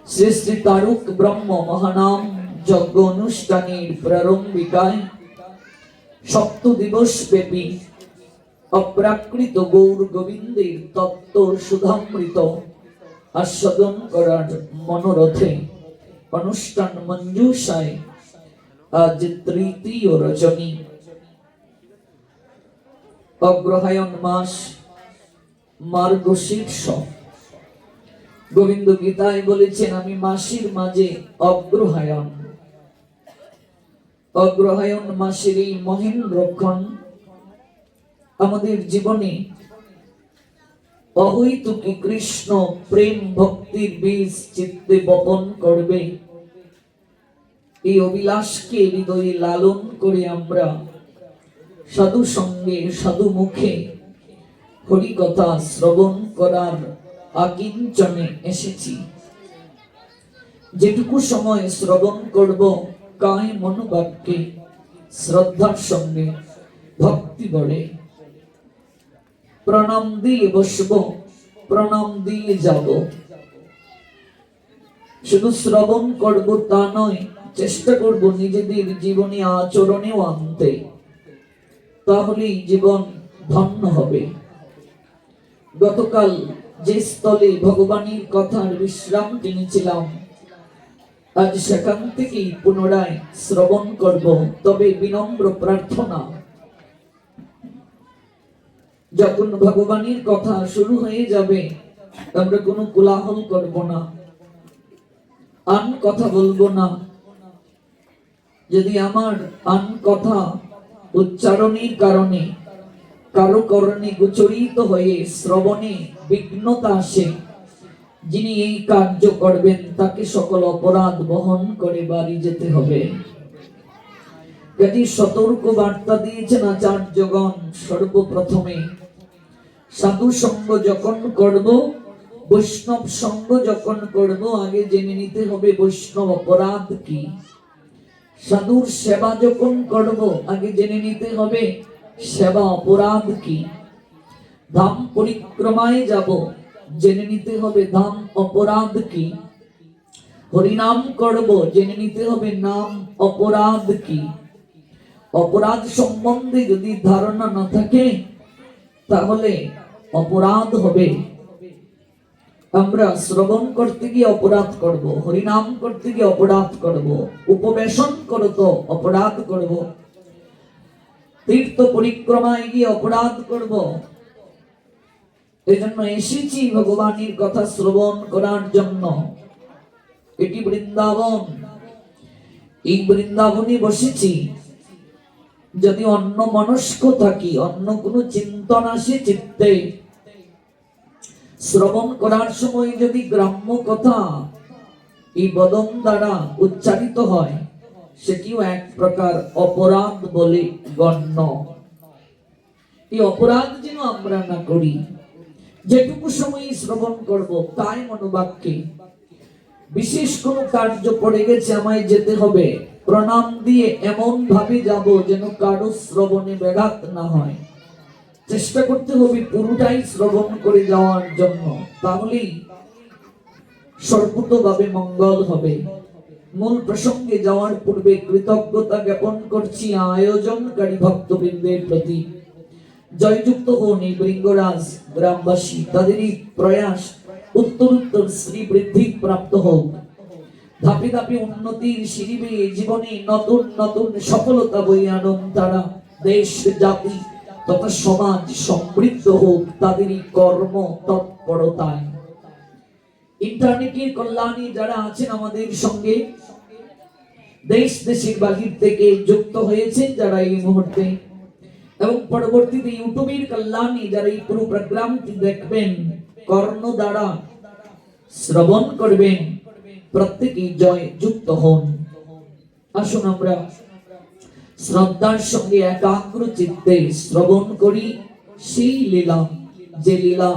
শ্রী শ্রী তারুক ব্রহ্ম মহানাম যজ্ঞ অনুষ্ঠানের প্রারম্ভিকায় সপ্ত দিবস ব্যাপী অপ্রাকৃত গৌর গোবিন্দের তত্ত্ব সুধামৃত আস্বাদন করার মনোরথে অনুষ্ঠান মঞ্জুষায় আজ তৃতীয় রজনী, অগ্রহায়ণ মাস, মার্গশীর্ষ। গোবিন্দ গীতায় বলেছেন, আমি মাসের মাঝে অগ্রহায়ণ। অগ্রহায়ণ মাসের এই মহেন্দ্রক্ষণ আমাদের জীবনে অহৈতুকী কৃষ্ণ প্রেম ভক্তির বীজ চিত্তে বপন করবে। এই অভিলাষকে হৃদয়ে লালন করে আমরা সাধু সঙ্গে সাধু মুখে হরিকথা শ্রবণ করার আকিঞ্চনে এসেছি। যেটুকু সময় শ্রবণ করব কায় মনোবাক্যে শ্রদ্ধার সঙ্গে ভক্তি বড়ে। প্রণাম দিয়ে বসব, প্রণাম দিয়ে যাব। শুধু শ্রবণ করব তা নয়, চেষ্টা করব নিজেদের জীবনে আচরণেও আনতে, তাহলেই জীবন ধন্য হবে। গতকাল যে স্থলে ভগবানের কথার বিশ্রাম টেনেছিলাম, আজ সেখান থেকেই পুনরায় শ্রবণ করব। তবে বিনম্র প্রার্থনা, যখন ভগবানের কথা শুরু হয়ে যাবে আমরা কোনো কোলাহল করব না, আন কথা বলবো না। যদি আমার আন কথা উচ্চারণের কারণে কারো কর্ণে গোচরিত হয়ে শ্রবণে বিঘ্নতা আসে, যিনি এই কার্য করবেন তাকে সকল অপরাধ বহন করে বাড়ি যেতে হবে। কাজে সতর্ক বার্তা দিয়েছেন আচার্যগণ। সর্বপ্রথমে সাধু সঙ্গ যখন করব, বৈষ্ণব সঙ্গ যখন করব, আগে জেনে নিতে হবে বৈষ্ণব অপরাধ কি। সাধুর সেবা যখন করব, আগে জেনে নিতে হবে সেবা অপরাধ কি। ধাম পরিক্রমায় যাব, জেনে নিতে হবে ধাম অপরাধ কি। হরিনাম করব, জেনে নিতে হবে নাম অপরাধ কি। অপরাধ সম্বন্ধে যদি ধারণা না থাকে তাহলে অপরাধ হবে। আমরা শ্রবণ করতে গিয়ে অপরাধ করব, হরিনাম করতে গিয়ে অপরাধ করব, উপবেশন করতে অপরাধ করব, তীর্থ পরিক্রমায় গিয়ে অপরাধ করব। এজন্য এসেছি ভগবানের কথা শ্রবণ করার জন্য। এটি বৃন্দাবন, এই বৃন্দাবনে বসেছি। যদি অন্য মনস্ক থাকি, অন্য কোনো চিন্তন আসে চিত্তে, শ্রবণ করার সময় যদি গ্রাম্য কথা এই বদন দ্বারা উচ্চারিত হয়, সেটিও এক প্রকার অপরাধ বলে গণ্য। এই অপরাধ যেন আমরা না করি। যেটুকু সময় শ্রবণ করব তাই মনোবাক্যে। বিশেষ কোন কার্য পড়ে গেছে, আমায় যেতে হবে, প্রণাম দিয়ে এমন ভাবে যাব যেন কারো শ্রবণে ব্যাঘাত না হয়। চেষ্টা করতে হবে পুরোটাই শ্রবণ করে যাওয়ার জন্য, তাহলেই সর্বতভাবে মঙ্গল হবে। মূল প্রসঙ্গে যাওয়ার পূর্বে কৃতজ্ঞতা জ্ঞাপন করছি আয়োজনকারী ভক্তবৃন্দের প্রতি। জয়যুক্ত হন এই বৃঙ্গরাজ গ্রামবাসী, তাদেরই প্রয়াস উত্তরোত্তর শ্রী বৃদ্ধি প্রাপ্ত হোক। ধাপে ধাপে উন্নতির সিঁড়ি বেয়ে জীবনে নতুন নতুন সফলতা বয়ে আনুন তারা। দেশ জাতি তথা সমাজ সমৃদ্ধ হোক তাদেরই কর্ম তৎপরতায়। ইন্টারনেটের কল্যাণী যারা আছেন আমাদের সঙ্গে, দেশ দেশের বাহির থেকে যুক্ত হয়েছেন যারা এই মুহূর্তে, এবং পরবর্তীতে ইউটিউবের কল্যাণী যারা এই পুরো প্রোগ্রামটি দেখবেন, কর্ণ দ্বারা শ্রবণ করবেন, প্রত্যেকেই জয় যুক্ত হন। আসুন আমরা শ্রদ্ধার সঙ্গে একাগ্র চিত্তে শ্রবণ করি সেই লীলা, যে লীলা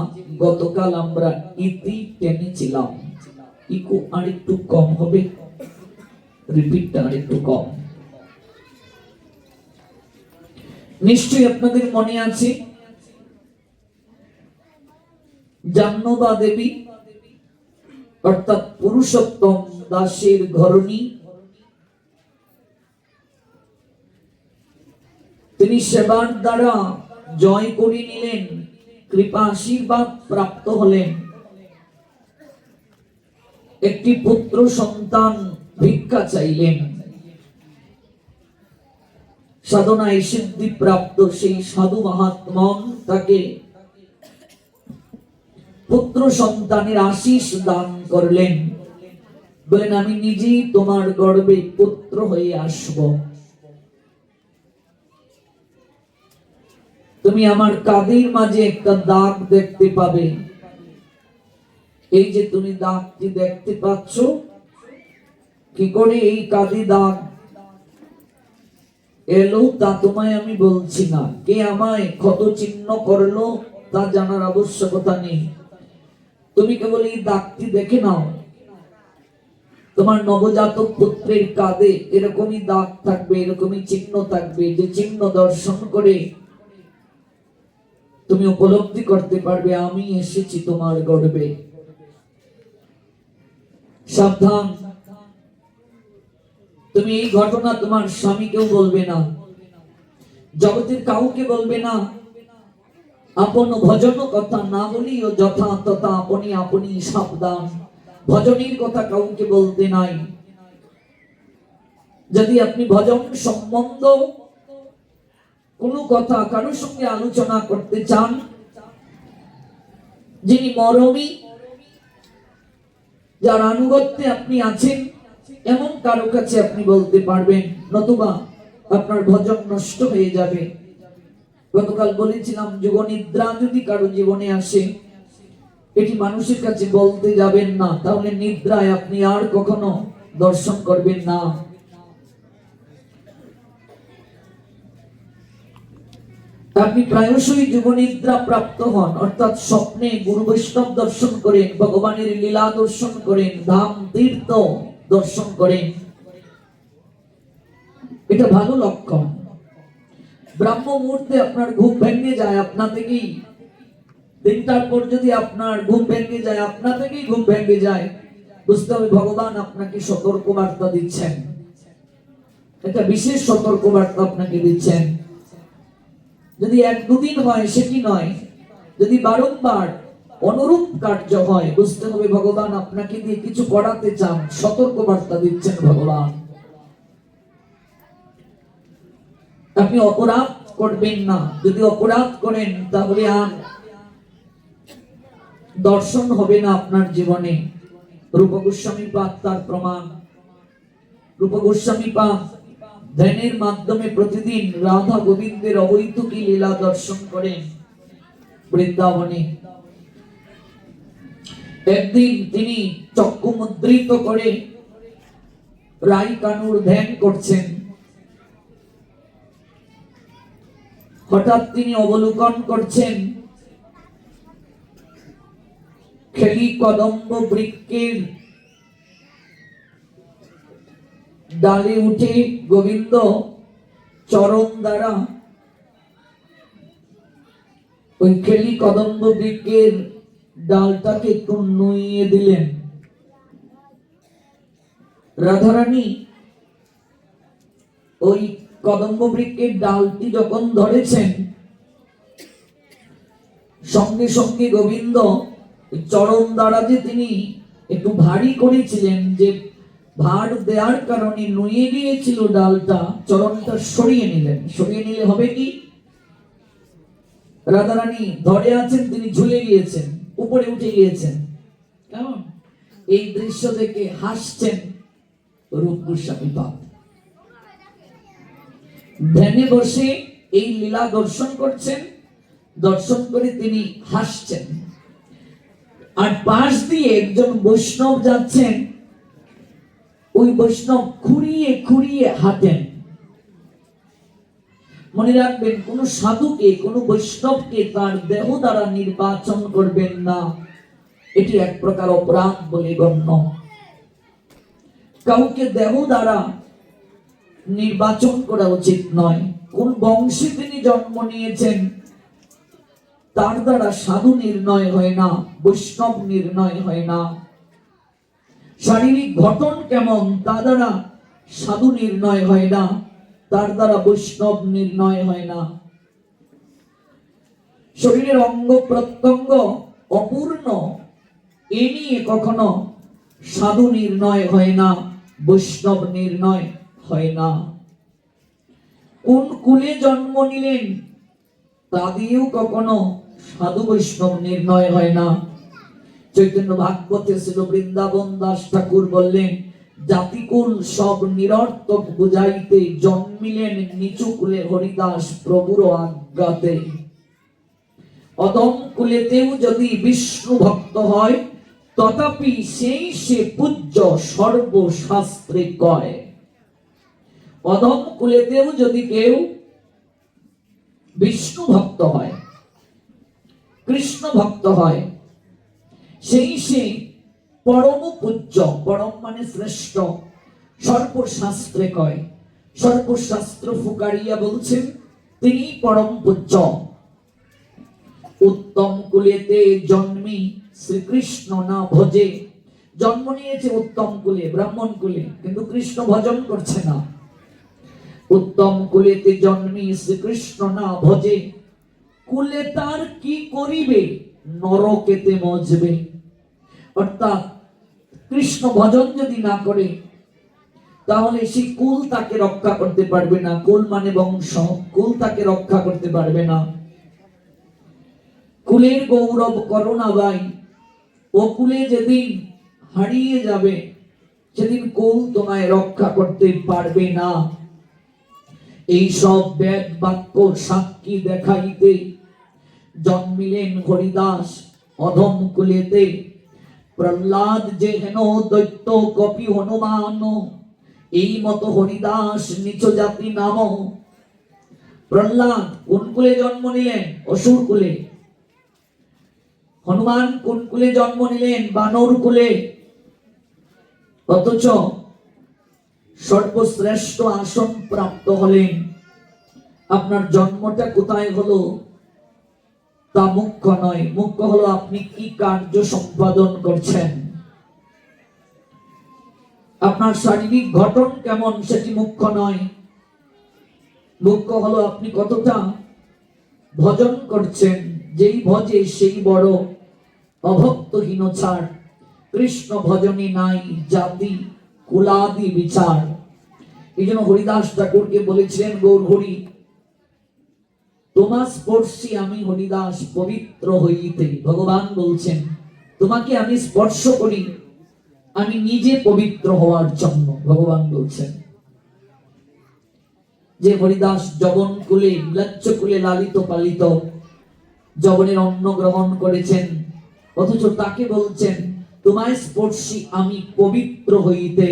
গতকাল আমরা ইতি টেনেছিলাম। ইকো আরেকটু কম হবে, রিপিটটা আরেকটু কম। নিশ্চয়ই আপনাদের মনে আছে জাহ্নবা দেবী অর্থাৎ পুরুষোত্তম দাসের ঘরণী, তিনি সেবার দ্বারা জয় করে নিলেন, কৃপা আশীর্বাদ প্রাপ্ত হলেন, একটি পুত্র সন্তান ভিক্ষা চাইলেন। সাধনায় সিদ্ধি প্রাপ্ত সেই সাধু মহাত্মন তাকে পুত্র সন্তানের আশীষ দান করলেন, বলেন আমি নিজেই তোমার গর্ভে পুত্র হয়ে আসব, তুমি আমার কাঁধের মাঝে একটা দাগ দেখতে পাবে, এই যে তুমি দাগটি দেখতে পাচ্ছ, কি করে এই কাঁধে দাগ এলো তা তোমায় আমি বলছি না, কে আমায় ক্ষত চিহ্ন করলো তা জানার আবশ্যকতা নেই, তুমি কেবল এই দাগটি দেখে নাও, তোমার নবজাতক পুত্রের কাঁধে এরকমই দাগ থাকবে, এরকমই চিহ্ন থাকবে, যে চিহ্ন দর্শন করে তুমি উপলব্ধি করতে পারবে আমি এসেছি তোমার গর্ভে। সাবধান, তুমি এই ঘটনা তোমার স্বামীকেও বলবে না, জগতের কাউকে বলবে না, আপন ভজন কথা না বলিও যথা তথা আপনি আপনি সাবধান, ভজনের কথা কাউকে বলতে নাই। যদি আপনি ভজন সম্বন্ধ কোনো কথা কারোর সঙ্গে আলোচনা করতে চান, যিনি মরমী, যার আনুগত্যে আপনি আছেন, এমন কারো কাছে আপনি বলতে পারবেন, নতুবা আপনার ভজন নষ্ট হয়ে যাবে। গতকাল বলেছিলাম যোগ নিদ্রা যদি কারো জীবনে আসে, এটি মানুষের কাছে বলতে যাবেন না, তাহলে নিদ্রায় আপনি আর কখনো দর্শন করবেন না। আপনি প্রায়শই যোগ নিদ্রা প্রাপ্ত হন, অর্থাৎ স্বপ্নে গুরু বৈষ্ণব দর্শন করেন, ভগবানের লীলা দর্শন করেন, ধাম তীর্থ দর্শন করেন, এটা ভালো লক্ষণ। ব্রাহ্ম মুহূর্তে আপনার ঘুম ভেঙে যায়, আপনা থেকেই 3টার পর যদি আপনার ঘুম ভেঙে যায়, আপনা থেকেই ঘুম ভেঙে যায়, বুঝতে হবে ভগবান আপনাকে সতর্ক বার্তা দিচ্ছেন, একটা বিশেষ সতর্ক বার্তা আপনাকে দিচ্ছেন। যদি 1-2 দিন হয় সেটি নয়, যদি বারংবার অনুরূপ কার্য হয়, বুঝতে হবে ভগবান আপনাকে দিয়ে কিছু করাতে চান, সতর্ক বার্তা দিচ্ছেন ভগবান। আপনি অপরাধ করবেন না, যদি অপরাধ করেন তাহলে আর দর্শন হবে না আপনার জীবনে। রূপ গোস্বামী পাদ তার প্রমাণ। রূপ গোস্বামী পাদ ধ্যানের মাধ্যমে প্রতিদিন রাধা গোবিন্দের অবৈতুকী লীলা দর্শন করেন বৃন্দাবনে। একদিন তিনি চক্ষু মুদ্রিত করে রাই কানুর ধ্যান করছেন, হঠাৎ তিনি অবলোকন করছেন খেলি কদম্ব বৃক্ষের ডালে উঠে গোবিন্দ চরণ দ্বারা ওই খেলি কদম্ব বৃক্ষের ডালটাকে একটু নুইয়ে দিলেন। রাধারানী ওই কদম্ব বৃক্ষের ডালটি যখন ধরেছেন, সঙ্গে সঙ্গে গোবিন্দ চরণ দ্বারা যে তিনি একটু ভারী করেছিলেন, যে ভার দেওয়ার কারণে নুয়ে গিয়েছিল ডালটা, চরণটা সরিয়ে নিলেন। সরিয়ে নিলে হবে কি, রাধারানী ধরে আছেন, তিনি ঝুলে গিয়েছেন, উপরে উঠে গিয়েছেন। কেমন এই দৃশ্য দেখে হাসছেন রূপ গোস্বামী পাদ। ধ্যানে বসে এই লীলা দর্শন করছেন, দর্শন করে তিনি হাসছেন। আর পাশ দিয়ে একজন বৈষ্ণব যাচ্ছেন, ওই বৈষ্ণব খুঁড়িয়ে খুঁড়িয়ে হাঁটেন। মনে রাখবেন, কোন সাধুকে, কোন বৈষ্ণবকে তার দেহ দ্বারা নির্বাচন করবেন না, এটি এক প্রকার অপরাধ বলে গণ্য। কাউকে দেহ দ্বারা নির্বাচন করা উচিত নয়। কোন বংশে তিনি জন্ম নিয়েছেন তার দ্বারা সাধু নির্ণয় হয় না, বৈষ্ণব নির্ণয় হয় না। শারীরিক গঠন কেমন তা দ্বারা সাধু নির্ণয় হয় না, তার দ্বারা বৈষ্ণব নির্ণয় হয় না। শরীরের অঙ্গ প্রত্যঙ্গ অপূর্ণ, এ নিয়ে কখনো সাধু নির্ণয় হয় না, বৈষ্ণব নির্ণয় হয় না। কোন কুলে জন্ম নিলেন তা দিয়েও কখনো সাধু বৈষ্ণব নির্ণয় হয় না। চৈতন্য ভাগবতে ছিল বৃন্দাবন দাস ঠাকুর বললেন, জাতিকুল সব নিরর্থক বুঝাইতে জন্মিলেন নিচু কুলে হরিদাস প্রভুর আজ্ঞাতে। অধম কুলেতেও যদি বিষ্ণু ভক্ত হয়, তথাপি সেই সে পূজ্য সর্বশাস্ত্রে কয়। অধম কুলেতেও যদি কেউ বিষ্ণু ভক্ত হয়, কৃষ্ণ ভক্ত হয়, সেই সে পরম পূজ্য, পরম মানে শ্রেষ্ঠ, সর্বশাস্ত্রে কয়। সর্বশাস্ত্র ফুকারিয়া বলছেন তিনি পরম পূজ্য। উত্তম কুলেতে জন্মি শ্রীকৃষ্ণ না ভজে, জন্ম নিয়েছে উত্তম কুলে, ব্রাহ্মণ কুলে, কিন্তু কৃষ্ণ ভজন করছে না। উত্তম কুলেতে জন্মি শ্রীকৃষ্ণ না ভজে, কুলে তার কি করিবে নরকেতে মজবে। অর্থাৎ কৃষ্ণ ভজন যদি না করে তাহলে সেই কুল তাকে রক্ষা করতে পারবে না। কুল মানে বংশ, কুল তাকে রক্ষা করতে পারবে না। কুলের গৌরব করোনা ভাই, ও কুলে যেদিন হারিয়ে যাবে সেদিন কুল তোমায় রক্ষা করতে পারবে না। এই সব বেদ বাক্য সাক্ষী দেখাইতে জন্মিলেন হরিদাস অধম কুলেতে। প্রহ্লাদ যে হেন দৈত্য কপি হনুমান, এই মতো হরিদাস নিচ জাতি নাম। প্রহ্লাদ কোন কুলে জন্ম নিলেন? অসুর কুলে। হনুমান কোন কুলে জন্ম নিলেন? বানর কুলে। অথচ সর্বশ্রেষ্ঠ আসন প্রাপ্ত হলেন। আপনার জন্মটা কোথায় হলো তা মুখ্য নয়, মুখ্য হলো আপনি কি কার্য সম্পাদন করছেন। আপনার শারীরিক গঠন কেমন সেটি মুখ্য নয়, মুখ্য হলো আপনি কতটা ভজন করছেন। যেই ভজে সেই বড়, অভক্তহীন ছাড়। কৃষ্ণ ভজনে নাই জাতি কুলাদি বিচার। এই জন্য হরিদাস ঠাকুরকে বলেছিলেন, গৌর হরি তোমার স্পর্শী আমি হরিদাস পবিত্র হইতে। ভগবান বলছেন তোমাকে আমি স্পর্শ করি আমি নিজে পবিত্র হওয়ার জন্য। ভগবান বলছেন যে হরিদাস যবন কুলে ম্লেচ্ছ কুলে লালিত পালিত, যবনের অন্ন গ্রহণ করেছেন, অথচ তাকে বলছেন তোমায় স্পর্শী আমি পবিত্র হইতে।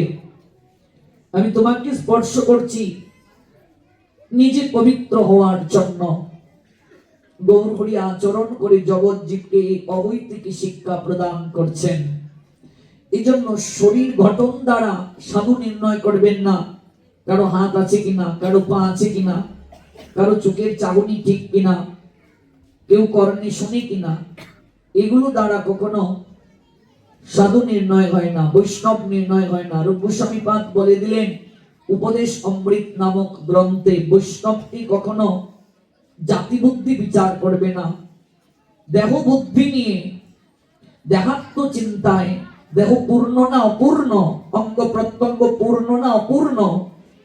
আমি তোমাকে স্পর্শ করছি নিজে পবিত্র হওয়ার জন্য। গৌর হরি আচরণ করে জগৎ জীবকে এই অবৈতিক শিক্ষা প্রদান করছেন। এই জন্য শরীর গঠন দ্বারা সাধু নির্ণয় করবেন না। কারো হাত আছে কিনা, কারো পা আছে কিনা, কারো চোখের চাহনি ঠিক কিনা, কেউ কর্ণে শুনে কিনা, এগুলো দ্বারা কখনো সাধু নির্ণয় হয় না, বৈষ্ণব নির্ণয় হয় না। রূপ গোস্বামী পাদ বলে দিলেন উপদেশ অমৃত নামক গ্রন্থে, বৈষ্ণবটি কখনো জাতি বুদ্ধি বিচার করবে না। দেহ বুদ্ধি নিয়ে, দেহাত্ম চিন্তায়, দেহ পূর্ণ না অপূর্ণ, অঙ্গ প্রত্যঙ্গ পূর্ণ না অপূর্ণ,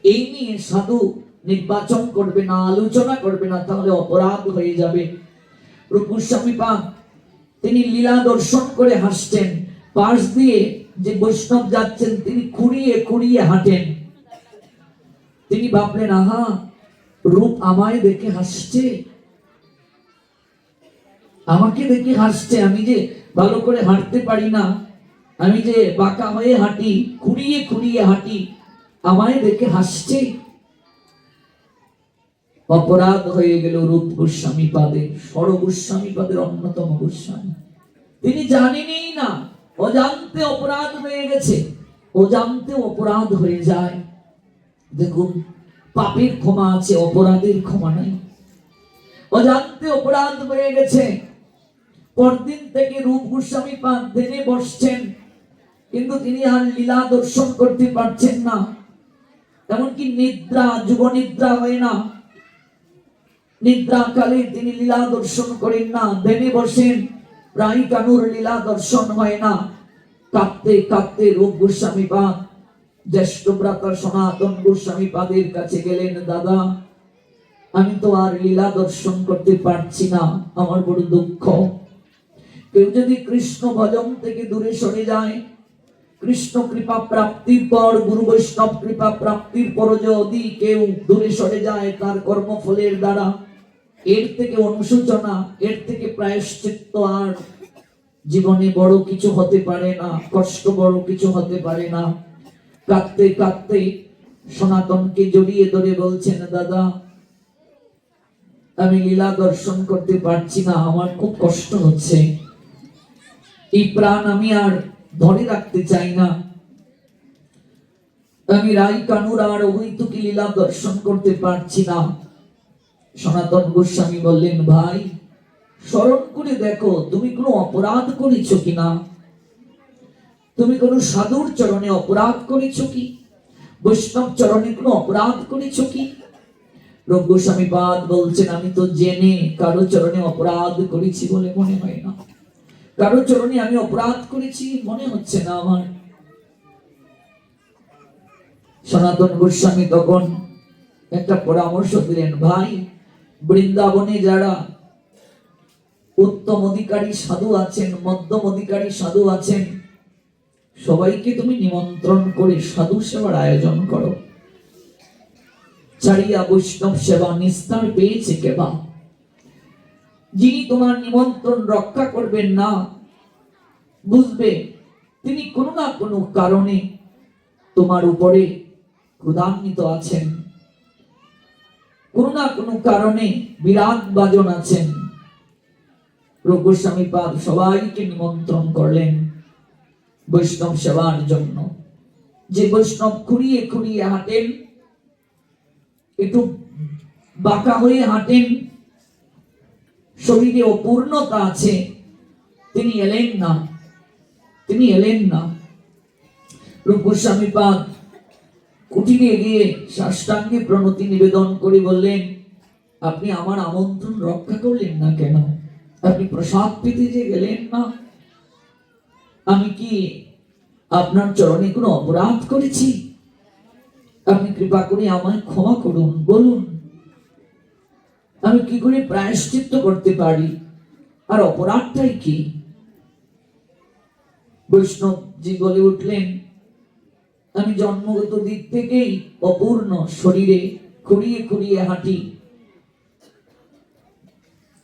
এই নিয়ে সাধু নির্বাচন করবে না, আলোচনা করবে না, তাহলে অপরাধ হয়ে যাবে। রূপ গোস্বামী পাদ তিনি লীলা দর্শন করে হাসছেন। পাশ দিয়ে যে বৈষ্ণব যাচ্ছেন তিনি খুঁড়িয়ে খুঁড়িয়ে হাঁটেন। তিনি ভাবলেন আহা, রূপ আমায় দেখে হাসছে, আমাকে দেখে হাসছে। আমি যে ভালো করে হাঁটতে পারি না, আমি যে বাঁকা হয়ে হাঁটি, খুঁড়িয়ে খুঁড়িয়ে হাঁটি, আমায় দেখে হাসছে। অপরাধ হয়ে গেল রূপ গোস্বামী পাদের, সর গোস্বামী পাদের অন্যতম গোস্বামী। তিনি জানেনই না, অজান্তে অপরাধ হয়ে গেছে। অজান্তে অপরাধ হয়ে যায়। দেখুন, পাপের ক্ষমা আছে, অপরাধের ক্ষমা নাই। অজান্তে অপরাধ হয়ে গেছে। পরদিন থেকে রূপ গোস্বামী পাদ ধ্যানে বসছেন। কিন্তু তিনি আর লীলা দর্শন করতে পারছেন না। এমনকি নিদ্রা, যুব নিদ্রা হয় না, নিদ্রা কালে তিনি লীলা দর্শন করেন না, ধ্যানে বসেন, প্রায় কানুর লীলা দর্শন হয় না। কাঁদতে কাঁদতে রূপ গোস্বামী পাদ জ্যেষ্ঠ ভ্রাতা সনাতন গোস্বামী পাদের কাছে গেলেন, দাদা আমি তো আর লীলা দর্শন করতে পারছি না, আমার বড় দুঃখ। কেউ যদি কৃষ্ণ ভজন থেকে দূরে সরে যায়, কৃষ্ণ কৃপা প্রাপ্তির পর, গুরু বৈষ্ণব কৃপা প্রাপ্তির পর যদি কেউ দূরে সরে যায় তার কর্মফলের দ্বারা, এর থেকে অনুশোচনা, এর থেকে প্রায়শ্চিত্ত আর জীবনে বড় কিছু হতে পারে না, কষ্ট বড় কিছু হতে পারে না। কাঁদতে কাঁদতে সনাতনকে জড়িয়ে ধরে বলছেন, দাদা আমি লীলা দর্শন করতে পারছি না, আমার খুব কষ্ট হচ্ছে, এই প্রাণ আমি আর ধরে রাখতে চাই না, আমি রাই কানুর আর অহৈতুকী লীলা দর্শন করতে পারছি না। সনাতন গোস্বামী বললেন, ভাই স্মরণ করে দেখো তুমি কোনো অপরাধ করেছো কিনা, তুমি কোন সাধুর চরণে অপরাধ করেছো কি, বৈষ্ণব চরণে কোনো অপরাধ করেছো কি? রূপ গোস্বামী পাদ বলছেন, আমি তো জেনে কারো চরণে অপরাধ করেছি বলে মনে হয় না, কারো চরণে আমি অপরাধ করেছি মনে হচ্ছে না আমার। সনাতন গোস্বামী তখন একটা পরামর্শ দিলেন, ভাই বৃন্দাবনে যারা উত্তম অধিকারী সাধু আছেন, মধ্যম অধিকারী সাধু আছেন, সবাইকে তুমি নিমন্ত্রণ করে সাধু সেবার আয়োজন করো। ছাড়িয়া বৈষ্ণব সেবা নিস্তার পেয়েছে কেবা। যিনি তোমার নিমন্ত্রণ রক্ষা করবেন না, বুঝবে তিনি কোনো না কোনো কারণে তোমার উপরে ক্রোধান্বিত আছেন, কোনো না কোনো কারণে বিরাগ বাজন আছেন। রূপ গোস্বামী পাদ সবাইকে নিমন্ত্রণ করলেন বৈষ্ণব সেবার জন্য। যে বৈষ্ণব খুঁড়িয়ে খুঁড়িয়ে হাঁটেন, একটু বাঁকা হয়ে হাঁটেন, শরীরে অপূর্ণতা আছে, তিনি এলেন না, তিনি এলেন না। রূপ গোস্বামী পাদ কুটিরে গিয়ে সাষ্টাঙ্গে প্রণতি নিবেদন করে বললেন, আপনি আমার আমন্ত্রণ রক্ষা করলেন না কেন? আপনি প্রসাদ পেতে যে গেলেন না, আমি কি আপনার চরণে কোনো অপরাধ করেছি? আপনি কৃপা করে আমায় ক্ষমা করুন, বলুন আমি কি করে প্রায়শ্চিত্ত করতে পারি, আর অপরাধটাই কি? বৈষ্ণবজি বলে উঠলেন, আমি জন্মগত দিক থেকেই অপূর্ণ, শরীরে খুঁড়িয়ে খুঁড়িয়ে হাঁটি,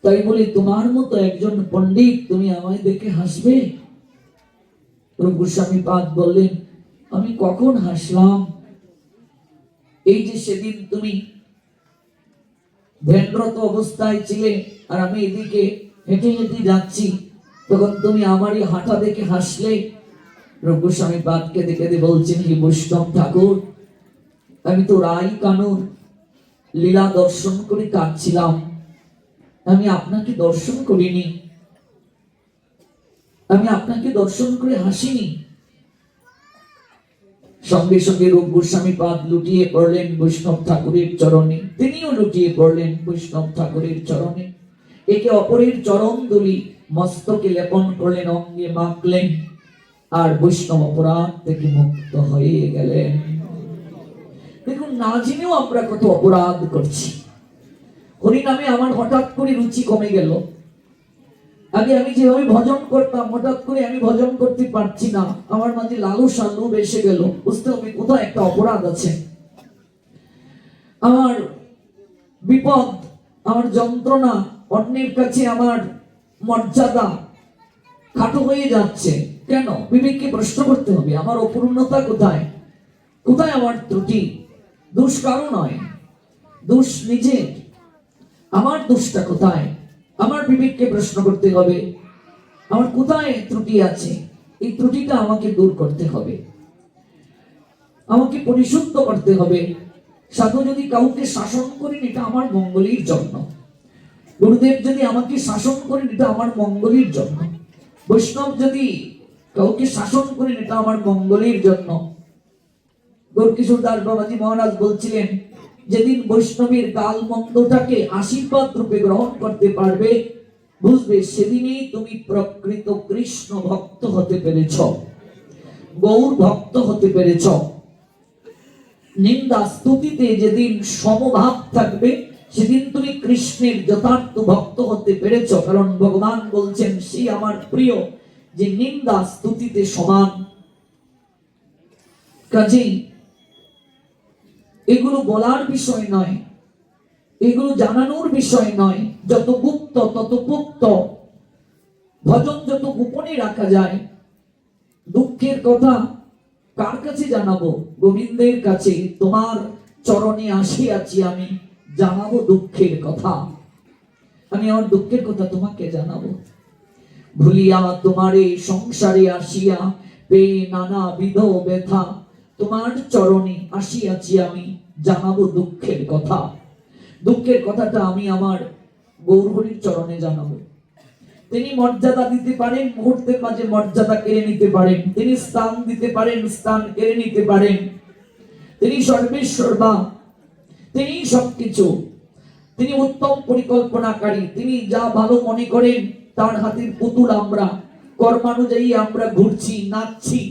তাই বলে তোমার মতো একজন পণ্ডিত তুমি আমায় দেখে হাসবে? রূপ গোস্বামী পাদ বললেন, আমি কখন হাসলাম? এই যে সেদিন তুমি ধ্যানরত অবস্থায় ছিলে আর আমি এদিকে হেঁটে হেঁটে যাচ্ছি, তখন তুমি আমারই হাঁটা দেখে হাসলে। রূপ গোস্বামী পাদকে দেখে বলছেন, হে বৈষ্ণব ঠাকুর, আমি তো রাই কানুর লীলা দর্শন করে কাঁদছিলাম, আমি আপনাকে দর্শন করিনি, আমি আপনাকে দর্শন করে হাসিনি। সঙ্গে সঙ্গে রূপ গোস্বামী পাদ লুটিয়ে পড়লেন বৈষ্ণব ঠাকুরের চরণে, তিনিও লুটিয়ে পড়লেন বৈষ্ণব ঠাকুরের চরণে, একে অপরের চরণ ধুলি মস্তকে লেপন করলেন, অঙ্গে মাখলেন, আর বৈষ্ণব অপরাধ থেকে মুক্ত হয়ে গেলেন। দেখুন, না জেনেও আমরা কত অপরাধ করছি। হরিনামে আমার হঠাৎ করে রুচি কমে গেল। আগে আমি যেভাবে ভজন করতাম, হঠাৎ করে আমি ভজন করতে পারছি না, আমার মাঝে লালসা লোভ এসে গেল। বুঝতে হবে কোথাও একটা অপরাধ আছে, আমার বিপদ, আমার যন্ত্রণা, অন্যের কাছে আমার মর্যাদা খাটো হয়ে যাচ্ছে কেন? বিবেককে প্রশ্ন করতে হবে, আমার অপূর্ণতা কোথায়, কোথায় আমার ত্রুটি? দোষ কারো নয়, দোষ নিজের। আমার দোষটা কোথায়? আমার বিবেককে প্রশ্ন করতে হবে, আমার কোথায় ত্রুটি আছে, এই ত্রুটিটা আমাকে দূর করতে হবে, আমাকে পরিশুদ্ধ করতে হবে। সাধু যদি কাউকে শাসন করেন, এটা আমার মঙ্গলের জন্য। গুরুদেব যদি আমাকে শাসন করেন, এটা আমার মঙ্গলের জন্য। বৈষ্ণব যদি কাউকে শাসন করেন, এটা আমার মঙ্গলের জন্য। গৌরকিশোর দাস বাবাজি মহারাজ বলছিলেন, যেদিন বৈষ্ণবীর গাল মন্দটাকে আশীর্বাদ রূপে গ্রহণ করতে পারবে, বুঝবে সেদিনই তুমি প্রকৃত কৃষ্ণ ভক্ত হতে পেরেছ, গৌর ভক্ত হতে পেরেছ। নিন্দা স্তুতিতে যেদিন সমভাব থাকবে, সেদিন তুমি কৃষ্ণের যথার্থ ভক্ত হতে পেরেছ। কারণ ভগবান বলছেন, সে আমার প্রিয় যে নিন্দা স্তুতিতে সমান। কাজেই এগুলো বলার বিষয় নয়, এগুলো জানানোর বিষয় নয়। যত গুপ্ত তত গুপ্ত, ভজন যত গোপনে রাখা যায়। দুঃখের কথা কার কাছে জানাবো? গোবিন্দের কাছে। তোমার চরণে আসিয়াছি আমি, জানাবো দুঃখের কথা। আমি আমার দুঃখের কথা তোমাকে জানাবো। ভুলিয়া তোমারে সংসারে আসিয়া পেয়ে নানা বিধ ব্যথা, তোমার চরণে আসিয়াছি আমি, জানাবো দুঃখের কথা। দুঃখের কথাটা আমি আমার গৌরহরির চরণে জানাবো। তিনি মর্যাদা দিতে পারেন, মুহূর্তের মাঝে মর্যাদা কেড়ে নিতে পারেন। তিনি স্থান দিতে পারেন, স্থান কেড়ে নিতে পারেন। তিনি সর্বেশ্বর্বা, তিনি সবকিছু। তিনি উত্তম পরিকল্পনাকারী। তিনি যা ভালো মনে করেন, তার হাতের পুতুল আমরা, কর্মানুযায়ী আমরা ঘুরছি, নাচছি।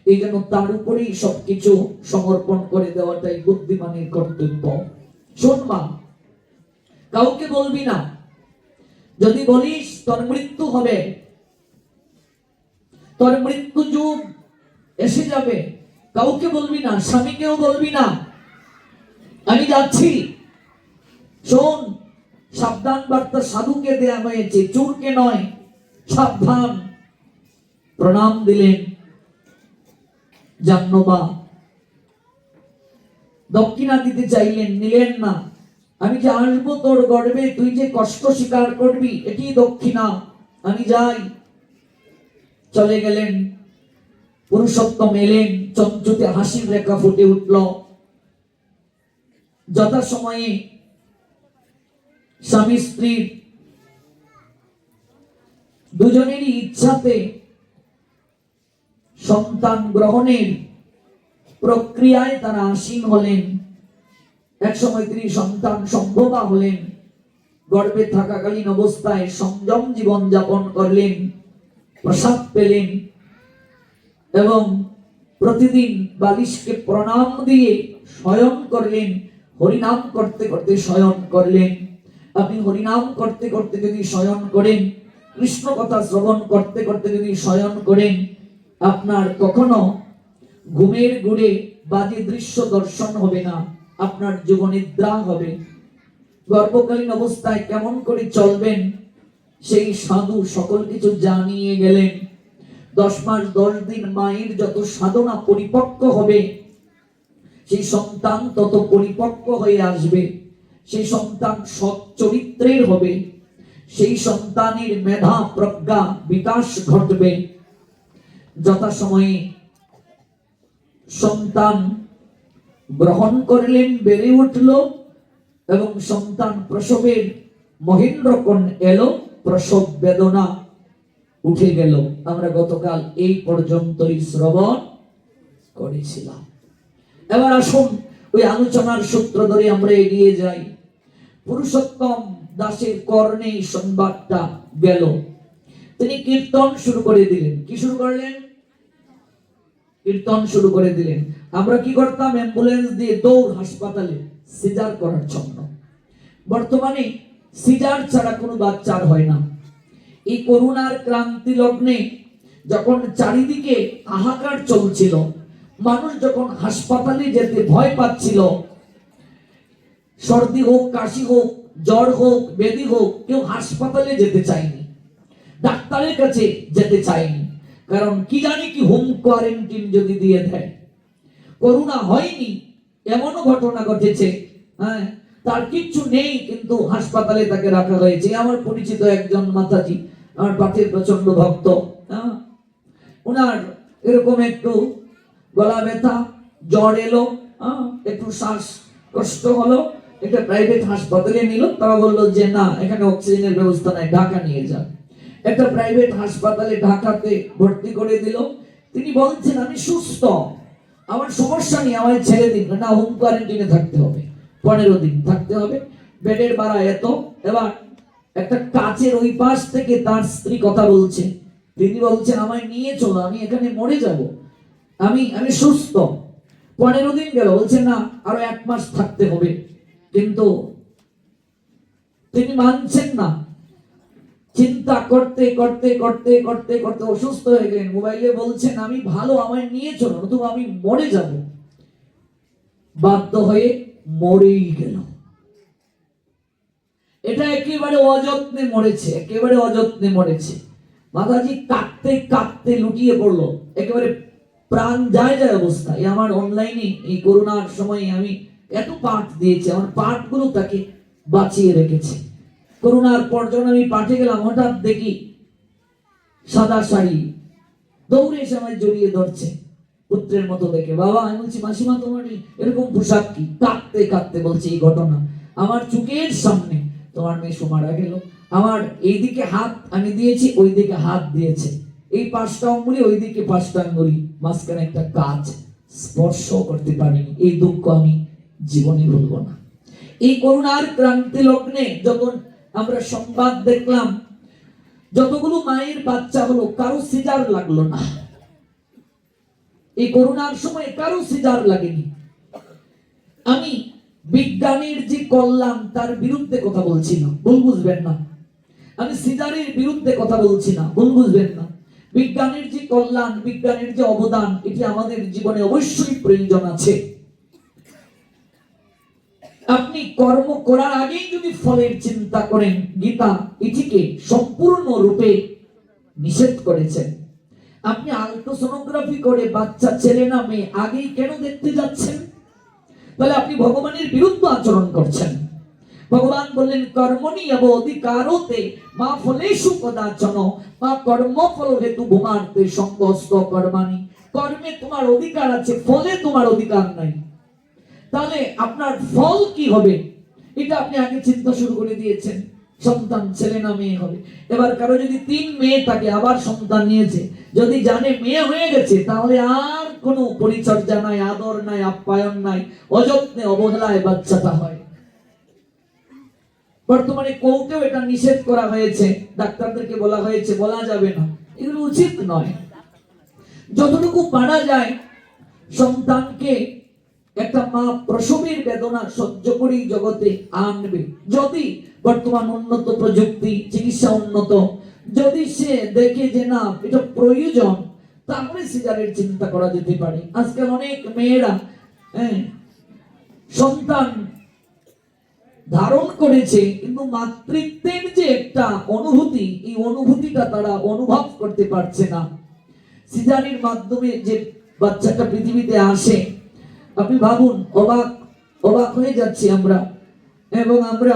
এই জন্য তার উপরেই সবকিছু সমর্পণ করে দেওয়াটাই বুদ্ধিমানের কর্তব্য। শোনবা, কাউকে বলবি না। যদি বলিস তোর মৃত্যু হবে, তোর মৃত্যু যুগ এসে যাবে, কাউকে বলবি না, স্বামীকেও বলবি না আমি যাচ্ছি। শোন, সাবধান বার্তা সাধুকে দেয়া হয়েছে, চোরকে নয়। সাবধান। প্রণাম দিলেন জাহ্নবা, দক্ষিণা দিতে চাইলেন, নিলেন না। আমি যে আসবো তোর গর্বে, তুই যে কষ্ট স্বীকার করবি, এটি দক্ষিণা, আমি যাই। চলে গেলেন। পুরুষোত্তম এলেন, চঞ্চুতে হাসির রেখা ফুটে উঠল। যথাসময়ে স্বামী স্ত্রীর দুজনেরই ইচ্ছাতে সন্তান গ্রহণের প্রক্রিয়ায় তারা আসীন হলেন। এক সময় তিনি সন্তান সম্ভবা হলেন। গর্ভে থাকাকালীন অবস্থায় সংযম জীবন যাপন করলেন, প্রসাদ পেলেন এবং প্রতিদিন বালিশকে প্রণাম দিয়ে শয়ন করলেন। হরিনাম করতে করতে শয়ন করলেন। আপনি হরিনাম করতে করতে যদি শয়ন করেন, কৃষ্ণ কথা শ্রবণ করতে করতে যদি শয়ন করেন, আপনার কখনো ঘুমের ঘুরে বাজে দৃশ্য দর্শন হবে না, আপনার যুবনিদ্রা হবে। গর্ভকালীন অবস্থায় কেমন করে চলবেন, সেই সাধু সকল কিছু জানিয়ে গেলেন। 10 মাস 10 দিন মায়ের যত সাধনা পরিপক্ক হবে, সেই সন্তান তত পরিপক্ক হয়ে আসবে। সেই সন্তান সৎ চরিত্রের হবে। সেই সন্তানের মেধা প্রজ্ঞা বিকাশ ঘটবে। যথাসময়ে সন্তান গ্রহণ করলেন, বেড়ে উঠল এবং সন্তান প্রসবের মহেন্দ্রক্ষণ এলো, প্রসব বেদনা উঠে গেল। আমরা গতকাল এই পর্যন্তই শ্রবণ করেছিলাম। এবার আসুন ওই আলোচনার সূত্র ধরে আমরা এগিয়ে যাই। পুরুষোত্তম দাসের কর্ণে সংবাদটা গেল। তিনি কীর্তন শুরু করে দিলেন। কি শুরু করলেন? কীর্তন শুরু করে দিলেন। আমরা কি করতাম? অ্যাম্বুলেন্স দিয়ে দৌড় হাসপাতালে সিজার করার জন্য। বর্তমানে সিজার ছাড়া কোনো বাচ্চার হয় না। এই করোনার ক্রান্তি লগ্নে যখন চারিদিকে হাহাকার চলছিল, মানুষ যখন হাসপাতালে যেতে ভয় পাচ্ছিল, সর্দি হোক, কাশি হোক, জ্বর হোক, ব্যাধি হোক, কেউ হাসপাতালে যেতে চায়নি, ডাক্তারের কাছে যেতে চায়নি। কারণ কি জানি কি হোম কোয়ারেন্টাইন যদি দিয়ে দেয়। করোনা হয়নি এমনও ঘটনা ঘটেছে, হ্যাঁ, তার কিচ্ছু নেই কিন্তু হাসপাতালে তাকে রাখা হয়েছে। আমার পরিচিত একজন মাতাজি, আমার পাঠের প্রচন্ড ভক্ত, ওনার এরকম একটু গলা ব্যথা, জ্বর এলো, একটু শ্বাস কষ্ট হলো, একটা প্রাইভেট হাসপাতালে নিল। তারা বললো যে না, এখানে অক্সিজেনের ব্যবস্থা নাই, ঢাকা নিয়ে যান। একটা প্রাইভেট হাসপাতালে ঢাকাতে ভর্তি করে দিল। তিনি বলছেন আমি সুস্থ, আমার সমস্যা নেই, আমায় ছেড়ে দিন। না, হোম কোয়ারেন্টাইনে থাকতে হবে, 15 দিন থাকতে হবে, বেডের ভাড়া এত। এবার একটা কাচের ওই পাশ থেকে তার স্ত্রী কথা বলছে, তিনি বলছেন আমায় নিয়ে চলো, আমি এখানে মরে যাব, আমি আমি সুস্থ। 15 দিন গেল, বলছেন না আরো 1 মাস থাকতে হবে। কিন্তু তিনি মানছেন না। চিন্তা করতে করতে করতে করতে করতে অসুস্থ হয়ে গেলেন। মোবাইলে বলছেন আমি ভালো, আমায় নিয়ে চলো, নতুবা আমি মরে যাব। বাধ্য হয়ে মরেই গেল। এটা একেবারে অযত্নে মরেছে, একেবারে অযত্নে মরেছে। মাতাজি কাঁদতে কাঁদতে লুটিয়ে পড়লো, একেবারে প্রাণ যায় যায় অবস্থা। আমার অনলাইনে এই করোনার সময় আমি এত পাঠ দিয়েছি, আমার পাঠগুলো তাকে বাঁচিয়ে রেখেছে। করোনার পর যখন আমি পাঠে গেলাম, হঠাৎ দেখি সাদা শাড়ি, দৌড়ে এসে আমায় জড়িয়ে ধরছে পুত্রের মতো দেখে। বাবা, আমি বলছি মাসিমা তোমার এরকম পোশাক কি? কাঁদতে কাঁদতে বলছে এই ঘটনা আমার চোখের সামনে, তোমার মেয়ে মারা গেল, আমার এইদিকে হাত আমি দিয়েছি, ওই দিকে হাত দিয়েছে, এই 5টা আঙ্গুলি, ওই দিকে 5টা আঙ্গুলি, মাঝখানে একটা কাজ স্পর্শ করতে পারিনি। এই দুঃখ আমি জীবনে ভুলবো না। এই করোনার ক্রান্তি লগ্নে যখন আমরা সংবাদ দেখলাম, যতগুলো মায়ের বাচ্চা হলো, কারো সিজার লাগলো না। এই করোনার সময় কারো সিজার লাগেনি। আমি বিজ্ঞানের যে কল্যাণ তার বিরুদ্ধে কথা বলছি না, ভুল বুঝবেন না। আমি সিজারের বিরুদ্ধে কথা বলছি না, ভুল বুঝবেন না। বিজ্ঞানের যে কল্যাণ, বিজ্ঞানের যে অবদান, এটি আমাদের জীবনে অবশ্যই প্রয়োজন আছে। আপনি কর্ম করার আগেই যদি ফলের চিন্তা করেন, গীতা এটিকে সম্পূর্ণ রূপে নিষেধ করেছেন। আপনি আল্ট্রাসোনোগ্রাফি করে বাচ্চা ছেলে না মেয়ে আগেই কেন দেখতে যাচ্ছেন? তাহলে আপনি ভগবানের বিরুদ্ধে আচরণ করছেন। ভগবান বললেন কর্মণি অব অধিকারোতে মা ফলেষু কদাচন মা কর্মফল হেতু ভূমার্তে সংগস্ত কর্মাণি। কর্মে তোমার অধিকার আছে, ফলে তোমার অধিকার নাই। তাহলে আপনার ফল কি হবে এটা আপনি আগে চিন্তা শুরু করে দিয়েছেন। সন্তান ছেলে না মেয়ে হবে। এবার কারো যদি 3 মেয়ে থাকে, আবার সন্তান নিয়েছে, যদি জানে মেয়ে হয়ে গেছে, তাহলে আর কোনো পরিচর্যা নাই, আদর নাই, আপ্যায়ন নাই, অযত্নে অবহেলায় বাচ্চাটা হয়। বর্তমানে কৌকেও এটা নিষেধ করা হয়েছে, ডাক্তারদেরকে বলা হয়েছে বলা যাবে না, এগুলো উচিত নয়। যতটুকু পারা যায় সন্তানকে একটা মা প্রসবের বেদনা সহ্য করেই জগতে আনবে। যদি বর্তমান উন্নত প্রযুক্তি, চিকিৎসা উন্নত, যদি সে দেখে যে না এটা প্রয়োজন, তাহলে সিজারের চিন্তা করা যেতে পারে। আজকাল অনেক মেয়েরা সন্তান ধারণ করেছে, কিন্তু মাতৃত্বের যে একটা অনুভূতি, এই অনুভূতিটা তারা অনুভব করতে পারছে না। সিজারের মাধ্যমে যে বাচ্চাটা পৃথিবীতে আসে, আপনি ভাবুন, অবাক অবাক হয়ে যাচ্ছি আমরা। এবং আমরা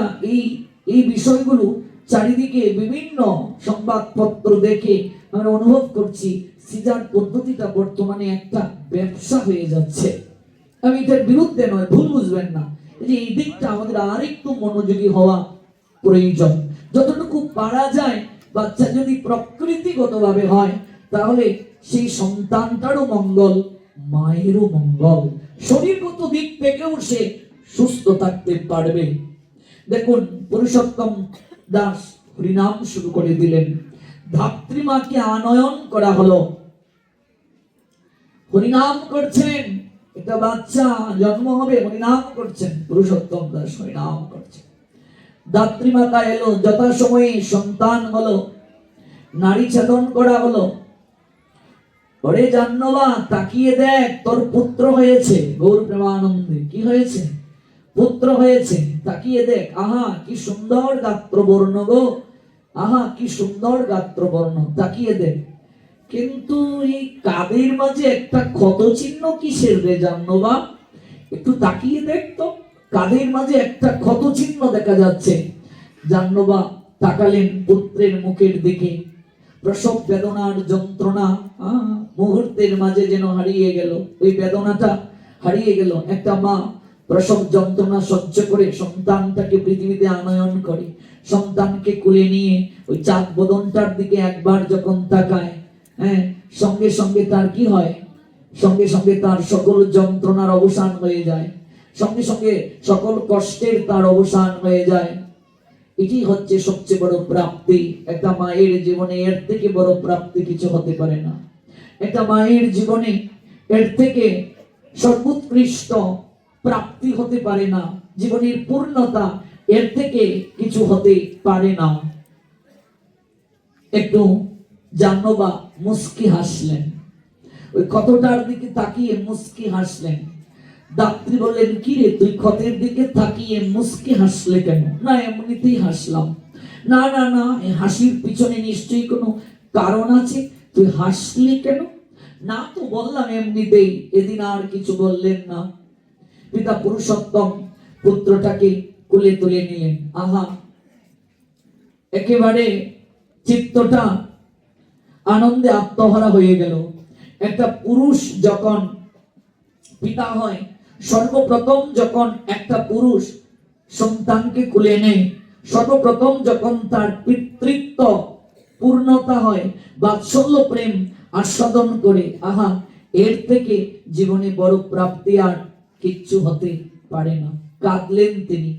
এই বিষয়গুলো চারিদিকে বিভিন্ন সংবাদপত্র দেখে আমরা অনুভব করছি, সিজার পদ্ধতিটা বর্তমানে একটা ব্যবসা হয়ে যাচ্ছে। আমি এটার বিরুদ্ধে নয়, ভুল বুঝবেন না। এই দিকটা আমাদের আরেকটু মনোযোগী হওয়া প্রয়োজন। যতটুকু পারা যায় বাচ্চা যদি প্রকৃতিগতভাবে হয়, তাহলে সেই সন্তানটারও মঙ্গল, মায়েরও মঙ্গল, শরীরগত দিক থেকেও সে সুস্থ থাকতে পারবে। দেখুন, পুরুষোত্তম দাস হরিনাম শুরু করে দিলেন, ধাত্রীমাকে আনয়ন করা হলো, হরিনাম করছেন। একটা বাচ্চা জন্ম হবে, হরিনাম করছেন, পুরুষোত্তম দাস হরিনাম করছেন। ধাত্রী মাতা এলো, যথাসময়ে সন্তান হলো, নারী ছেদন করা হলো। ওরে জাহ্নবা, তাকিয়ে দেখ, তোর পুত্র হয়েছে। গৌর প্রেমানন্দে কি হয়েছে? পুত্র হয়েছে, তাকিয়ে দেখ। আহা কি সুন্দর গাত্রবর্ণ গো, আহা কি সুন্দর গাত্রবর্ণ, তাকিয়ে দেখ। কিন্তু এই কাদের মাঝে একটা ক্ষত চিহ্ন কিসের রে জাহ্নবা? একটু তাকিয়ে দেখ তো, কাদের মাঝে একটা ক্ষত চিহ্ন দেখা যাচ্ছে। জাহ্নবা তাকালেন পুত্রের মুখের দিকে। প্রসব বেদনার যন্ত্রণা মুহূর্তের মাঝে যেন হারিয়ে গেল, ওই বেদনাটা হারিয়ে গেল। একটা মা প্রসব যন্ত্রণা সহ্য করে সন্তানটাকে পৃথিবীতে আনয়ন করে, সন্তানকে কোলে নিয়ে ওই চাঁদ বদনটার দিকে একবার যখন তাকায়, হ্যাঁ, সঙ্গে সঙ্গে তার কি হয়? সঙ্গে সঙ্গে তার সকল যন্ত্রণার অবসান হয়ে যায়, সঙ্গে সঙ্গে সকল কষ্টের তার অবসান হয়ে যায়। এটি হচ্ছে সবচেয়ে বড় প্রাপ্তি একটা মায়ের জীবনে। এর থেকে বড় প্রাপ্তি কিছু হতে পারে না। একটা মায়ের জীবনে এর থেকে সর্বোৎকৃষ্ট প্রাপ্তি হতে পারে না। জীবনের পূর্ণতা এর থেকে কিছু হতে পারে না। একটু জাহ্নবী মুস্কি হাসলেন, ওই ক্ষতটার দিকে তাকিয়ে মুস্কি হাসলেন। দাত্রী বললেন, কি রে, তুই ক্ষতের দিকে তাকিয়ে মুস্কি হাসলে কেন? না, এমনিতেই হাসলাম। না না না, এই হাসির পিছনে নিশ্চয়ই কোনো কারণ আছে, তুই হাসলি কেন? না তো, বললাম এমনিতেই। এদিন আর কিছু বললেন না। পিতা পুরুষোত্তম পুত্রটাকে কোলে তুলে নিলেন। আহা, একেবারে চিত্তটা আনন্দে আত্মহারা হয়ে গেল। একটা পুরুষ যখন পিতা হয়, সর্বপ্রথম যখন একটা পুরুষ সন্তানকে কোলে নেয়, সর্বপ্রথম যখন তার পিতৃত্ব পূর্ণতা হয়, বাৎসল্য প্রেম আস্বাদন করে, আহা, এর থেকে জীবনে বড় প্রাপ্তি আর কিচ্ছু হতে পারে না। কাঁদলেন তিনি।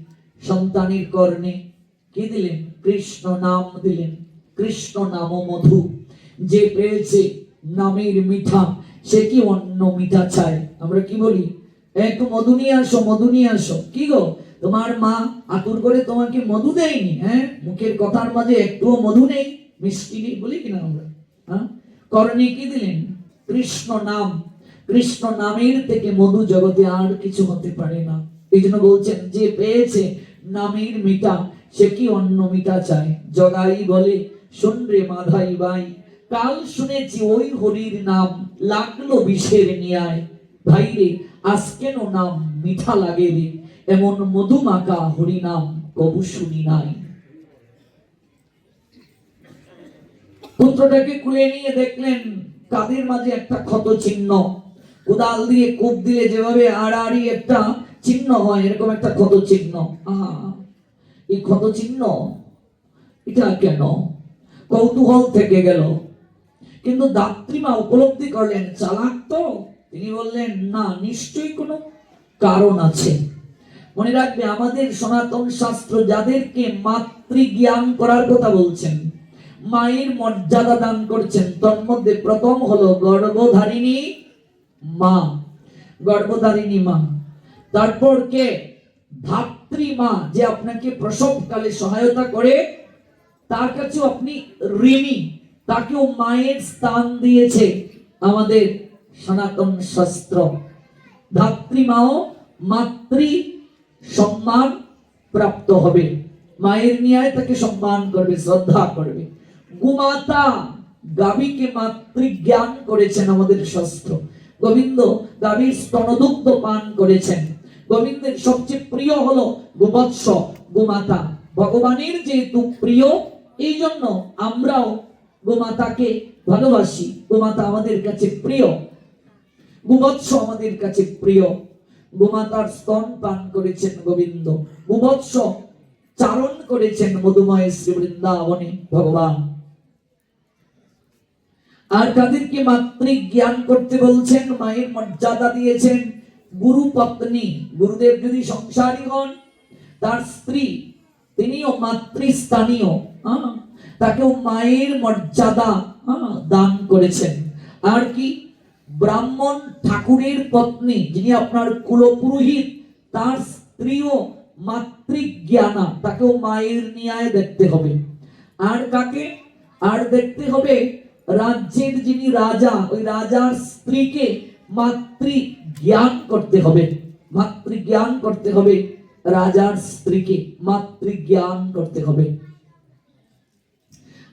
সন্তানের কর্ণে কি দিলেন? কৃষ্ণ নাম দিলেন। কৃষ্ণ নাম মধু, যে পেয়েছে নামের মিঠা, সে কি অন্য মিঠা চায়? আমরা কি বলি? একটু মধু নিয়ে আসো, মধু নিয়ে আসো। কি গো, তোমার মা আতুর করে তোমাকে মধু দেয়নি? হ্যাঁ, মুখের কথার মাঝে একটুও মধু নেই, মিষ্টি নেই, বলি কিনা আমরা? হ্যাঁ, কর্ণে কি দিলেন? কৃষ্ণ নাম। কৃষ্ণ নামের থেকে মধু জগতে আর কিছু হতে পারে না। এই জন্য বলছেন, যে পেয়েছে নামের মিঠা, সে কি অন্য মিঠা চায়? জগাই বলে, শোন রে মাধাই বাই, কাল শুনেছি ওই হরির নাম, লাগলো বিষের নিয়ায়। ভাই রে, আজ কেন নাম মিঠা লাগে রে, এমন মধুমাখা হরি নাম কবু শুনি নাই। পুত্রটাকে কুলে নিয়ে দেখলেন কাদের মাঝে একটা ক্ষত চিহ্ন। কোদাল দিয়ে কূপ দিলে যেভাবে আড়াআড়ি একটা চিহ্ন হয়, এরকম একটা ক্ষত চিহ্ন। আহা, এই ক্ষত চিহ্ন এটা কেন? কৌতূহল থেকে গেল। কিন্তু দাত্রীমা উপলব্ধি করলেন, চালাক তো। তিনি বললেন, না, নিশ্চয়ই কোনো কারণ আছে। মনে রাখবে, আমাদের সনাতন শাস্ত্র যাদেরকে মাতৃজ্ঞান করার কথা বলছেন, মায়ের মর্যাদা দান করছেন, তার মধ্যে প্রথম হলো গর্ভধারিণী মা। গর্ভধারিণী মা। তারপর কে? ধাত্রীমা, যে আপনাকে প্রসবকালে সহায়তা করে, তার কাছেও আপনি ঋণী, তাকেও মায়ের স্থান দিয়েছে আমাদের সনাতন শাস্ত্র। ধাত্রীমাও মাতৃ সম্মান প্রাপ্ত হবে, মায়ের ন্যায় তাকে সম্মান করবে, শ্রদ্ধা করবে। গোমাতা, গাভীকে মাতৃজ্ঞান করেছেন আমাদের শাস্ত্র। গোবিন্দ গাভীর স্তনদুগ্ধ পান করেছেন। গোবিন্দের সবচেয়ে প্রিয় হলো গোবৎস, গোমাতা। ভগবানের যেহেতু প্রিয়, এই জন্য আমরাও গোমাতাকে ভালোবাসি। গোমাতা আমাদের কাছে প্রিয়, গোবৎস আমাদের কাছে প্রিয়। গোমাতার স্তন পান করেছেন গোবিন্দ, গোবৎস চারণ করেছেন মধুময় শ্রী বৃন্দাবনে ভগবান। আর কাদেরকে মাতৃজ্ঞান করতে বলছেন? মায়ের মর্যাদা দিয়েছেন গুরু পত্নী। গুরুদেব যদি সংসারী হন, তার স্ত্রী তিনিও মাতৃস্থানীয়, তাকেও মায়ের মর্যাদা দান করেছেন। আর কি? ব্রাহ্মণ ঠাকুরের পত্নী, যিনি আপনার কুলপুরোহিত, তার স্ত্রীও মাতৃজ্ঞানা, তাকেও মায়ের ন্যায় দেখতে হবে। আর কাকে? আর দেখতে হবে রাজ্যের যিনি রাজা, ওই রাজার স্ত্রীকে মাতৃজ্ঞান করতে হবে। মাতৃজ্ঞান করতে হবে, রাজার স্ত্রীকে মাতৃজ্ঞান করতে হবে।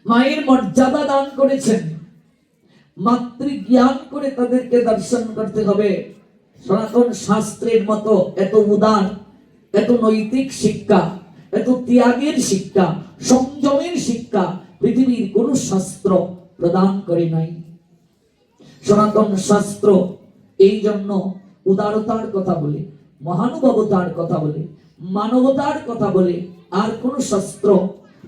মায়ের মর্যাদা দান করেছেন, মাতৃজ্ঞান করে তাদেরকে দর্শন করতে হবে। সনাতন শাস্ত্রের মতো এত উদার, এত নৈতিক শিক্ষা, এত ত্যাগের শিক্ষা, সংযমের শিক্ষা পৃথিবীর কোন শাস্ত্র প্রদান করে নাই। সনাতন শাস্ত্র এই জন্য উদারতার কথা বলে, মহানুভবতার কথা বলে, মানবতার কথা বলে। আর কোন শাস্ত্র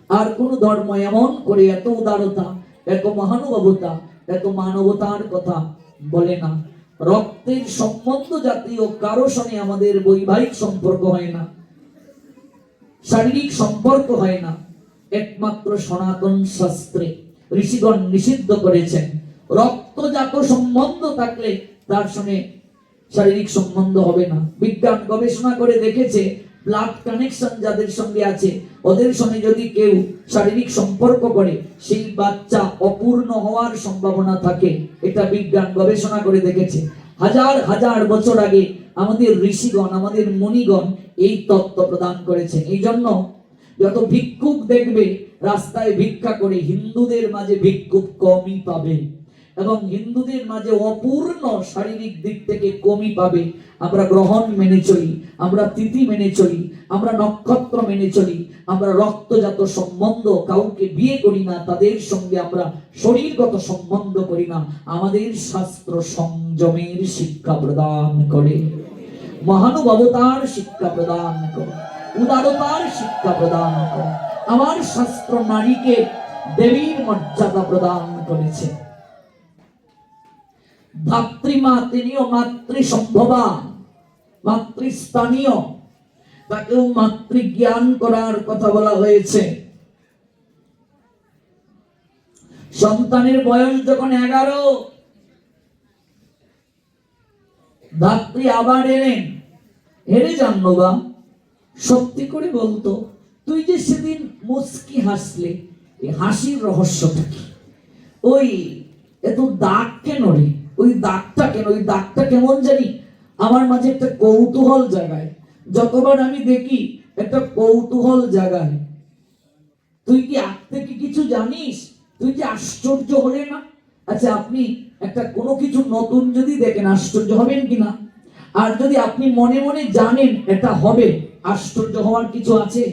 আর কোন ধর্ম এমন করে এত উদারতা, এত মহানুভবতা, এত মানবতার কথা বলে না। রক্তের সম্বন্ধ জাতীয় কারো সঙ্গে আমাদের বৈবাহিক সম্পর্ক হয় না, শারীরিক সম্পর্ক হয় না। একমাত্র সনাতন শাস্ত্রে ঋষিগণ নিষিদ্ধ করেছেন রক্তজাত সম্বন্ধ থাকলে তার সঙ্গে শারীরিক সম্বন্ধ হবে না। বিজ্ঞান গবেষণা করে দেখেছে ব্লাড কানেকশন যাদের সঙ্গে আছে ওদের সঙ্গে যদি কেউ শারীরিক সম্পর্ক করে সেই বাচ্চা অপূর্ণ হওয়ার সম্ভাবনা থাকে। এটা বিজ্ঞান গবেষণা করে দেখেছে। হাজার হাজার বছর আগে আমাদের ঋষিগণ, আমাদের মুনিগণ এই তত্ত্ব প্রদান করেছেন। এই জন্য যত ভিক্ষুক দেখবে রাস্তায় ভিক্ষা করে, হিন্দুদের মাঝে ভিক্ষুক কমই পাবে এবং হিন্দুদের মাঝে অপূর্ণ শারীরিক দিক থেকে কমই পাবে। আমরা গ্রহণ মেনে চলি, আমরা তিথি মেনে চলি, আমরা নক্ষত্র মেনে চলি, আমরা রক্তজাত সম্বন্ধ কাউকে বিয়ে করি না, তাদের সঙ্গে আমরা শরীরগত সম্বন্ধ করি না। আমাদের শাস্ত্র সংযমের শিক্ষা প্রদান করে, মহানুভবতার শিক্ষা প্রদান করে, উদারতার শিক্ষা প্রদান করে। আমার শাস্ত্র নারীকে দেবীর মর্যাদা প্রদান করেছে। ধাত্রীমা তিনিও মাতৃসম্ভবা, মাতৃস্থানীয়, তাকেও মাতৃজ্ঞান করার কথা বলা হয়েছে। সন্তানের বয়স যখন 11, ধাত্রী আবার এলেন, হেরে যান বা সত্যি করে বলতো, তুই যে সেদিন মুস্কি হাসলে, এই হাসির রহস্যটা কি? ওই এত দাগ কেন রে? ওই দাগটা কেন? ওই দাগটা কেমন জানি আমার মাঝে একটা কৌতূহল জাগায়। যতবার আমি দেখি একটা কৌতূহল জাগায়। তুই কি আগ থেকে কিছু জানিস? তুই যে আশ্চর্য হলে না? আচ্ছা, আপনি একটা কোনো কিছু নতুন যদি দেখেন আশ্চর্য হবেন কিনা? আর যদি আপনি মনে মনে জানেন এটা হবে, আশ্চর্য হওয়ার কিছু আছে?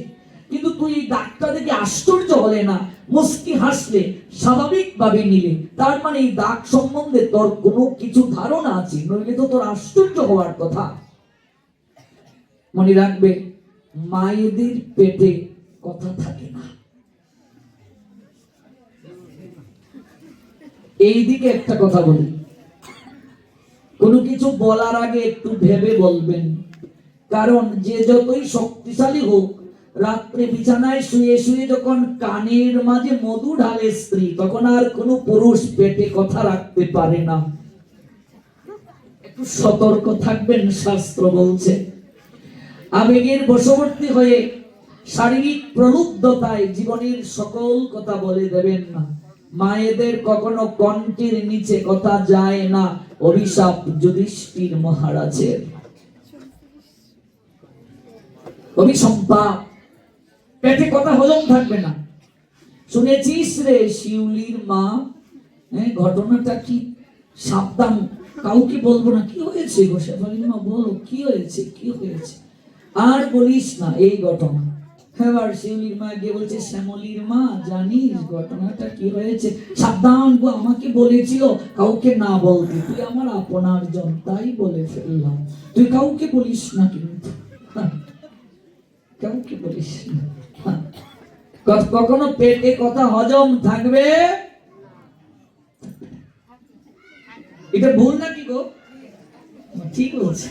কিন্তু তুই এই দাগটা দেখে আশ্চর্য হলে না, মুস্কি হাসলে, স্বাভাবিক ভাবে নিলে, তার মানে এই দাগ সম্বন্ধে তোর কোনো কিছু ধারণা আছে, নইলে তো তোর আশ্চর্য হওয়ার কথা। মনে রাখবে, মায়েদের পেটে কথা থাকে না। এই দিকে একটা কথা বলি, কোনো কিছু বলার আগে একটু ভেবে বলবেন। কারণ যে যতই শক্তিশালী হোক, রাত্রে বিছানায় শুয়ে শুয়ে যখন কানের মাঝে মধু ঢালে স্ত্রী, তখন আর কোনো পুরুষ পেটে কথা রাখতে পারে না। একটু সতর্ক থাকবেন, শাস্ত্র বলছে। আবেগের বশবর্তী হয়ে শারীরিক প্রলুব্ধতায় জীবনের সকল কথা বলে দেবেন না। মায়েদের কখনো কণ্ঠের নিচে কথা যায় না, অভিশাপ যুধিষ্ঠির মহারাজের। অভিসম্পাত, পেটে কথা হজম থাকবে না। শুনেছিস রে শিউলির মা? ঘটনাটা কি? সাবধান, কাউকে বলবো না। কি হয়েছে গো শেফালির মা? বলো কি হয়েছে, কি হয়েছে? আর বলিস না এই ঘটনা। এবার শিউলির মা গিয়ে বলছে, শ্যামলির মা জানিস ঘটনাটা কি হয়েছে? সাবধান গো, আমাকে বলেছিল কাউকে না বলতে, তুই আমার আপনার জন, তাই বলে ফেললাম। তুই কাউকে বলিস না কিন্তু, কাউকে বলিস না। কখনো পেটে কথা হজম থাকবে, এটা ভুল নাকি গো? ঠিক বলছে,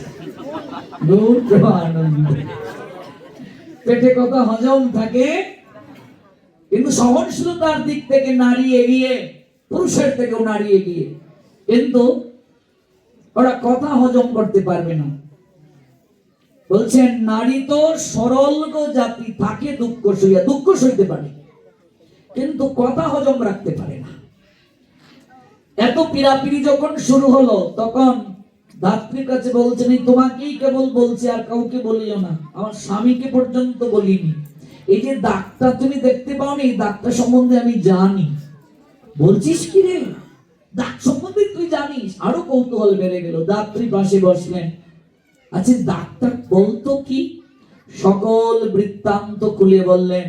পেটে কথা হজম থাকে, কিন্তু সহনশীলতার দিক থেকে নারী এগিয়ে, পুরুষের থেকেও নারী এগিয়ে, কিন্তু ওরা কথা হজম করতে পারবে না। বলছেন নারী তো সরল জাতি, থাকে দুঃখ সইয়া, দুঃখ সইতে পারে কিন্তু কথা হজম রাখতে পারে না। এত পীড়াপিড়ি যখন শুরু হলো, তখন ধাত্রীর কাছে বলছেন, তোমাকেই কেবল বলছি, আর কাউকে বলিও না, আমার স্বামীকে পর্যন্ত বলিনি। এই যে দাগটা তুমি দেখতে পাওনি, এই দাগটা সম্বন্ধে আমি জানি। বলছিস কি রে, দাগ সম্বন্ধে তুই জানিস? আরো কৌতূহল বেড়ে গেল। ধাত্রী পাশে বসলেন। আচ্ছা, দাগটা বলতো কি? সকল বৃত্তান্ত খুলে বললেন।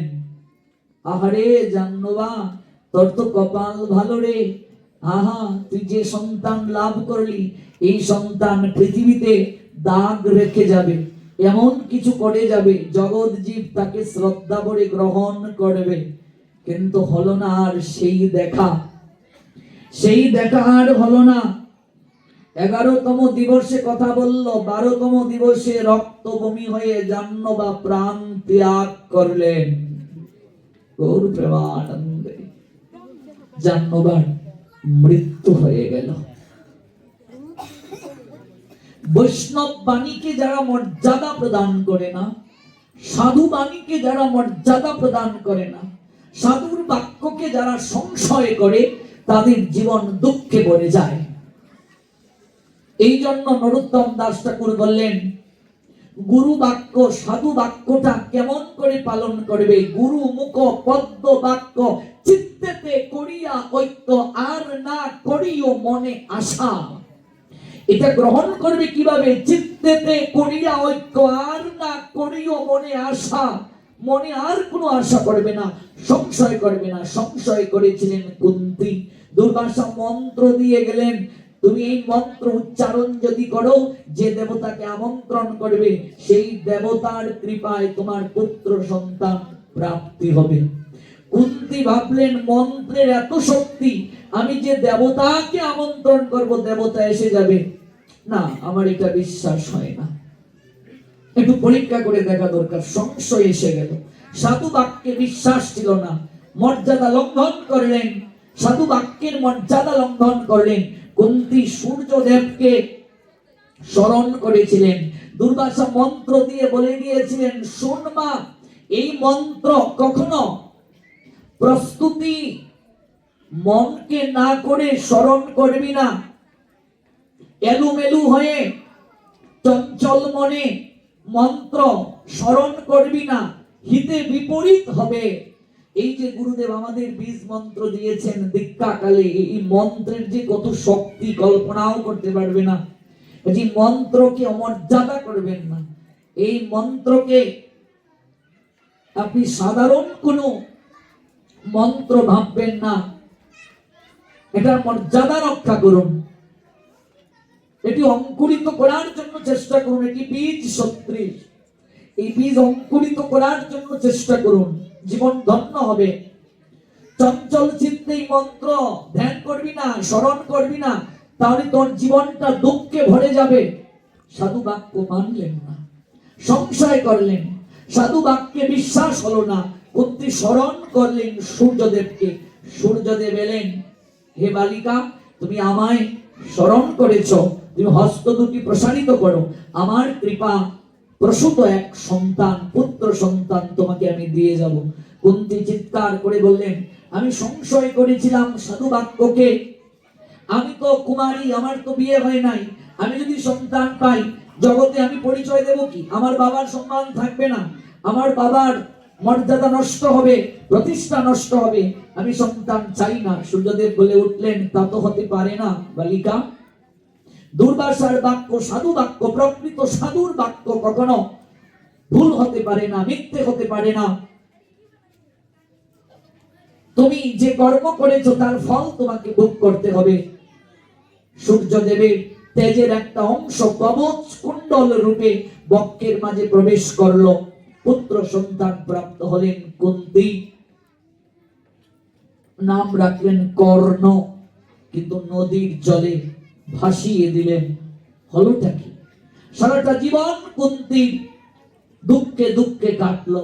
আহারে জাহ্নবা, তোর তো কপাল ভালো রে। আহা, তুই যে সন্তান লাভ করলি, এই সন্তান পৃথিবীতে দাগ রেখে যাবে, এমন কিছু করে যাবে, জগৎ জীব তাকে শ্রদ্ধা ভরে গ্রহণ করবে। কিন্তু হলো না আর সেই দেখা, সেই দেখা আর হলো না। 11তম দিবসে কথা বলল, 12তম দিবসে রক্ত বমি হয়ে জাহ্নবা প্রাণ ত্যাগ করলেন। গৌর প্রেমানন্দে জাহ্নবার মৃত্যু হয়ে গেল। বৈষ্ণব বাণীকে যারা মর্যাদা প্রদান করে না, সাধু বাণীকে যারা মর্যাদা প্রদান করে না, সাধুর বাক্যকে যারা সংশয় করে, তাদের জীবন দুঃখে ভরে যায়। এই জন্য নরোত্তম দাস ঠাকুর বললেন, গুরু বাক্য সাধু বাক্যটা কেমন করে পালন করবে? গুরু মুখ পদ্ম বাক্য চিত্তেতে করিয়া ঐক্য, আর না করিও মনে আশা। এটা গ্রহণ করবে কিভাবে? চিত্তেতে করিয়া ঐক্য, আর না করিও মনে আশা। মনে আর কোনো আশা করবে না, সংশয় করবে না। সংশয় করেছিলেন কুন্তী। দুর্বাসা মন্ত্র দিয়ে গেলেন, তুমি এই মন্ত্র উচ্চারণ যদি করো, যে দেবতাকে আমন্ত্রণ করবে সেই দেবতার কৃপায় তোমার পুত্র সন্তান প্রাপ্তি হবে। কুন্তী ভাবলেন, মন্ত্রের এত শক্তি, আমি যে দেবতাকে আমন্ত্রণ করব দেবতা এসে যাবে, না, আমার এটা বিশ্বাস হয় না, একটু পরীক্ষা করে দেখা দরকার। সংশয় এসে গেল, সাধু বাক্যে বিশ্বাস ছিল না, মর্যাদা লঙ্ঘন করলেন, সাধু বাক্যের মর্যাদা লঙ্ঘন করলেন। কুন্তী সূর্যদেবকে স্মরণ করেছিলেন। দুর্বাসা মন্ত্র দিয়ে বলে গিয়েছিলেন, শোন মা, এই মন্ত্র কখনো প্রস্তুতি মনকে না করে স্মরণ করবি না, এলোমেলু হয়ে চঞ্চল মনে মন্ত্র স্মরণ করবি না, হিতে বিপরীত হবে। এই যে গুরুদেব আমাদের বীজ মন্ত্র দিয়েছেন দীক্ষাকালে, এই মন্ত্রের যে কত শক্তি কল্পনাও করতে পারবে না। এই মন্ত্রকে অমর্যাদা করবেন না, এই মন্ত্রকে আপনি সাধারণ কোনো মন্ত্র ভাববেন না, এটার মর্যাদা রক্ষা করুন, এটি অঙ্কুরিত করার জন্য চেষ্টা করুন। এটি বীজ সদৃশ, এই বীজ অঙ্কুরিত করার জন্য চেষ্টা করুন, জীবন ধন্য হবে। চঞ্চল চিত্তে এই মন্ত্র ধ্যান করবি না, স্মরণ করবি না, তাহলে তোর জীবনটা দুঃখে ভরে যাবে। সাধু বাক্য মানলেন না, সংশয় করলেন, সাধু বাক্যে বিশ্বাস হলো না। কুন্তী স্মরণ করলেন সূর্যদেবকে। সূর্যদেব এলেন, হে বালিকা, তুমি আমায় স্মরণ করেছো, তুমি হস্ত দুটি প্রসারিত করো, আমার কৃপা প্রসূত এক সন্তান, পুত্র সন্তান তোমাকে আমি দিয়ে যাব। কুন্তী চিৎকার করে বললেন, আমি সংশয় করেছিলাম সাধু বাক্যকে, আমি তো কুমারী, আমার তো বিয়ে হয় নাই, আমি যদি সন্তান পাই জগতে আমি পরিচয় দেব কি? আমার বাবার সম্মান থাকবে না, আমার বাবার মর্যাদা নষ্ট হবে, প্রতিষ্ঠা নষ্ট হবে, আমি সন্তান চাই না। সূর্যদেব বলে উঠলেন, তা তো হতে পারে না বালিকা। দুর্বাসার বাক্য সাধু বাক্য, প্রকৃত সাধুর বাক্য কখনো ভুল হতে পারে না, মিথ্যে হতে পারে না। তুমি যে কর্ম করেছো তার ফল তোমাকে ভোগ করতে হবে। সূর্যদেবের তেজের একটা অংশ কবচ কুণ্ডল রূপে বক্ষের মাঝে প্রবেশ করলো, পুত্র সন্তান প্রাপ্ত হলেন। কুন্তী নাম রাখলেন কর্ণ, কিন্তু নদীর জলে ভাসিয়ে দিলেন। হলোটা কি? সারাটা জীবন কুন্তী দুঃখে দুঃখে কাটলো,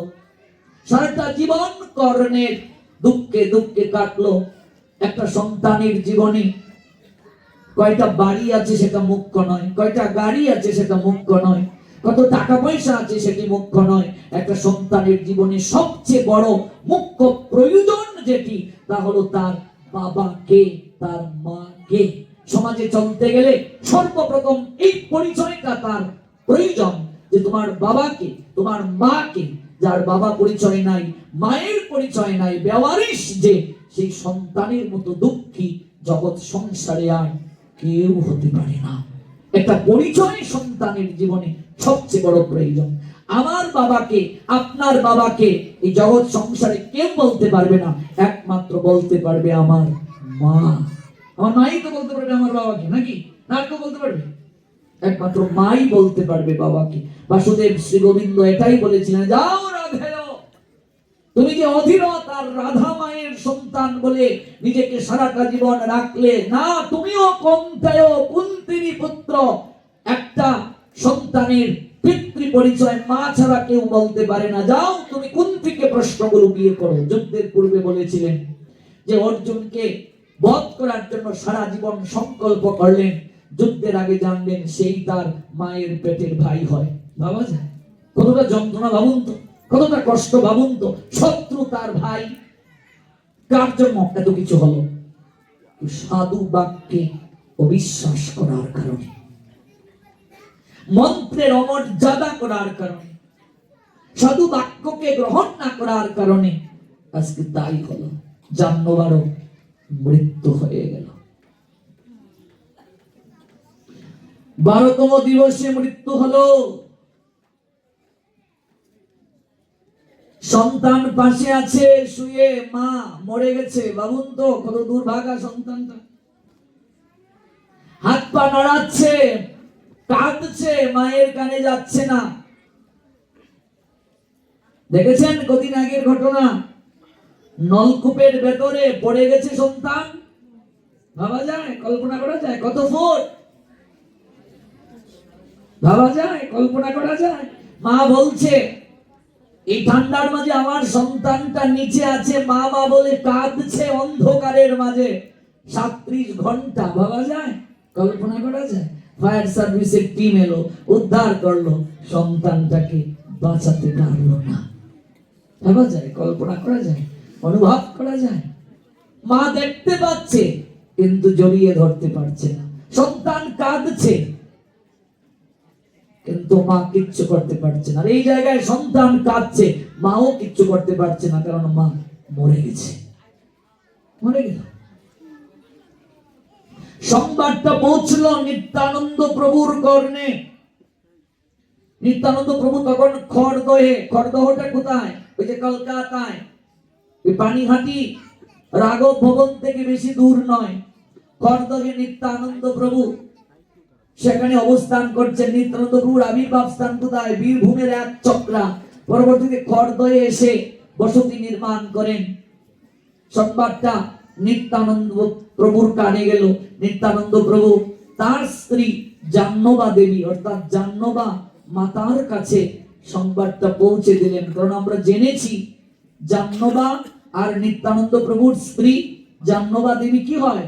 সারাটা জীবন কর্ণের দুঃখে দুঃখে কাটলো। একটা সন্তানের জীবনে কয়টা বাড়ি আছে সেটা মুখ্য নয়, কয়টা গাড়ি আছে সেটা মুখ্য নয়, কত টাকা পয়সা আছে সেটি মুখ্য নয়। একটা সন্তানের জীবনে সবচেয়ে বড় মুখ্য প্রয়োজন যেটি, তা হলো তার বাবাকে, তার মাকে। সমাজে চলতে গেলে সর্বপ্রথম এই পরিচয়টা তার প্রয়োজন, যে তোমার বাবাকে, তোমার মাকে। যার বাবা পরিচয় নাই, মায়ের পরিচয় নাই, বেওয়ারিশ যে, সেই সন্তানের মতো দুঃখী জগৎ সংসারে আর কেউ হতে পারে না। একটা পরিচয় সন্তানের জীবনে সবচেয়ে বড় প্রয়োজন। আমার বাবাকে, আপনার বাবাকে এই জগৎ সংসারে কেউ বলতে পারবে না, একমাত্র বলতে পারবে আমার মা। আমার মাই তো বলতে পারবে আমার বাবাকে, নাকি না কেউ বলতে পারবে? একমাত্র মাই বলতে পারবে বাবাকে। বাসুদেব শ্রী গোবিন্দ এটাই বলেছিলেন, যাও রাধেয় তুমি যে অধীরত আর রাধা মায়ের সন্তান বলে নিজেকে সারাটা জীবন রাখলে না, তুমিও কন্তেয় কুন্তির পুত্র। একটা সন্তানের পিতৃ পরিচয় মা ছাড়া কেউ বলতে পারে না। যাও তুমি কুন্তিকে প্রশ্নগুলো বিয়ে করো। যুদ্ধের পূর্বে বলেছিলেন যে অর্জুনকে বধ করার জন্য সারা জীবন সংকল্প করলেন, যুদ্ধের আগে জানলেন সেই তার মায়ের পেটের ভাই হয়। ভাবা যায় কতটা যন্ত্রণা, ভাবুন তো, কতটা কষ্ট ভাবুন তো। শত্রু তার ভাই, কার জন্য এত কিছু হলো? সাধু বাক্যে অবিশ্বাস করার কারণে, মন্ত্রের অমর্যাদা করার কারণে, সাধু বাক্যকে গ্রহণ না করার কারণে আজকে তাই হলো। জাহ্নবীরও মৃত্যু হয়ে গেল। 12তম দিবসে মৃত্যু হলো। সন্তান পাশে আছে শুয়ে, মা মরে গেছে। ভাবুন তো কত দুর্ভাগা সন্তানটা। হাত পা নাড়াচ্ছে, কাঁদছে, মায়ের কানে যাচ্ছে না। দেখেছেন কদিন আগের ঘটনা, নলকূপের ভেতরে পড়ে গেছে সন্তান। ভাবা যায়, কল্পনা করা যায়? কত ফুট ভাবা যায়, কল্পনা করা যায়? মা বলছে এই ঠান্ডার মাঝে আমার সন্তানটা নিচে আছে, মা মা বলে কাঁদছে অন্ধকারের মাঝে 37 ঘন্টা। ভাবা যায়, কল্পনা করা যায়? ফায়ার সার্ভিসের টিম এলো, উদ্ধার করলো, সন্তানটাকে বাঁচাতে পারলো না। ভাবা যায়, কল্পনা করা যায়, অনুভব করা যায়? মা দেখতে পাচ্ছে কিন্তু জড়িয়ে ধরতে পারছে না। সন্তান কাঁদছে কিন্তু মা কিচ্ছু করতে পারছে না। এই জায়গায় সন্তান কাঁদছে, মাও কিচ্ছু করতে পারছে না, কারণ মা মরে গেছে, মরে গেল। সংবাদটা পৌঁছলো নিত্যানন্দ প্রভুর কর্ণে। নিত্যানন্দ প্রভু তখন খড়দহে, খড়দহটা কোথায়? ওই যে কলকাতায়, ওই পানিহাটি রাঘব ভবন থেকে বেশি দূর নয়। খড়দহে নিত্যানন্দ প্রভু সেখানে অবস্থান করছেন। নিত্যানন্দ প্রভুর আবির্ভাব স্থান কোথায়? বীরভূমের এক চক্রা। পরবর্তীতে খড়দহে এসে বসতি নির্মাণ করেন। সংবাদটা নিত্যানন্দ প্রভুর কানে গেল। নিত্যানন্দ প্রভু তার স্ত্রী জাহ্নবা দেবী অর্থাৎ জাহ্নবা মাতার কাছে সংবাদটা পৌঁছে দিলেন। কারণ আমরা জেনেছি জাহ্নবা আর নিত্যানন্দ প্রভুর স্ত্রী জাহ্নবা দেবী কি হয়?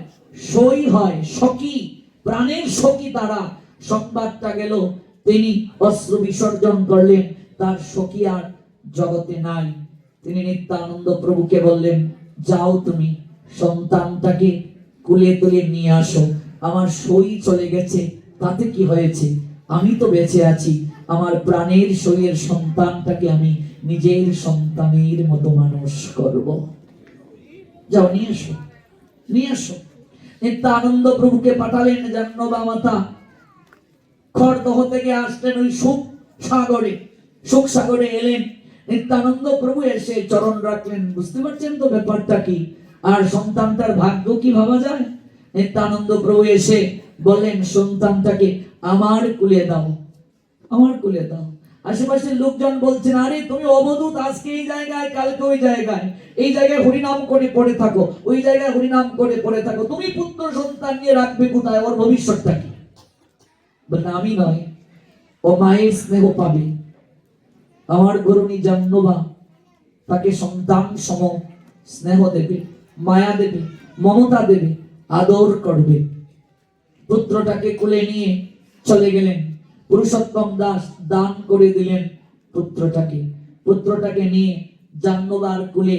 সই হয়, সখী, প্রাণের সখী তারা। সংবাদটা গেল, তিনি অশ্রু বিসর্জন করলেন, তার সখী আর জগতে নাই। তিনি নিত্যানন্দ প্রভুকে বললেন, যাও তুমি সন্তানটাকে কুলে তুলে নিয়ে আসো। আমার সই চলে গেছে, তাতে কি হয়েছে? আমি তো বেঁচে আছি। আমার প্রাণের সইয়ের সন্তানটাকে আমি নিজের সন্তানের মতো মানুষ করব। যাও নিয়ে আসো, নিয়ে আসো। নিত্যানন্দ প্রভুকে পাঠালেন জাহ্নবা মাতা। খড়দহ থেকে আসলেন ওই সুখ সাগরে এলেন। নিত্যানন্দ প্রভু এসে চরণ রাখলেন। বুঝতে পারছেন তো ব্যাপারটা কি? আর সন্তানটার ভাগ্য কি ভাবা যায়? নিত্যানন্দ প্রভু এসে বললেন, সন্তানটাকে আমার কুলে দাও, আমার কুলে দাও। আশেপাশের লোকজন বলছেন, আরে তুমি অবধূত, আজকে এই জায়গায় কালকে ওই জায়গায়, এই জায়গায় হরিনাম করে পড়ে থাকো, ওই জায়গায় হরিনাম করে পড়ে থাকো, তুমি পুত্র সন্তান নিয়ে রাখবে কোথায়? ওর ভবিষ্যৎটা কি? বলে আমি নয়, ও মায়ের স্নেহ পাবে। আমার গরুণী জাহ্নবা তাকে সন্তান সম স্নেহ দেবে, মায়া দেবে, মমতা দেবে, আদর করবে। পুত্রটাকে কোলে নিয়ে চলে গেলেন। পুরুষোত্তম দাস দান করে দিলেন পুত্রটাকে। পুত্রটাকে নিয়ে জাহ্নবার কোলে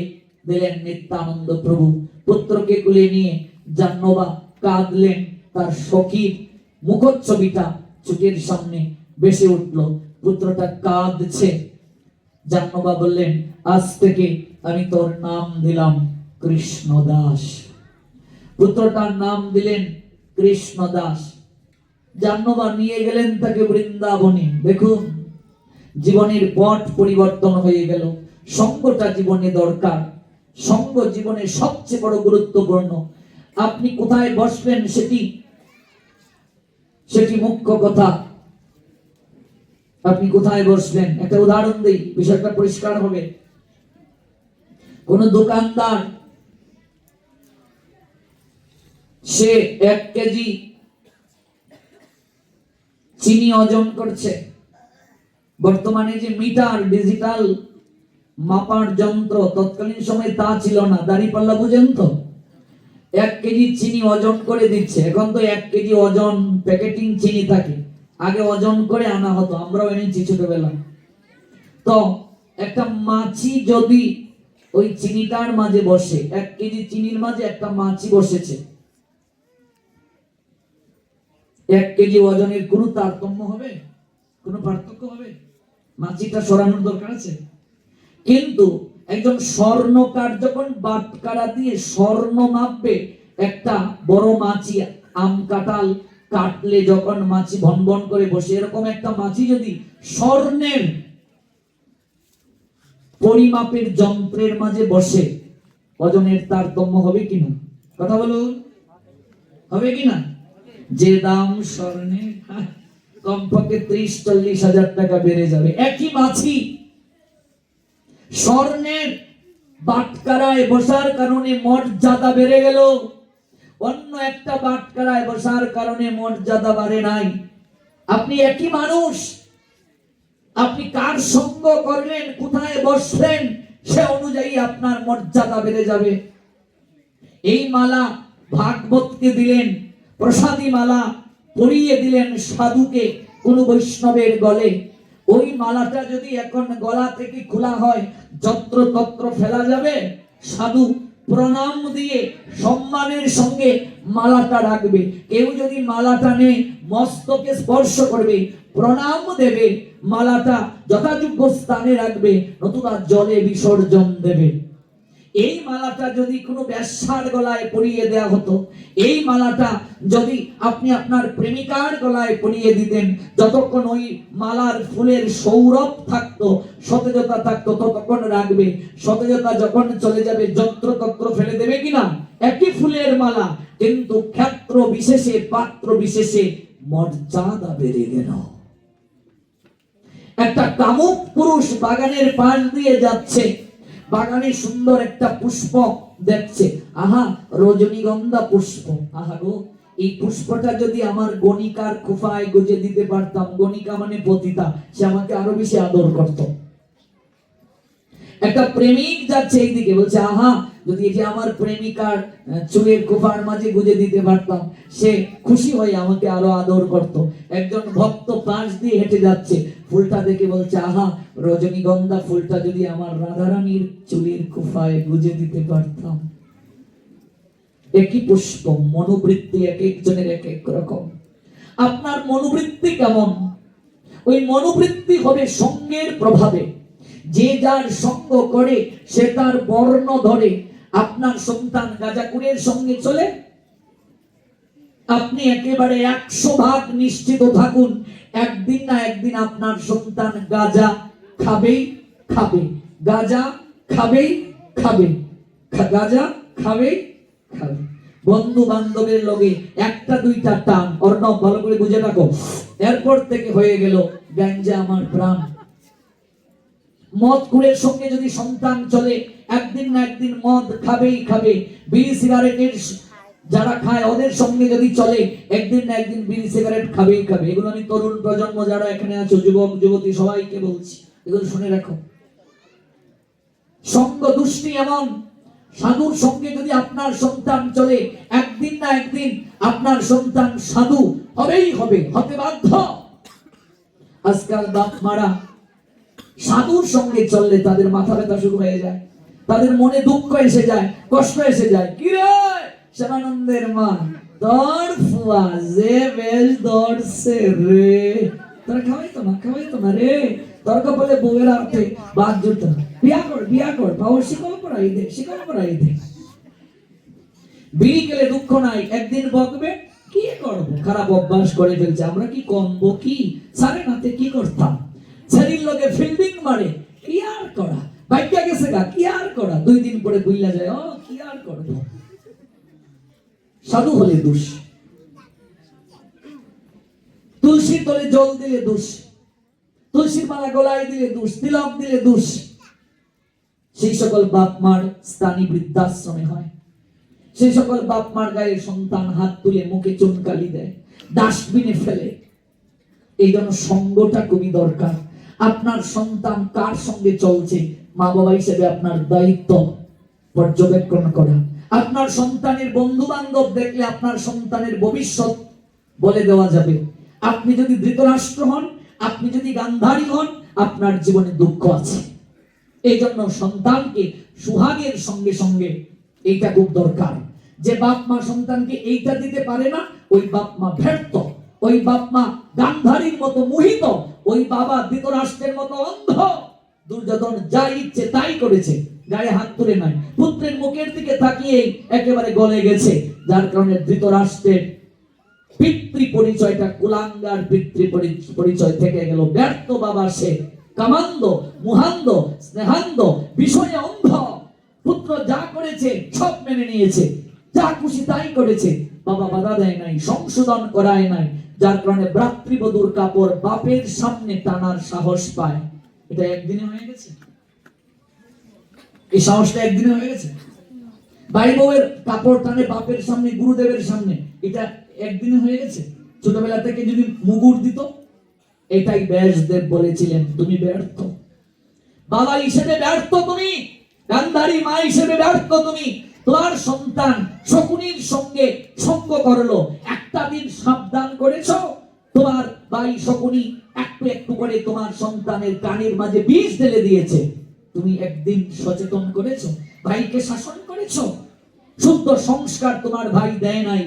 দিলেন নিত্যানন্দ প্রভু। পুত্রকে কোলে নিয়ে জাহ্নবা কাঁদলেন। তার সখীর মুখচ্ছবিটা চোখের সামনে ভেসে উঠল। পুত্রটা কাঁদছে। জাহ্নবা বললেন, আজ থেকে আমি তোর নাম দিলাম কৃষ্ণদাস। পুত্রটার নাম দিলেন কৃষ্ণদাস। জাহ্নবা নিয়ে গেলেন তাকে বৃন্দাবনে। দেখুন, জীবনের পথ পরিবর্তন হয়ে গেল। সঙ্গটা জীবনে দরকার। সঙ্গ জীবনের সবচেয়ে বড় গুরুত্বপূর্ণ। আপনি কোথায় বসবেন সেটি মুখ্য কথা। আপনি কোথায় বসবেন, একটা উদাহরণ দিই, বিষয়টা পরিষ্কার হবে। কোন দোকানদার সে 1 কেজি চিনি ওজন করছে। বর্তমানে যে মিটার, ডিজিটাল মাপার যন্ত্র, তৎকালীন সময় তা ছিল না। দাঁড়িপাল্লা বুঝেন তো? 1 কেজি চিনি ওজন করে দিচ্ছে। এখন তো 1 কেজি ওজন প্যাকেটিং চিনি থাকে, আগে ওজন করে আনা হতো, আমরাও এনেছি ছোটবেলা। তো একটা মাছি যদি ওই চিনিটার মাঝে বসে, 1 কেজি চিনির মাঝে একটা মাছি বসেছে, 1 কেজি ওজনের কোনো তারতম্য হবে? কোনো পার্থক্য হবে? মাছিটা সরানোর দরকার আছে। কিন্তু একজন স্বর্ণকার যখন বাটকারা দিয়ে স্বর্ণ মাপবে, একটা বড় মাছি আম কাঁঠাল কাটলে যখন মাছি ভনভন করে বসে, এরকম একটা মাছি যদি স্বর্ণের পরিমাপের যন্ত্রের মাঝে বসে, ওজনের তারতম্য হবে কিনা? কথা বলুন, হবে কিনা? যে দাম স্বর্ণের, কমপক্ষে 30-40 হাজার টাকা বেড়ে যাবে। একই মাছি স্বর্ণের বাটকারায় বসার কারণে মর্যাদা বেড়ে গেল, অন্য একটা বাটকারায় বসার কারণে মর্যাদা বাড়ে নাই। আপনি একই মানুষ, আপনি কার সঙ্গ করলেন, কোথায় বসলেন, সে অনুযায়ী আপনার মর্যাদা বেড়ে যাবে। এই মালা ভাগবতকে দিলেন, প্রসাদী মালা পরিয়ে দিলেন সাধুকে, কোন বৈষ্ণবের গলে। ওই মালাটা যদি এখন গলা থেকে খোলা হয়, যত্র তত্র ফেলা যাবে? সাধু প্রণাম দিয়ে সম্মানের সঙ্গে মালাটা রাখবে। কেউ যদি মালাটা নেই, মস্তকে স্পর্শ করবে, প্রণাম দেবে, মালাটা যথাযোগ্য স্থানে রাখবে, নতুবা জলে বিসর্জন দেবে। এই মালাটা যদি কোনো বেশ্যার গলায় পরিয়ে দেয়া হতো, এই মালাটা যদি আপনি আপনার প্রেমিকার গলায় পরিয়ে দিতেন, যতক্ষণ ওই মালার ফুলের সৌরভ থাকতো, সতেজতা থাকতো, ততক্ষণ রাখবে। সতেজতা যখন চলে যাবে, যত্র তত্র ফেলে দেবে কিনা? একই ফুলের মালা, কিন্তু ক্ষেত্র বিশেষে, পাত্র বিশেষে মর্যাদা বেড়ে গেল। একটা কামুক পুরুষ বাগানের পাশ দিয়ে যাচ্ছে, বাগানে সুন্দর একটা পুষ্প দেখছে, আহা রজনীগন্ধা পুষ্প, আহা গো, এই পুষ্পটা যদি আমার গণিকার খোঁপায় গুজে দিতে পারতাম, গণিকা মানে পতিতা, সে আমাকে আরো বেশি আদর করত। একটা প্রেমিক যাচ্ছে এইদিকে, বলছে আহা যদি এটি আমার প্রেমিকার চুলের খোঁপার মাঝে গুজে দিতে পারতাম, সে খুশি হয়ে আমাকে আরো আদর করত। একজন ভক্ত পাশ দিয়ে হেঁটে যাচ্ছে, ফুলটা দেখে বলছে আহা রজনীগন্ধা ফুলটা যদি আমার রাধারানীর চুলের খোঁপায় গুজে দিতে পারতাম। একই পুষ্প, মনোবৃত্তি এক একজনের এক এক রকম। আপনার মনোবৃত্তি কেমন? ওই মনোবৃত্তি হবে সঙ্গের প্রভাবে। যে যার সঙ্গ করে সে তার বর্ণ ধরে। আপনার সন্তান গাঁজাখুরের সঙ্গে চলে, আপনি একেবারে 100% নিশ্চিত থাকুন, একদিন না একদিন আপনার সন্তান গাঁজা খাবেই খাবে, গাঁজা খাবেই খাবে, গাঁজা খাবেই খাবে। বন্ধু বান্ধবের লগে একটা দুইটা টান, অর্ণব ভালো করে বুঝে রাখো, এরপর থেকে হয়ে গেল গাঞ্জা আমার প্রাণ। মদ কুড়ের সঙ্গে যদি সন্তান চলে, একদিন না একদিন মদ খাবেই খাবে। বিড়ি সিগারেটের যারা খায় ওদের সঙ্গে যদি চলে, একদিন না একদিন বিড়ি সিগারেট খাবেই খাবে। এগুলো আমি তরুণ প্রজন্ম যারা এখানে আছো, যুবক যুবতী সবাইকে বলছি, এগুলো শুনে রাখো। সঙ্গ দুষ্টি এমন, সাধুর সঙ্গে যদি আপনার সন্তান চলে, একদিন না একদিন আপনার সন্তান সাধু হবেই হবে, হতে বাধ্য। আজকাল বাপ মারা সাধুর সঙ্গে চললে তাদের মাথা ব্যথা শুরু হয়ে যায়, তাদের মনে দুঃখ এসে যায়, কষ্ট এসে যায়। কি রে শ্যামানন্দের মা, তোর ফুয়া যে বেশ দৌড়ছে রে, তোরা খাওয়াইতো না রে, তোর কপালে বউয়ের হাতে বাদ জুট না, বিয়া কর পাওয়ার শিকল পরাই দে। বিড়ি গেলে দুঃখ নাই, একদিন বকবে, কি করবো, খারাপ অভ্যাস করে ফেলছে, আমরা কি কমবো, কি সারে নাতে কি করতাম, শরীর লোকে ফিল্ডিং মারে, কি আর করা, বাইকা গেছে গা, কি আর করা, 2 দিন পরে বুইলা যায়, ও কি আর করবো। সাধু হলে দোষ, তুলসীর তলে জল দিলে দোষ, তুলসীর মালা গলায় দিলে দোষ, তিলক দিলে দোষ, সেই সকল বাপ মার স্থানীয় বৃদ্ধাশ্রমে হয়। সেই সকল বাপ মার গায়ে সন্তান হাত তুলে মুখে চুনকালি দেয়, ডাস্টবিনে ফেলে। এই জন্য সঙ্গটা খুবই দরকার। আপনার সন্তান কার সঙ্গে চলছে, মা বাবা হিসেবে আপনার দায়িত্ব পর্যবেক্ষণ করা। আপনার সন্তানের বন্ধু বান্ধব দেখলে আপনার সন্তানের ভবিষ্যৎ বলে দেওয়া যাবে। আপনি যদি ধৃতরাষ্ট্র হন, আপনি যদি গান্ধারী হন, আপনার জীবনে দুঃখ আছে। এই জন্য সন্তানকে সুহাগের সঙ্গে সঙ্গে এইটা খুব দরকার। যে বাপ মা সন্তানকে এইটা দিতে পারে না, ওই বাপ মা ব্যর্থ, ওই বাপ মা গান্ধারীর মতো মোহিত, ওই বাবা ধৃতরাষ্ট্রের মতো অন্ধ। দুর্যোধন যা ইচ্ছে তাই করেছে, গায়ে হাত তুলে নাই, পুত্রের মুখের দিকে তাকিয়ে একেবারে গলে গেছে। যার কারণে ধৃতরাষ্ট্রের পিতৃ পরিচয়টা কুলাঙ্গার পিতৃ পরিচয় থেকে গেল। ব্যর্থ বাবা সে, কামান্দ, মুহান্দ, স্নেহান্দ, বিষয়ে অন্ধ। পুত্র যা করেছে সব মেনে নিয়েছে, যা খুশি তাই করেছে, বাবা বাধা দেয় নাই, সংশোধন করায় নাই। যার কারণে ভ্রাতৃবধূর কাপড় বাপের সামনে টানার সাহস পায়। এটা একদিনে হয়ে গেছে, এই সাহসটা একদিনে হয়ে গেছে। ভাই বউয়ের কাপড় টানে বাপের সামনে, গুরুদেবের সামনে, এটা একদিনে হয়ে গেছে। ছোটবেলা থেকে যদি মুগুর দিত, এটাই ব্যাসদেব বলেছিলেন, তুমি ব্যর্থ বাবা হিসেবে, ব্যর্থ তুমি গান্ধারী মা হিসেবে, ব্যর্থ তুমি। তোমার সন্তান শকুনির সঙ্গে সঙ্গ করলো, একটা দিন সাবধান করেছো? তোমার ভাই শকুনি একটু একটু করে তোমার সন্তানের কানের মাঝে বিষ ঢেলে দিয়েছে, তুমি একদিন সচেতন করেছো? ভাইকে শাসন করেছো? শুদ্ধ সংস্কার তোমার ভাই দেয় নাই।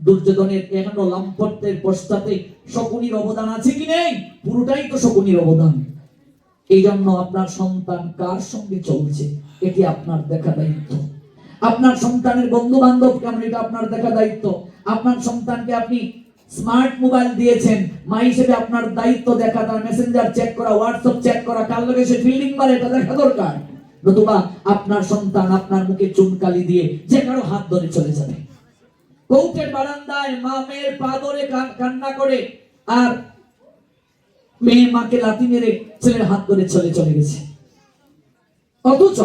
দুর্যোধনের এখনো লম্পটের পশ্চাতে শকুনির অবদান আছে কি নেই? পুরোটাই তো শকুনির অবদান। এই জন্য আপনার সন্তান কার সঙ্গে চলছে, এটি আপনার দেখা দায়িত্ব। আপনার সন্তানের বন্ধু বান্ধব কেমন, এটা আপনার দেখা দায়িত্ব। আপনার সন্তানকে আপনি স্মার্ট মোবাইল দিয়েছেন, মা হিসেবে আপনার দায়িত্ব দেখা, তার মেসেঞ্জার চেক করা, হোয়াটসঅ্যাপ চেক করা, কার লগে সে ফিল্ডিং মারে এটা দেখা দরকার। নতুবা আপনার সন্তান আপনার মুখে চুনকালি দিয়ে যে কারো হাত ধরে চলে যাবে। কৌটের বারান্দায় মা মেয়ের পা ধরে কান্না করে, আর মেয়ে মাকে লাথি মেরে ছেলের হাত ধরে চলে গেছে। অথচ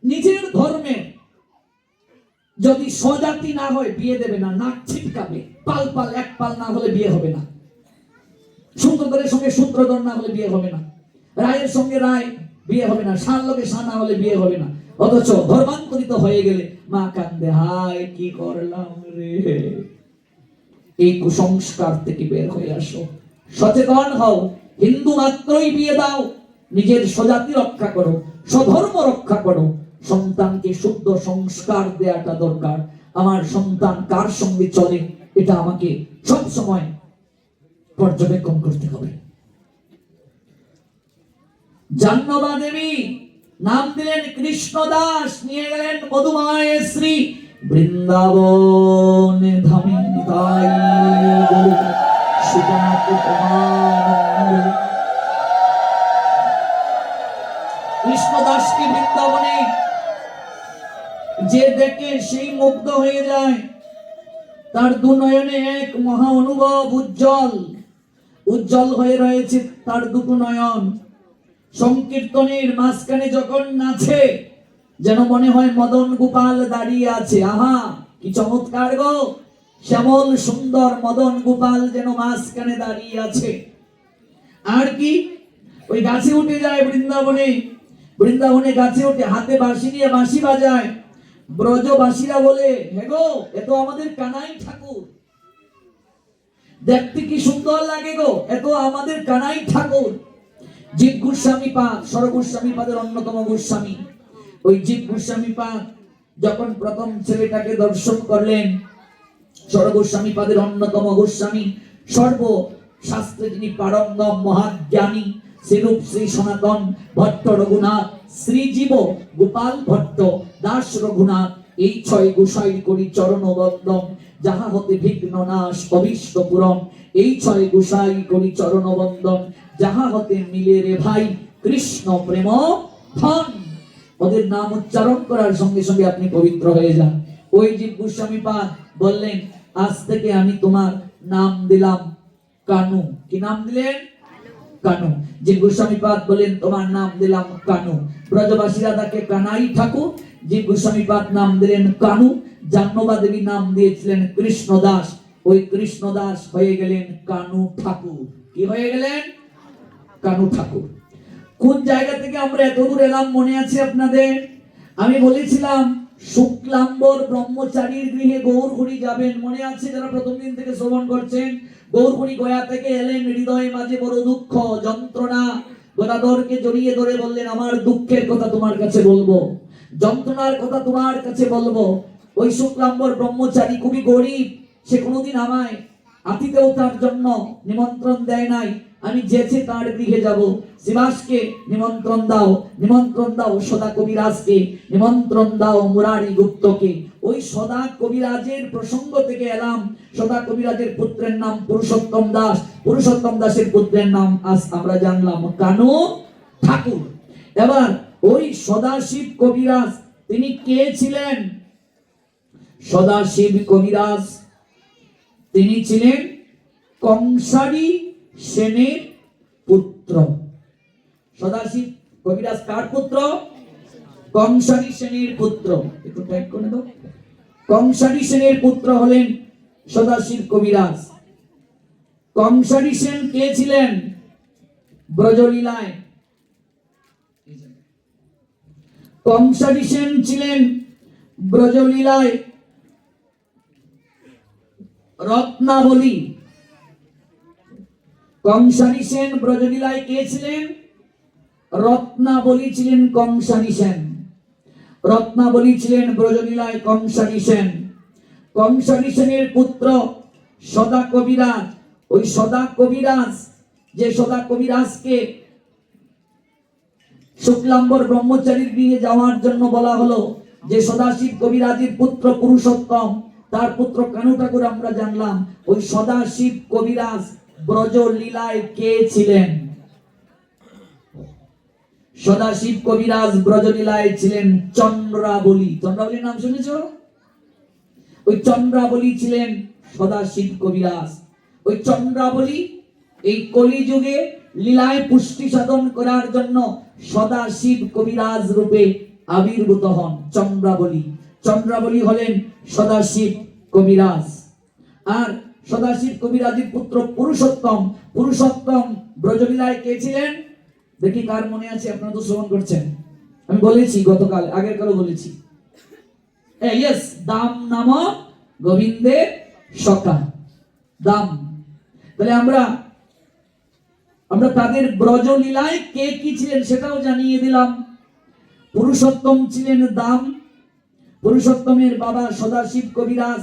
নিজের ধর্মে যদি স্বজাতি না হয় বিয়ে দেবে না, নাক ছিটকাবে, পাল পাল এক পাল না হলে বিয়ে হবে না, সূত্রধরের সঙ্গে সূত্রধর না হলে বিয়ে হবে না, রায়ের সঙ্গে রায় বিয়ে হবে না, শান লোকে শান না হলে বিয়ে হবে না। অথচ ধর্মান্তরিত হয়ে গেলে মা কান্দে, হায় কি করলাম রে। এই কুসংস্কার থেকে বের হয়ে আসো, সচেতন হও। হিন্দু মাত্রই বিয়ে দাও, নিজের স্বজাতি রক্ষা করো, স্বধর্ম রক্ষা করো। সন্তানকে শুদ্ধ সংস্কার দেওয়াটা দরকার। আমার সন্তান কার সঙ্গে চলে, এটা আমাকে সব সময় পর্যবেক্ষণ করতে হবে। জাহ্নবা দেবী নাম দিলেন কৃষ্ণদাস, নিয়ে গেলেন মধুময় শ্রী বৃন্দাবন ধামে। নিতাই গৌর সীতানাথ কুমার। কৃষ্ণদাসকে বৃন্দাবনে যে দেখে সেই মুগ্ধ হয়ে যায়। তার দু নয়নে এক মহা অনুভব, উজ্জ্বল উজ্জ্বল হয়ে রয়েছে তার দুটো নয়ন। সংকীর্তনের মাঝখানে যখন নাচে, যেন মনে হয় মদন গোপাল দাঁড়িয়ে আছে। আহা কি চমৎকার গো, শ্যামল সুন্দর মদন গোপাল যেন মাঝখানে দাঁড়িয়ে আছে। আর কি, ওই গাছে উঠে যায় বৃন্দাবনে, বৃন্দাবনে গাছে উঠে হাতে বাঁশি নিয়ে বাঁশি বাজায়। ব্রজবাসীরা বলে, হে গো, এ তো আমাদের কানাই ঠাকুর, দেখতে কি সুন্দর লাগে গো, এ তো আমাদের কানাই ঠাকুর। জীব গোস্বামী পাদ, সর গোস্বামী পাদের অন্যতম গোস্বামী, ওই জীব গোস্বামী পাদ যখন প্রথম ছেলেটাকে দর্শন করলেন, সর গোস্বামী পাদের অন্যতম গোস্বামী, সর্ব শাস্ত্রে যিনি পারঙ্গম মহাজ্ঞানী, শ্রীরূপ শ্রী সনাতন ভট্ট রঘুনাথ, শ্রীজীব গোপাল ভট্ট দাস রঘুনাথ, এই ছয় গোসাই করি চরণ বন্দন, যাহা হতে বিঘ্ন নাশ অভীষ্ট পূরণ। এই ছয় গোসাই করি চরণ বন্দন, যাহা হতে মিলে রে ভাই কৃষ্ণ প্রেম ধন। ওদের নাম উচ্চারণ করার সঙ্গে সঙ্গে আপনি পবিত্র হয়ে যান। ওই জীব গোস্বামী পাদ বললেন, আজ থেকে আমি তোমার নাম দিলাম কানু। কি নাম দিলেন? কানু। যে গোস্বামীপাদ বলেন তোমার নাম দিলাম কানু। ব্রজবাসীরা তাকে কানাই ঠাকুর, যে গোস্বামীপাদ নাম দিলেন কানু। জাহ্নবা দেবী নাম দিয়েছিলেন কৃষ্ণদাস, ওই কৃষ্ণদাস হয়ে গেলেন কানু ঠাকুর। কি হয়ে গেলেন? কানু ঠাকুর। কোন জায়গা থেকে আমরা এত দূর এলাম মনে আছে আপনাদের? আমি বলেছিলাম শুক্লাম্বর ব্রহ্মচারীর গৃহে গৌরহরি যাবেন, মনে আছে যারা প্রথম দিন থেকে শ্রবণ করছেন? গৌরহরি গয়া থেকে এলেন, হৃদয় মাঝে বড় দুঃখ যন্ত্রণা। গদাধরকে জড়িয়ে ধরে বললেন আমার দুঃখের কথা তোমার কাছে বলবো, যন্ত্রণার কথা তোমার কাছে বলবো। ওই শুক্লাম্বর ব্রহ্মচারী খুবই গরিব, সে কোনোদিন আমায় আতিথেও তার জন্য নিমন্ত্রণ দেয় নাই। আমি যেচে তার গৃহে যাব। শিবাসকে নিমন্ত্রণ দাও, নিমন্ত্রণ দাও সদা কবিরাজকে, নিমন্ত্রণ দাও মুরারি গুপ্তকে। ওই সদা কবিরাজের প্রসঙ্গ থেকে এলাম। সদা কবিরাজের পুত্রের নাম পুরুষোত্তম দাস, পুরুষোত্তম দাসের পুত্রের নাম আজ আমরা জানলাম কানু ঠাকুর। এবার ওই সদাশিব কবিরাজ তিনি কে ছিলেন? সদাশিব কবিরাজ তিনি ছিলেন কংসারী সেনের পুত্র। সদাশিব কবিরাজ কার পুত্র? কংসারী সেনের পুত্র। একটু টাইপ করে দাও। কংসারী সেনের পুত্র হলেন সদাশিব কবিরাজ। কংসারী সেন কে ছিলেন? ব্রজলীলায় কংসারী সেন ছিলেন ব্রজলীলায় রত্নাবলী। কংসারী সেন ব্রজলীলায় কে ছিলেন? রত্নাবলী ছিলেন কংসারী সেন। রত্নাবলী ছিলেন ব্রজলীলায় কংসারী সেন। কংসারী সেনের পুত্র সদা কবিরাজ। ওই সদা কবিরাজ, যে সদা কবিরাজকে শুক্লাম্বর ব্রহ্মচারীর গৃহে যাওয়ার জন্য বলা হলো, যে সদাশিব কবিরাজের পুত্র পুরুষোত্তম, তার পুত্র কানু ঠাকুর আমরা জানলাম। ওই সদাশিব কবিরাজ ব্রজলীলায় কে ছিলেন? সদাশিব কবিরাজ ব্রজলীলায় ছিলেন চন্দ্রাবলী। চন্দ্রাবলীর নাম শুনেছো? ওই চন্দ্রাবলী ছিলেন সদাশিব কবিরাজ। ওই চন্দ্রাবলী এই কলিযুগে লীলায় পুষ্টি সাধন করার জন্য সদাশিব কবিরাজ রূপে আবির্ভূত হন চন্দ্রাবলী। চন্দ্রাবলী হলেন সদাশিব কবিরাজ। আর সদাশিব কবিরাজের পুত্র পুরুষোত্তম, পুরুষোত্তম ব্রজলীলায় কে ছিলেন? দেখি কার মনে আছে, আপনারা তো শ্রবণ করছেন। আমি বলেছি গতকাল, আগের কালও বলেছি। ইয়েস, দাম নাম গোবিন্দের সখা, দাম। তাহলে আমরা তাদের ব্রজলীলায় কে কি ছিলেন সেটাও জানিয়ে দিলাম। পুরুষোত্তম ছিলেন দাম। পুরুষোত্তমের বাবা সদাশিব কবিরাজ,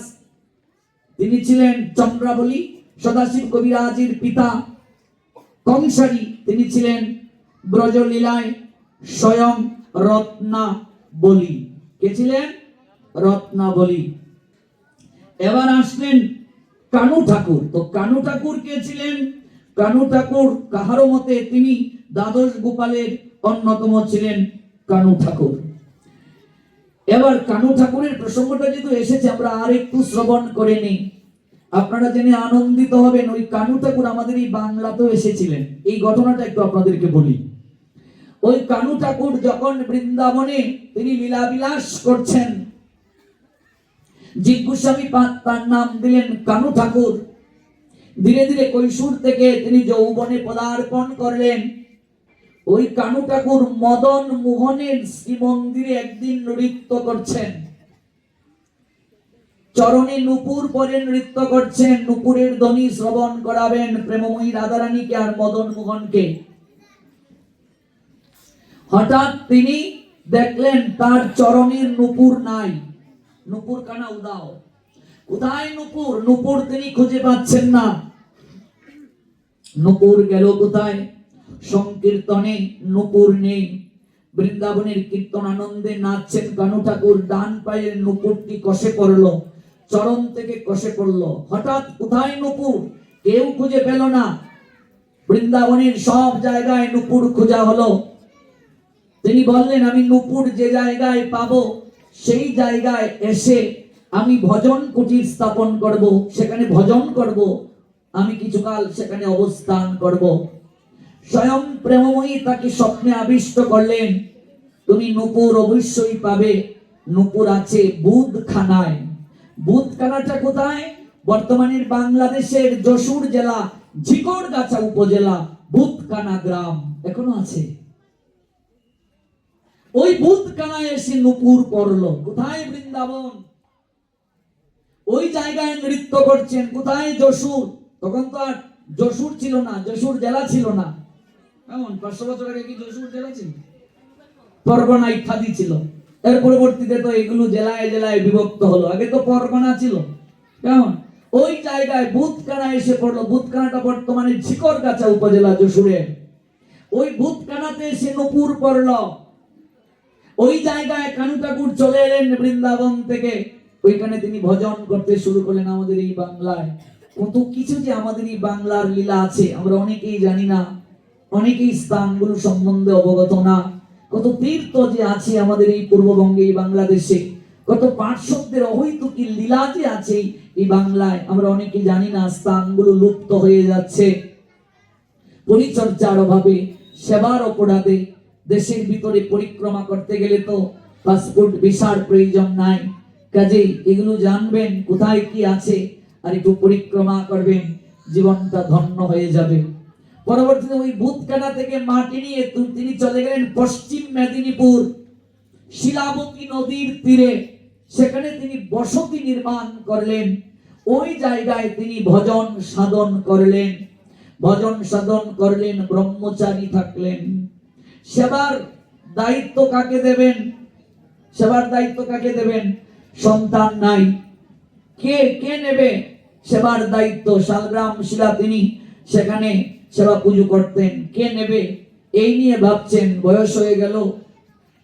তিনি ছিলেন চন্দ্রাবলী। সদাশিব কবিরাজের পিতা কংসারী, তিনি ছিলেন ব্রজলীলায় স্বয়ং রত্নাবলী। কে ছিলেন? রত্নাবলী। এবার আসলেন কানু ঠাকুর। তো কানু ঠাকুর কে ছিলেন? কানু ঠাকুর কাহারো মতে তিনি দ্বাদশ গোপালের অন্যতম ছিলেন কানু ঠাকুর। এবার কানু ঠাকুরের প্রসঙ্গটা যেহেতু এসেছে, আমরা আর একটু শ্রবণ করে নিই, আপনারা জেনে আনন্দিত হবেন। ওই কানু ঠাকুর আমাদের এই বাংলাতেও এসেছিলেন। এই ঘটনাটা একটু আপনাদেরকে বলি। ওই কানু ঠাকুর যখন বৃন্দাবনে তিনি লীলা বিলাস করছেন, জিজ্ঞাসামী পাদ তার নাম দিলেন কানু ঠাকুর। ধীরে ধীরে কৈশোর থেকে তিনি যৌবনে পদার্পণ করলেন। ওই কানু ঠাকুর মদন মোহনের শ্রীমন্দিরে একদিন নৃত্য করছেন, চরণে নূপুর পরে নৃত্য করছেন। নূপুরের ধ্বনি শ্রবণ করাবেন প্রেমময়ী রাধারানীকে আর মদন মোহনকে। হঠাৎ তিনি দেখলেন তার চরণের নূপুর নাই, নূপুর কানা উদাও। কোথায় নূপুর? নূপুর তিনি খুঁজে পাচ্ছেন না। নূপুর গেল কোথায়? সংকীর্তনে নূপুর নেই। বৃন্দাবনের কীর্তন আনন্দে নাচছেন কানু ঠাকুর, ডান পায়ের নূপুরটি কষে পড়লো, চরণ থেকে কষে পড়লো। হঠাৎ কোথায় নূপুর? কেউ খুঁজে পেল না। বৃন্দাবনের সব জায়গায় নূপুর খোঁজা হলো। তিনি বললেন আমি নূপুর যে জায়গায় পাবো সেই জায়গায় এসে আমি ভজন কুটির স্থাপন করব, সেখানে ভজন করব, আমি কিছুকাল সেখানে অবস্থান করব। স্বয়ং প্রেমময়ী তাকে স্বপ্নে আবিষ্ট করলেন, তুমি নূপুর অবশ্যই পাবে। নূপুর আছে বুধখানায়। বুধখানাটা কোথায়? বর্তমানের বাংলাদেশের যশোর জেলা ঝিকরগাছা উপজেলা বুধখানা গ্রাম এখনো আছে। ওই বুধখানায় এসে নূপুর পড়লো। কোথায়? বৃন্দাবন। ওই জায়গায় নৃত্য করছেন। কোথায়? যশোর। তখন তো আর যশোর ছিল না, যশোর জেলা ছিল না। কেমন 500 বছর আগে কি যশোর জেলা ছিল? পরগনা ইত্যাদি ছিল। এর পরবর্তীতে তো এগুলো জেলায় জেলায় বিভক্ত হলো। আগে তো পরগনা ছিল। কেমন? ওই জায়গায় বুধখানা এসে পড়লো। বুধখানাটা বর্তমানে ঝিকরগাছা উপজেলা যশোরে। ওই বুধখানাতে এসে নূপুর পড়লো। ওই জায়গায় কানু ঠাকুর চলে এলেন বৃন্দাবন থেকে। ওইখানে তিনি ভজন করতে শুরু করলেন। আমাদের এই বাংলায় কত কিছু যে আমাদের এই বাংলার লীলা আছে আমরা অনেকেই জানি না, অনেকেই স্থানগুলো সম্বন্ধে অবগত না। কত তীর্থ যে আছে আমাদের এই পূর্ববঙ্গে, এই বাংলাদেশে, কত পার্শ্বদের অহৈতুকী লীলা যে আছে এই বাংলায় আমরা অনেকে জানি না। স্থানগুলো লুপ্ত হয়ে যাচ্ছে পরিচর্যার অভাবে, সেবার অপরাধে। দেশের ভিতরে পরিক্রমা করতে গেলে তো পাসপোর্ট ভিসার প্রয়োজন নাই। কাজেই এগুলো জানবেন কোথায় কি আছে, আর একটু পরিক্রমা করবেন, জীবনটা ধন্য হয়ে যাবে। পরবর্তীতে ওই বুধখানা থেকে মাটি নিয়ে তিনি চলে গেলেন পশ্চিম মেদিনীপুর শিলাবতী নদীর তীরে। সেখানে তিনি বসতি নির্মাণ করলেন। ওই জায়গায় তিনি ভজন সাধন করলেন। ভজন সাধন করলেন, ব্রহ্মচারী থাকলেন। সেবার দায়িত্ব কাকে দেবেন? সেবার দায়িত্ব কাকে দেবেন? সন্তান নাই, কে কে নেবে সেবার দায়িত্ব? শালগ্রাম শিলা তিনি সেখানে সেবা পুজো করতেন। কে নেবে এই নিয়ে ভাবছেন। বয়স হয়ে গেল,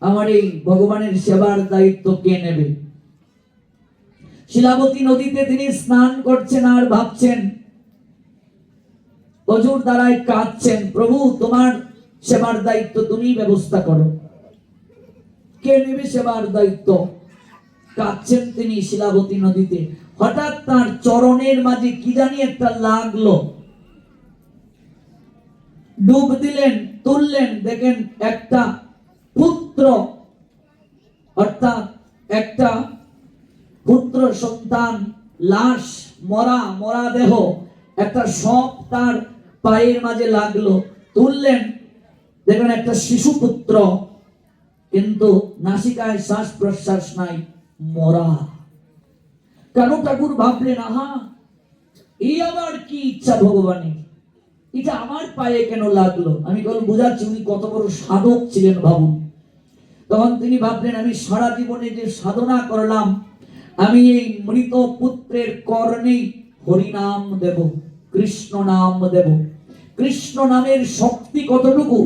আমার এই ভগবানের সেবার দায়িত্ব কে নেবে? শিলাবতী নদীতে তিনি স্নান করছেন আর ভাবছেন, অজুর দ্বারায় কাঁদছেন, প্রভু তোমার সেবার দায়িত্ব তুমি ব্যবস্থা করো। কে নেবে সেবার দায়িত্ব? কাঁদছেন তিনি শিলাবতী নদীতে। হঠাৎ তার চরণের মাঝে কি জানি একটা লাগলো। ডুব দিলেন, তুললেন, দেখেন একটা পুত্র, অর্থাৎ একটা পুত্র সন্তান, লাশ, মরা মরা দেহ, একটা সপ তার পায়ের মাঝে লাগলো। তুললেন, দেখেন একটা শিশু পুত্র, কিন্তু নাসিকায় শ্বাস প্রশ্বাস নাই, মরা। কানু ঠাকুর ভাবলেন, আহা, এই আবার কি ইচ্ছা ভগবানের, এটা আমার পায়ে কেন লাগলো? আমি বুঝাচ্ছি উনি কত বড় সাধক ছিলেন ভাবুন। তখন তিনি ভাবলেন, আমি সারা জীবনে যে সাধনা করলাম, আমি এই মৃত পুত্রের কর্ণে হরিনাম দেব, কৃষ্ণ নাম দেব। কৃষ্ণ নামের শক্তি কতটুকু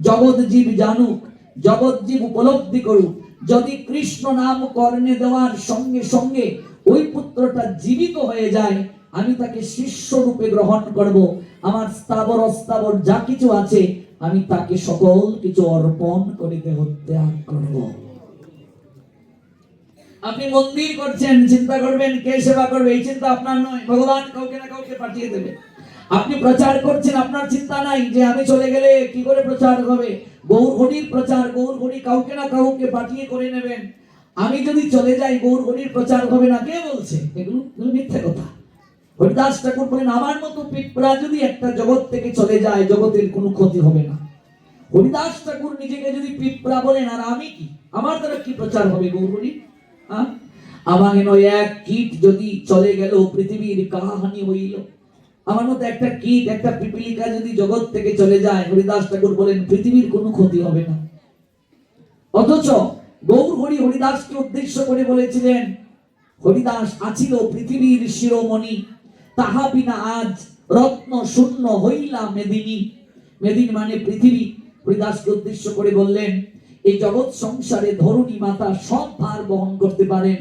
জগৎ জীব জানুক, জগৎ জীব উপলব্ধি করুক। যদি কৃষ্ণ নাম কর্ণে দেওয়ার সঙ্গে সঙ্গে ওই পুত্রটা জীবিত হয়ে যায়, আমি তাকে শিষ্য রূপে গ্রহণ করব। আমার স্থাবর অস্থাবর যা কিছু আছে আমি তাকে সকল কিছু অর্পণ করিতে ত্যাগ করব। আপনি মন্দির করছেন, চিন্তা করবেন কে সেবা করবে, এই চিন্তা আপনার নয়, ভগবান কাউকে না কাউকে পাঠিয়ে দেবে। আপনি প্রচার করছেন, আপনার চিন্তা নাই যে আমি চলে গেলে কি করে প্রচার হবে। গৌর হরির প্রচার, গৌর হরি কাউকে না কাউকে পাঠিয়ে করে নেবেন। আমি যদি চলে যাই গৌর হরির প্রচার হবে না, কে বলছে? এগুলো মিথ্যে কথা। হরিদাস ঠাকুর বলেন, আমার মতো পিঁপড়া যদি একটা জগৎ থেকে চলে যায়, জগতের কোনো ক্ষতি হবে না। হরিদাস ঠাকুর নিজেকে যদি পিঁপড়া বলেন, আর আমি কি, আমার দ্বারা কি প্রচার হবে গৌর হরি? আমার এক কীট যদি চলে গেল, পৃথিবীর কাহানি হইল। আমার মতো একটা কীট, একটা পিপিলিকা যদি জগৎ থেকে চলে যায়, হরিদাস ঠাকুর বলেন পৃথিবীর কোনো ক্ষতি হবে না। অথচ গৌর হরি হরিদাসকে উদ্দেশ্য করে বলেছিলেন, হরিদাস আছিল পৃথিবীর শিরোমণি, তাহা বিনা আজ রত্ন শূন্য হইলা মেদিনী। মেদিনী মানে পৃথিবী। হরিদাসকে উদ্দেশ্য করে বললেন, এই জগৎ সংসারে ধরণী মাতা সব ভার বহন করতে পারেন।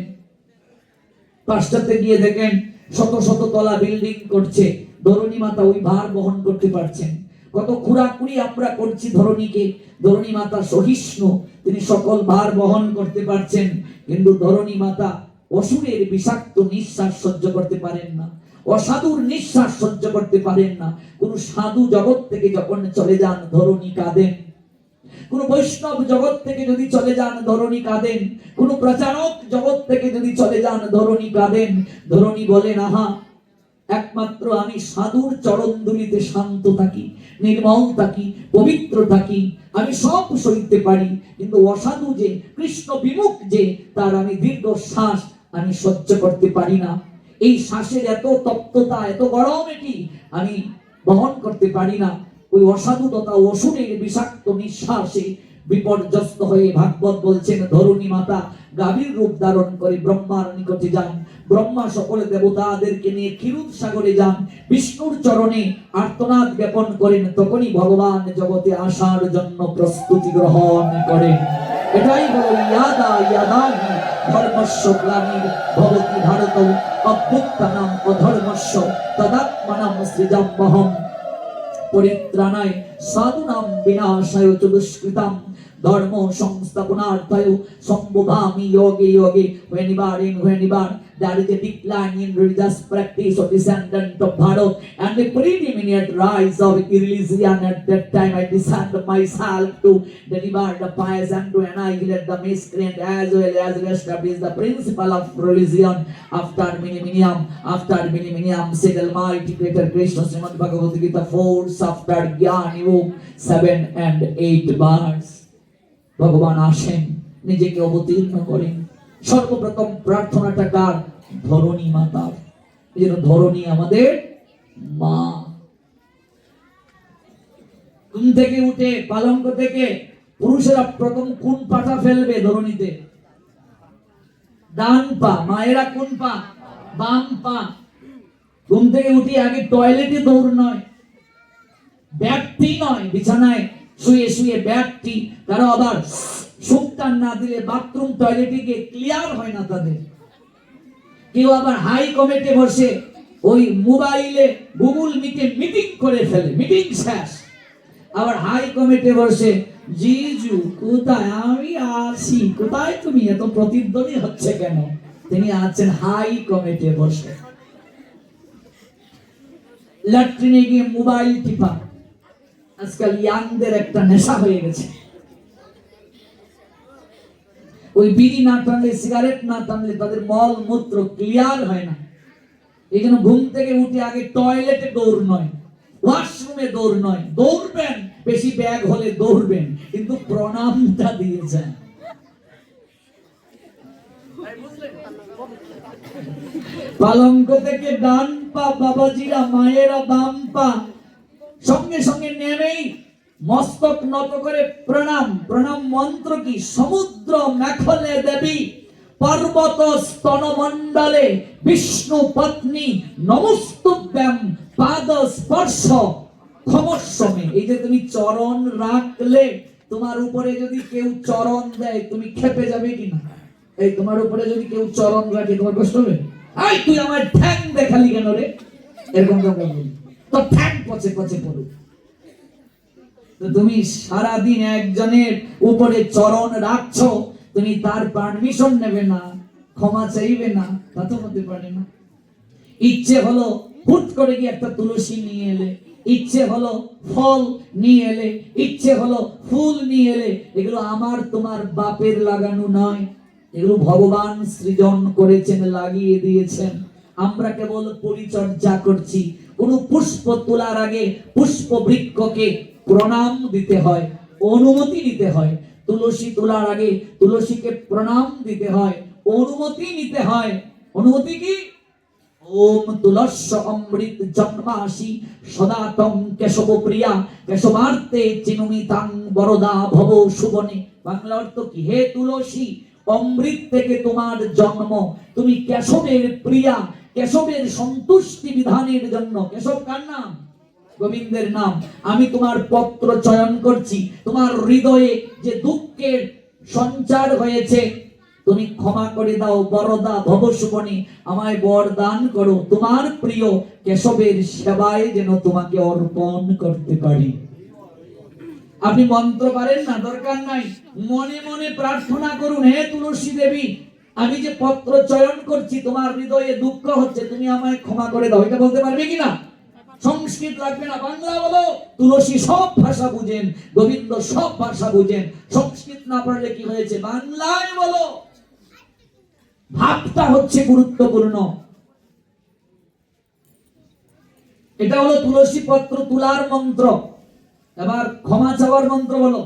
পাশ্চাত্যে গিয়ে দেখেন শত শত তলা বিল্ডিং করছে, ধরণী মাতা ওই ভার বহন করতে পারছেন। কত খুঁড়াখুড়ি আমরা করছি ধরণীকে, ধরণী মাতা সহিষ্ণু, তিনি সকল ভার বহন করতে পারছেন। কিন্তু ধরণী মাতা অসুরের বিষাক্ত নিঃশ্বাস সহ্য করতে পারেন না। অসাধুর নিঃশ্বাস সহ্য করতে পারেন না। কোন সাধু জগৎ থেকে যখন চলে যান ধরণী কাঁদেন, কোন বৈষ্ণব জগৎ থেকে যদি চলে যান ধরণী কাঁদেন, কোন প্রচারক জগৎ থেকে যদি চলে যান ধরণী কাঁদেন। ধরণী বলেন, আহা, একমাত্র আমি সাধুর চরণ ধুলিতে শান্ত থাকি, নির্মল থাকি, পবিত্র থাকি, আমি সব সইতে পারি, কিন্তু অসাধু যে, কৃষ্ণ বিমুখ যে, তার আমি দীর্ঘ শ্বাস আমি সহ্য করতে পারি না। এই শ্বাসের এত তপ্ততা, এত গরম এটি আমি বহন করতে পারি না। ওই অসাধু তথা অসুরের বিষাক্ত নিঃশ্বাসে বিপর্যস্ত হয়ে ভাগবত বলছেন ধরণী মাতা গাভীর রূপ ধারণ করে ব্রহ্মার নিকটে যান। ব্রহ্মা সকল দেবতাদেরকে নিয়ে ক্ষীরোদ সাগরে যান, বিষ্ণুর চরণে আর্তনাদ জ্ঞাপন করেন। তখনই ভগবান জগতে আসার জন্য প্রস্তুতি গ্রহণ করেন। এটাই হলো ইয়াদা ইয়াদাহি ধর্মস্য গ্লানির ভবতি ভারত অভ্যুত্থানাম অধর্মস্য তদাত্মানাম সৃজাম্যহম পরিত্রাণায় সাধুনাম বিনাশায় চ দুষ্কৃতাম ধর্ম সংস্থাপনার্থায় সম্ভবামি যোগে যোগে। whenever there is a decline in religious practice of descendant of Bharat and the predominant rise of religion, at that time I descend myself to deliver the pious and to annihilate the miscreant as well as establish the principle of religion. After millennium said Almighty Creator Krishna Srimad Bhagavad Gita 4 chapter Gyani Book 7 and 8 verse। ভগবান আসেন, নিজেকে অবতীর্ণ করেন। সর্বপ্রথম প্রার্থনাটা কার? ধরণী মাতার। এই জন্য ধরণী আমাদের মা। ঘুম থেকে উঠে পালঙ্ক থেকে পুরুষেরা প্রথম কোন পাটা ফেলবে ধরণীতে? ডান পা। মায়েরা কোন পা? বাম পা। ঘুম থেকে উঠে আগে টয়লেটে দৌড় নয়, ব্যাগটি নয়, বিছানায় শুয়ে শুয়ে ব্যাগটি। কারো আবার সুপটান না দিলে বাথরুম টয়লেটে গিয়ে ক্লিয়ার হয় না তাদের। কেউ আবার হাই কমিটি বসে ওই মোবাইলে গুগল মিটে মিটিং করে ফেলে, মিটিং শেষ। আবার হাই কমিটি বসে, জিজু কোথায়? আমি আছি। কোথায় তুমি? এত প্রতিধ্বনি হচ্ছে কেন? তিনি আছেন হাই কমিটি বসে। ল্যাট্রিনে গিয়ে মোবাইল টিপা আজকাল ইয়াংদের একটা নেশা হয়ে গেছে। ওই বিড়ি না টানলে, সিগারেট না টানলে তাদের মল মূত্র ক্লিয়ার হয় না। এই জন্য ঘুম থেকে উঠে আগে টয়লেটে দৌড় নয়, ওয়াশরুমে দৌড় নয়। দৌড়বেন, বেশি ব্যাগ হলে দৌড়বেন, কিন্তু প্রণামটা দিয়ে যান। পালঙ্ক থেকে ডান পা বাবাজিরা, মায়েরা বাম পা। সঙ্গে সঙ্গে নেমেই মস্তক নত করে প্রণাম। প্রণাম মন্ত্র কি? সমুদ্র মেখলে দেবী পর্বত স্তনমণ্ডলে বিষ্ণু পত্নী নমস্তুভ্যাম পাদ স্পর্শ ক্ষমস্বমে। এই যে তুমি চরণ রাখলে, তোমার উপরে যদি কেউ চরণ দেয় তুমি খেপে যাবে কিনা? এই তোমার উপরে যদি কেউ চরণ রাখে তোমার কষ্ট হবে? এই তুই আমার ঠ্যাং দেখালি কেন রে? এরকম বলি তো ঠ্যাং পচে পচে পড়ুক। তুমি সারাদিন একজনের উপরে চরণ রাখছো, তুমি তার পারমিশন নেবে না, ক্ষমা চাইবে না, তা তো হতে পারে না। ইচ্ছে হলো হুট করে গিয়ে একটা তুলসী নিয়ে এলে, ইচ্ছে হলো ফল নিয়ে এলে, ইচ্ছে হলো ফুল নিয়ে এলে। এগুলো আমার তোমার বাপের লাগানো নয়, এগুলো ভগবান সৃজন করেছেন, লাগিয়ে দিয়েছেন। আমরা কেবল পরিচর্যা করছি। কোন পুষ্প তোলার আগে পুষ্প বৃক্ষকে প্রণাম দিতে হয়, অনুমতি নিতে হয়। তুলসী তোলার আগে তুলসীকে প্রণাম দিতে হয়, অনুমতি নিতে হয়। অনুমতি কি? ওম তুলস্য অমৃত জন্মাসি সদা তং কেশব প্রিয়া কেশবার্তে চিনুমি তাং বরদা ভব সুবনে। বাংলা অর্থ কি? হে তুলসী, অমৃত থেকে তোমার জন্ম, তুমি কেশবের প্রিয়া, কেশবের সন্তুষ্টি বিধানের জন্য। কেশব কার নাম? গোবিন্দের নাম। আমি তোমার পত্র চয়ন করছি। তোমার হৃদয়ে যে দুঃখের সঞ্চার হয়েছে তুমি ক্ষমা করে দাও। বরদা ভবসুবনে, আমায় বরদান করো তোমার প্রিয় কেশবের সেবায় যেন তোমাকে অর্পণ করতে পারি। আপনি মন্ত্র পারেন না, দরকার নাই, মনে মনে প্রার্থনা করুন, হে তুলসী দেবী আমি যে পত্র চয়ন করছি, তোমার হৃদয়ে দুঃখ হচ্ছে, তুমি আমায় ক্ষমা করে দাও, এটা বলতে পারবে কিনা? সংস্কৃত লাগবে না, বাংলা বলো। তুলসী সব ভাষা বুঝেন, গোবিন্দ সব ভাষা বুঝেন, সংস্কৃত না পারলে কি হয়েছে, বাংলায় বলো। ভাবটা হচ্ছে গুরুত্বপূর্ণ। এটা হলো তুলসী পত্র তুলার মন্ত্র। এবার ক্ষমা চাওয়ার মন্ত্র বলো।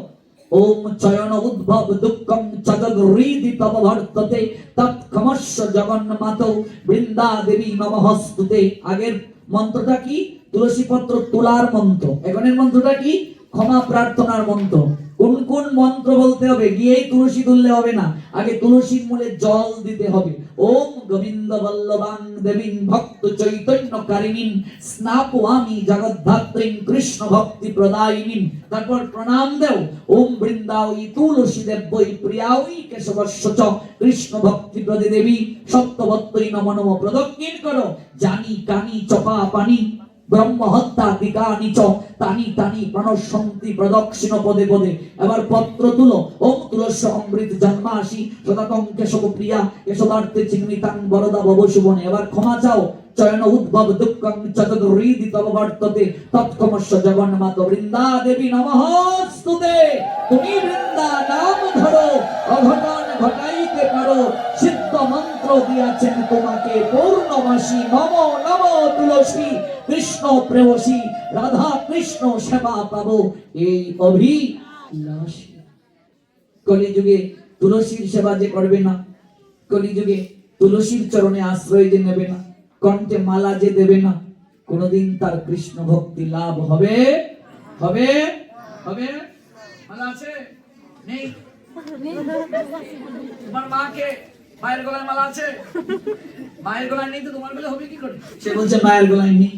ওম চয়ন উদ্ভব দুঃখম চদগৃদি তব ভর্ততে তৎক্ষমস্য জগন্মাত বৃন্দা দেবী নমঃস্তুতে। আগের মন্ত্রটা কি? তুলসী পত্র তোলার মন্ত্র। এখনের মন্ত্রটা কি? ক্ষমা প্রার্থনার মন্ত্র। কোন কোন মন্ত্র বলতে হবে? গিয়েই তুলসী তুললে হবে না, আগে তুলসীর মূলে জল দিতে হবে। ওম গোবিন্দ বল্লভাং দেবীং ভক্ত চৈতন্য কারিণীং স্নাপয়ামি জগদ্ধাত্রীং কৃষ্ণ ভক্তি প্রদায়িনীং। তারপর প্রণাম দেও। ওম বৃন্দাবৈ তুলসী দেব্যৈ প্রিয়াৈ কেশবস্য চ কৃষ্ণ ভক্তি প্রদে দেবী সত্যবত্তৈ নমো নমঃ প্রদক্ষিণ করো। জানি কানি চপা পানি ব্রহ্ম হত্যা দিকানি চ তানি তানি প্রণশন্তি প্রদক্ষিণ পদে পদে। এবার পত্র তুলো। ওম তুলস্য অমৃত জন্মাসি সদাতং কেশব প্রিয়া কেশবার্তে চিহ্নিতাং বরদা ভব শুভনে। এবার ক্ষমা চাও। চয়ন উদ্ভব দুঃখং চদগৃদি তব বর্ততে তৎক্ষমস্য জগন্মাত বৃন্দা দেবী নমঃস্তুতে। তুমি বৃন্দা নাম ধরো, অঘটন ঘটাইতে পারো, সিদ্ধ মন্ত্র দিয়াছেন তোমাকে পূর্ণমাসী। নম নম তুলসী কৃষ্ণ প্রেয়সী রাধা কৃষ্ণ সেবা পাবো এই অভিলাষী। কলিযুগে তুলসীর সেবা যে করবে না, কলিযুগে তুলসীর চরণে আশ্রয় যে নেবে না, কণ্ঠে মালা যে দেবে না, কোনদিন তার কৃষ্ণ ভক্তি লাভ হবে? হবে? হবে? মালা আছে? নেই? তোমার মাকে মায়ের গলায় মালা আছে? মায়ের গলায় নেই তো তোমার গলায় হবে কি করে? সে বলছে মায়ের গলায় নেই।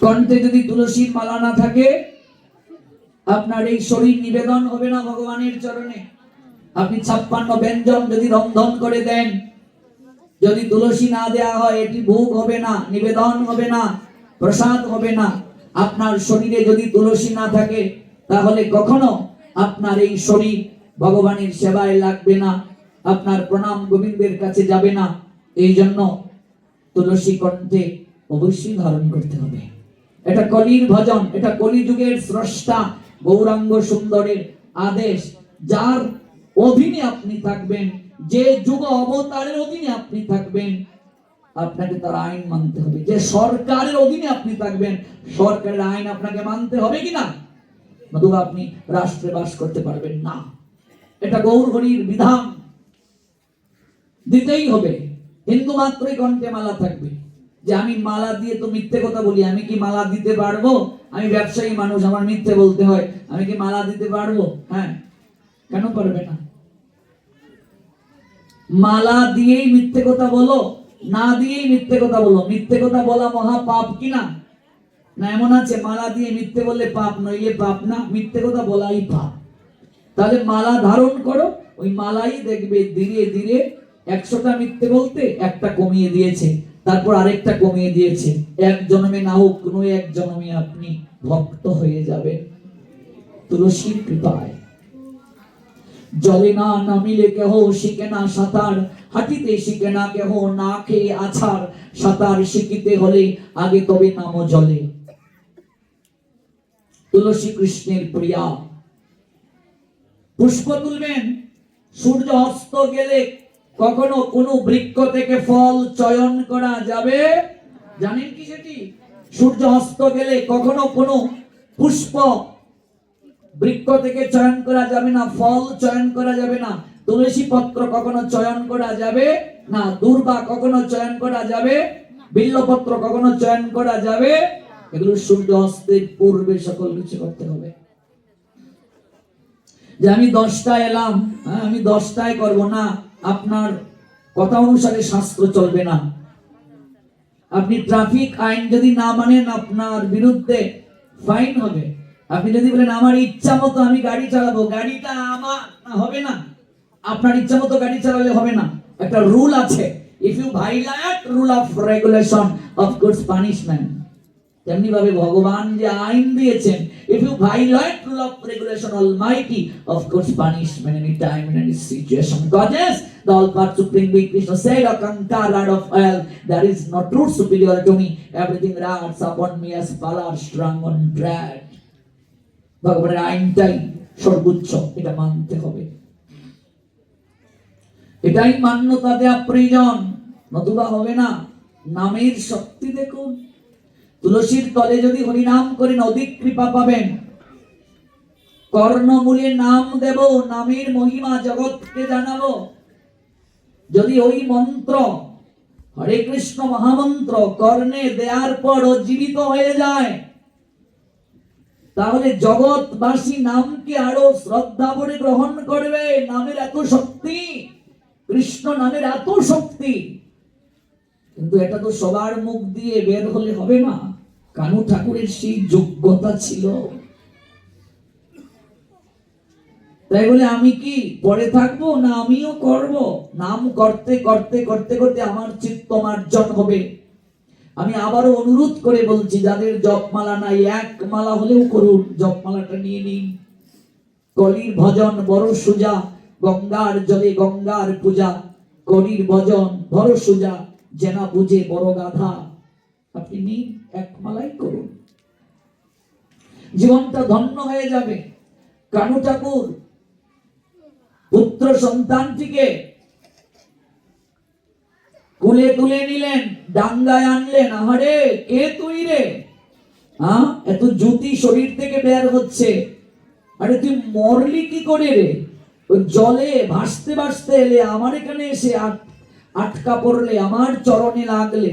কণ্ঠে যদি তুলসীর মালা না থাকে, আপনার এই শরীর নিবেদন হবে না ভগবানের চরণে। আপনি 56 ব্যঞ্জন যদি রন্ধন করে দেন, যদি তুলসী না দেয়া হয়, এটি ভোগ হবে না, নিবেদন হবে না, প্রসাদ হবে না। আপনার শরীরে যদি তুলসী না থাকে, তাহলে কখনো আপনার এই শরীর ভগবানের সেবায় লাগবে না, আপনার প্রণাম গোবিন্দের কাছে যাবে না। এই জন্য তুলসী কণ্ঠে অবশ্যই ধারণ করতে হবে। এটা কলির ভজন, এটা কলিযুগের স্রষ্টা গৌরাঙ্গ সুন্দরের আদেশ। যার অধীনে আপনি থাকবেন, যে যুগ অবতারের অধীনে আপনি থাকবেন, আপনাকে তার আইন মানতে হবে। যে সরকারের অধীনে আপনি থাকবেন, সরকারের আইন আপনাকে মানতে হবে কিনা, নতুবা আপনি রাষ্ট্রে বাস করতে পারবেন না। এটা গৌর হরির বিধান, দিতেই হবে। হিন্দু মাত্রই কণ্ঠে মালা থাকবে। যে আমি মালা দিয়ে তো মিথ্যে কথা বলি, আমি কি মালা দিতে পারবো? আমি ব্যবসায়ী মানুষ, আমার মিথ্যে বলতে হয়, আমি কি মালা দিতে পারবো? হ্যাঁ, কেন পারবে না? মালা দিয়েই মিথ্যে কথা বলো, না দিয়েই মিথ্যে কথা বলো, মিথ্যে কথা বলা মহা পাপ কিনা? না এমন আছে মালা দিয়ে মিথ্যে বললে পাপ, নইলে পাপ না, মিথ্যে কথা বলাই পাপ। তাহলে মালা ধারণ করো, ওই মালাই দেখবে ধীরে ধীরে 100টা মিথ্যে বলতে একটা কমিয়ে দিয়েছে, তারপর আরেকটা কমিয়ে দিয়েছে। এক জন্মে না হোক, কোনো এক জন্মে আপনি ভক্ত হয়ে যাবেন তুলসীর কৃপায়। জলে না নামিলে কেহ শিখে না সাঁতার, হাঁটিতে শিখে না কেহ না খেয়ে আছাড়। সাঁতার শিখিতে হলে আগে তবে নামো জলে। তুলসী কৃষ্ণের প্রিয়া। পুষ্প তুলবেন। সূর্য অস্ত গেলে কখনো কোনো বৃক্ষ থেকে ফল চয়ন করা যাবে? জানেন কি সেটি? সূর্য অস্ত গেলে কখনো কোনো পুষ্প বৃক্ষ থেকে চয়ন করা যাবে না, ফল চয়ন করা যাবে না। তুলসী পত্র কখনো চয়ন করা যাবে না, দুর্বা কখনো চয়ন করা যাবে, বিল্লপত্র কখনো চয়ন করা যাবে। এগুলো সূর্য অস্তের পূর্বে সকল কিছু করতে হবে। যে আমি 10টায় এলাম, আমি 10টায় করবো না, আপনার কথা অনুসারে শাস্ত্র চলবে না। আপনি ট্রাফিক আইন যদি না মানেন, আপনার বিরুদ্ধে ফাইন হবে। আপনি যদি বলেন আমার ইচ্ছা মতো আমি গাড়ি চালাবো, গাড়িটা আমার হবে না। আপনার ইচ্ছা মতো গাড়ি চালালে হবে না, একটা রুল আছে। If you violate rule of regulation, of course punishment. তেমনি ভাবে ভগবান যে আইন দিয়েছেন, if you violate rule of regulation almighty of course punishment any time in any situation. Goddess, the all part supreme being Krishna said, O conqueror of hell, there is no truth superior to me, everything rests upon me as power strong on dread. ভগবানের আইনটাই সর্বোচ্চ, এটা মানতে হবে, এটাই মান্যতা দেওয়া প্রয়োজন, নতুবা হবে না। নামের শক্তি দেখুন, তুলসীর তলে যদি হরিনাম করেন অধিক কৃপা পাবেন। কর্ণমূলে নাম দেব, নামের মহিমা জগৎকে জানাবো। যদি ওই মন্ত্র হরে কৃষ্ণ মহামন্ত্র কর্ণে দেওয়ার পর জীবিত হয়ে যায়, তাহলে জগৎবাসী নামকে আরো শ্রদ্ধা ভরে গ্রহণ করবে। নামের এত শক্তি, কৃষ্ণ নামের এত শক্তি। কিন্তু এটা তো সবার মুখ দিয়ে বের হলে হবে না। কানু ঠাকুরের সেই যোগ্যতা ছিল, তাই বলে আমি কি পরে থাকবো না, আমিও করব। নাম করতে করতে করতে করতে আমার চিত্ত মার্জন হবে। আমি আবারও অনুরোধ করে বলছি, যাদের জপমালা নাই, এক মালা হলেও করুন, জপমালাটা নিয়ে নিন। কলির ভজন বড় সুজা, গঙ্গার জলে গঙ্গার পূজা। কলির ভজন বড় সুজা, জেনা বুঝে বড় গাধা। আপনি নিন, এক মালাই করুন, জীবনটা ধন্য হয়ে যাবে। কানু ঠাকুর পুত্র সন্তানটিকে কুলে তুলে নিলেন, ডাঙ্গায় আনলেন। আহারে, কে তুই রে? এত জ্যোতি শরীর থেকে বের হচ্ছে, আরে তুই মরলি কি করে রে? ওই জলে ভাসতে ভাসতে এলে, আমার এখানে এসে আটকা পড়লে, আমার চরণে লাগলে।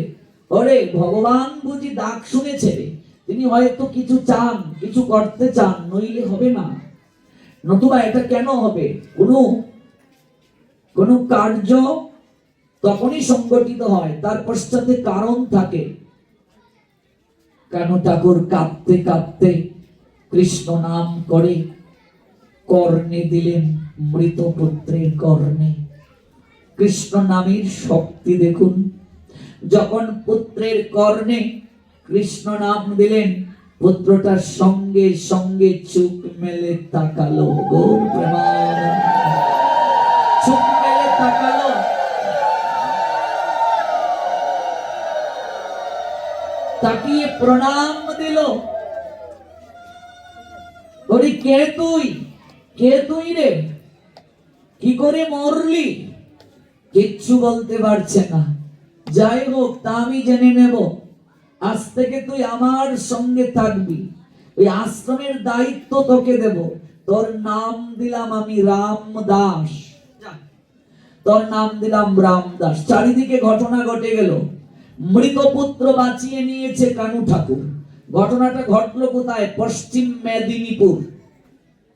ওরে, ভগবান বুঝি ডাক শুনেছে রে, তিনি হয়তো কিছু চান, কিছু করতে চান, নইলে হবে না। নতুবা এটা কেন হবে? কোন কার্য তখনই সংগঠিত হয়, তার পশ্চাতে কারণ থাকে। কানু ঠাকুর কাঁদতে কাঁদতে কৃষ্ণ নাম করে কর্ণে দিলেন, মৃত পুত্রের কর্ণে। কৃষ্ণ নামের শক্তি দেখুন। যখন পুত্রের কর্ণে কৃষ্ণ নাম দিলেন, পুত্রটার সঙ্গে সঙ্গে চোখ মেলে তাকালো। গৌর প্রেমানন্দ, চোখ মেলে তাকালো, তাকিয়ে প্রণাম দিল। বলি, কে তুই? কে তুই রে? কি করে মরলি? কিচ্ছু বলতে পারছে না। যাই হোক, তা আমি জেনে নেব। আজ থেকে তুই আমার সঙ্গে থাকবি, ওই আশ্রমের দায়িত্ব তোকে দেব। তোর নাম দিলাম আমি রামদাস, তোর নাম দিলাম রামদাস। চারিদিকে ঘটনা ঘটে গেল। মৃত পুত্র বাঁচিয়ে নিয়েছে কানু ঠাকুর। ঘটনাটা ঘটলো কোথায়? পশ্চিম মেদিনীপুর,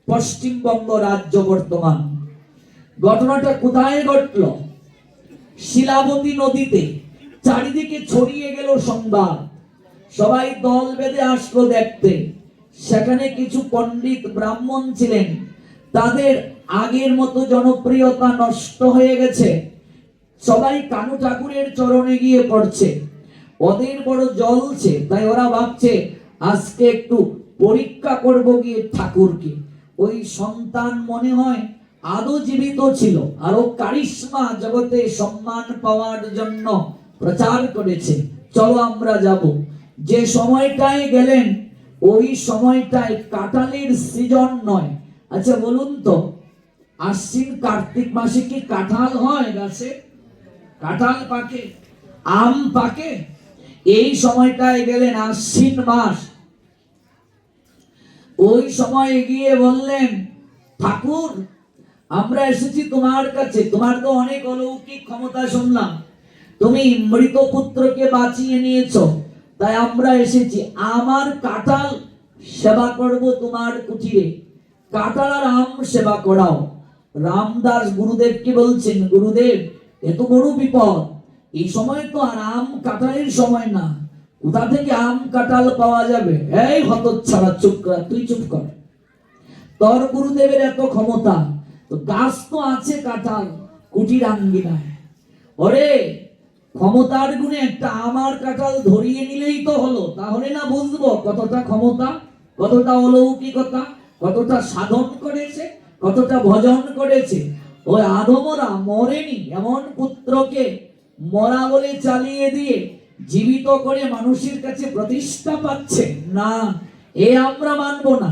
পশ্চিমবঙ্গ রাজ্য বর্তমান। ঘটনাটা কোথায় ঘটলো? শিলাবতী নদীতে। চারিদিকে ছড়িয়ে গেল সংবাদ, সবাই দল বেঁধে আসলো দেখতে। সেখানে কিছু পণ্ডিত ব্রাহ্মণ ছিলেন, তাদের আগের মতো জনপ্রিয়তা নষ্ট হয়ে গেছে। সবাই কানু ঠাকুরের চরণে গিয়ে পড়ছে। ওদের বড় জ্বলছে, তাই ওরা ভাবছে আজকে একটু পরীক্ষা করব গিয়ে ঠাকুরকে। ওই সন্তান মনে হয় আদৌ জীবিত ছিল, আরো কারিশমা জগতে সম্মান পাওয়ার জন্য প্রচার করেছে। চলো আমরা যাব। যে সময়টায় গেলেন, ওই সময়টায় কাঁঠালের সিজন নয়। আচ্ছা বলুন তো, আশ্বিন কার্তিক মাসে কি কাঁঠাল হয় গাছে? কাঁঠাল পাকে, আম পাকে। এই সময়টায় গেলেন, আশ্বিন মাস। ওই সময় গিয়ে বললেন, ঠাকুর আমরা এসেছি তোমার কাছে, তোমার তো অনেক অলৌকিক ক্ষমতা শুনলাম, তুমি মৃত পুত্রকে বাঁচিয়ে নিয়েছো, তাই আমরা এসেছি। আমার কাঁঠাল সেবা করব তোমার কুটিরে, কাঁঠাল আর আম সেবা করাও। রামদাস গুরুদেবকে বলছেন, গুরুদেব এত বড় বিপদ, এই সময় তো আর আম কাঁঠালের সময় না, কোথা থেকে আম কাঁঠাল পাওয়া যাবে? এই হতচ্ছাড়া, চুপ কর, তুই চুপ কর। তোর গুরুদেবের এত ক্ষমতা, তো গাছ তো আছে কাঁঠাল কুটির আঙ্গিনায়। ওরে, ক্ষমতার গুণে একটা আমার কাঁঠাল ধরিয়ে নিলেই তো হলো, তাহলে না বুঝবো কতটা ক্ষমতা, কতটা অলৌকিকতা, কতটা সাধন করেছে, কতটা ভজন করেছে। ওই আদমরা মরেনি, এমন পুত্রকে মরা বলে চালিয়ে দিয়ে জীবিত করে মানুষের কাছে প্রতিষ্ঠা পাচ্ছে না, এ আমরা মানবো না।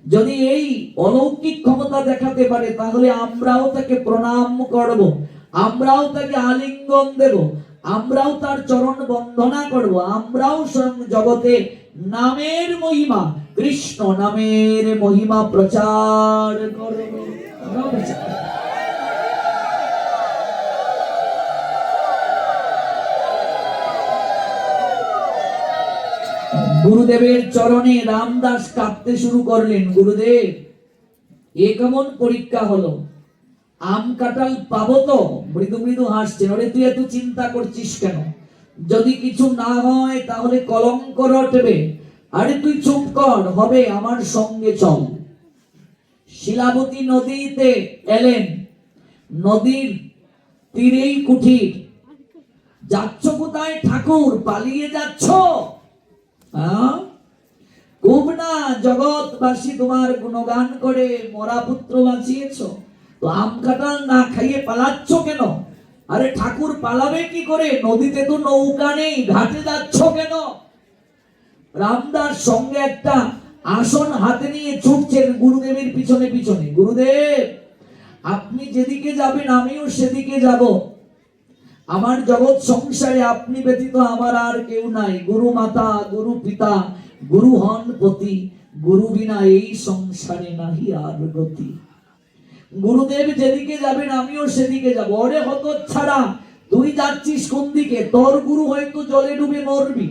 যদি এই অলৌকিক ক্ষমতা দেখাতে পারে তাহলে আমরাও তাকে প্রণাম করব, আমরাও তাকে আলিঙ্গন দেব, আমরাও তার চরণ বন্দনা করব, আমরাও স্বয়ং জগতে নামের মহিমা, কৃষ্ণ নামের মহিমা প্রচার করব। গুরুদেবের চরণে রামদাস কাঁদতে শুরু করলেন, গুরুদেব এ কেমন পরীক্ষা হলো, আম কাঁঠাল পাবো তো? মৃদু মৃদু হাসছেন, ওরে তুই এত চিন্তা করছিস কেন, যদি কিছু না হয় তাহলে কলঙ্ক রটবে, আরে তুই চুপ কর, হবে, আমার সঙ্গে চল। শিলাবতী নদীতে এলেন, নদীর তীরেই কুঠির। যাচ্ছ কোথায় ঠাকুর, পালিয়ে যাচ্ছ? খুব না জগৎবাসী তোমার গুণগান করে মরা পুত্র বাঁচিয়েছ, তো আম কাঁঠাল না খাইয়ে পালাচ্ছ কেন? আরে ঠাকুর পালাবে কি করে, নদীতে তো নৌকা নেই, ঘাটে যাচ্ছ কেন? রামদাস সঙ্গে একটা আসন হাতে নিয়ে ছুটছেন গুরুদেবের পিছনে পিছনে। গুরুদেব আপনি যেদিকে যাবেন আমিও সেদিকে যাব, আমার জগৎ সংসারে আপনি ব্যতীত আমার আর কেউ নাই, গুরু মাতা, গুরু পিতা, গুরু হন পতি, গুরু বিনা এই সংসারে নাহি আর গতি। গুরুদেব যেদিকে যাবেন আমিও সেদিকে যাব। ওরে হতচ্ছাড়া, তুই যাচ্ছিস কোন দিকে? তোর গুরু হয়তো জলে ডুবে মরবি,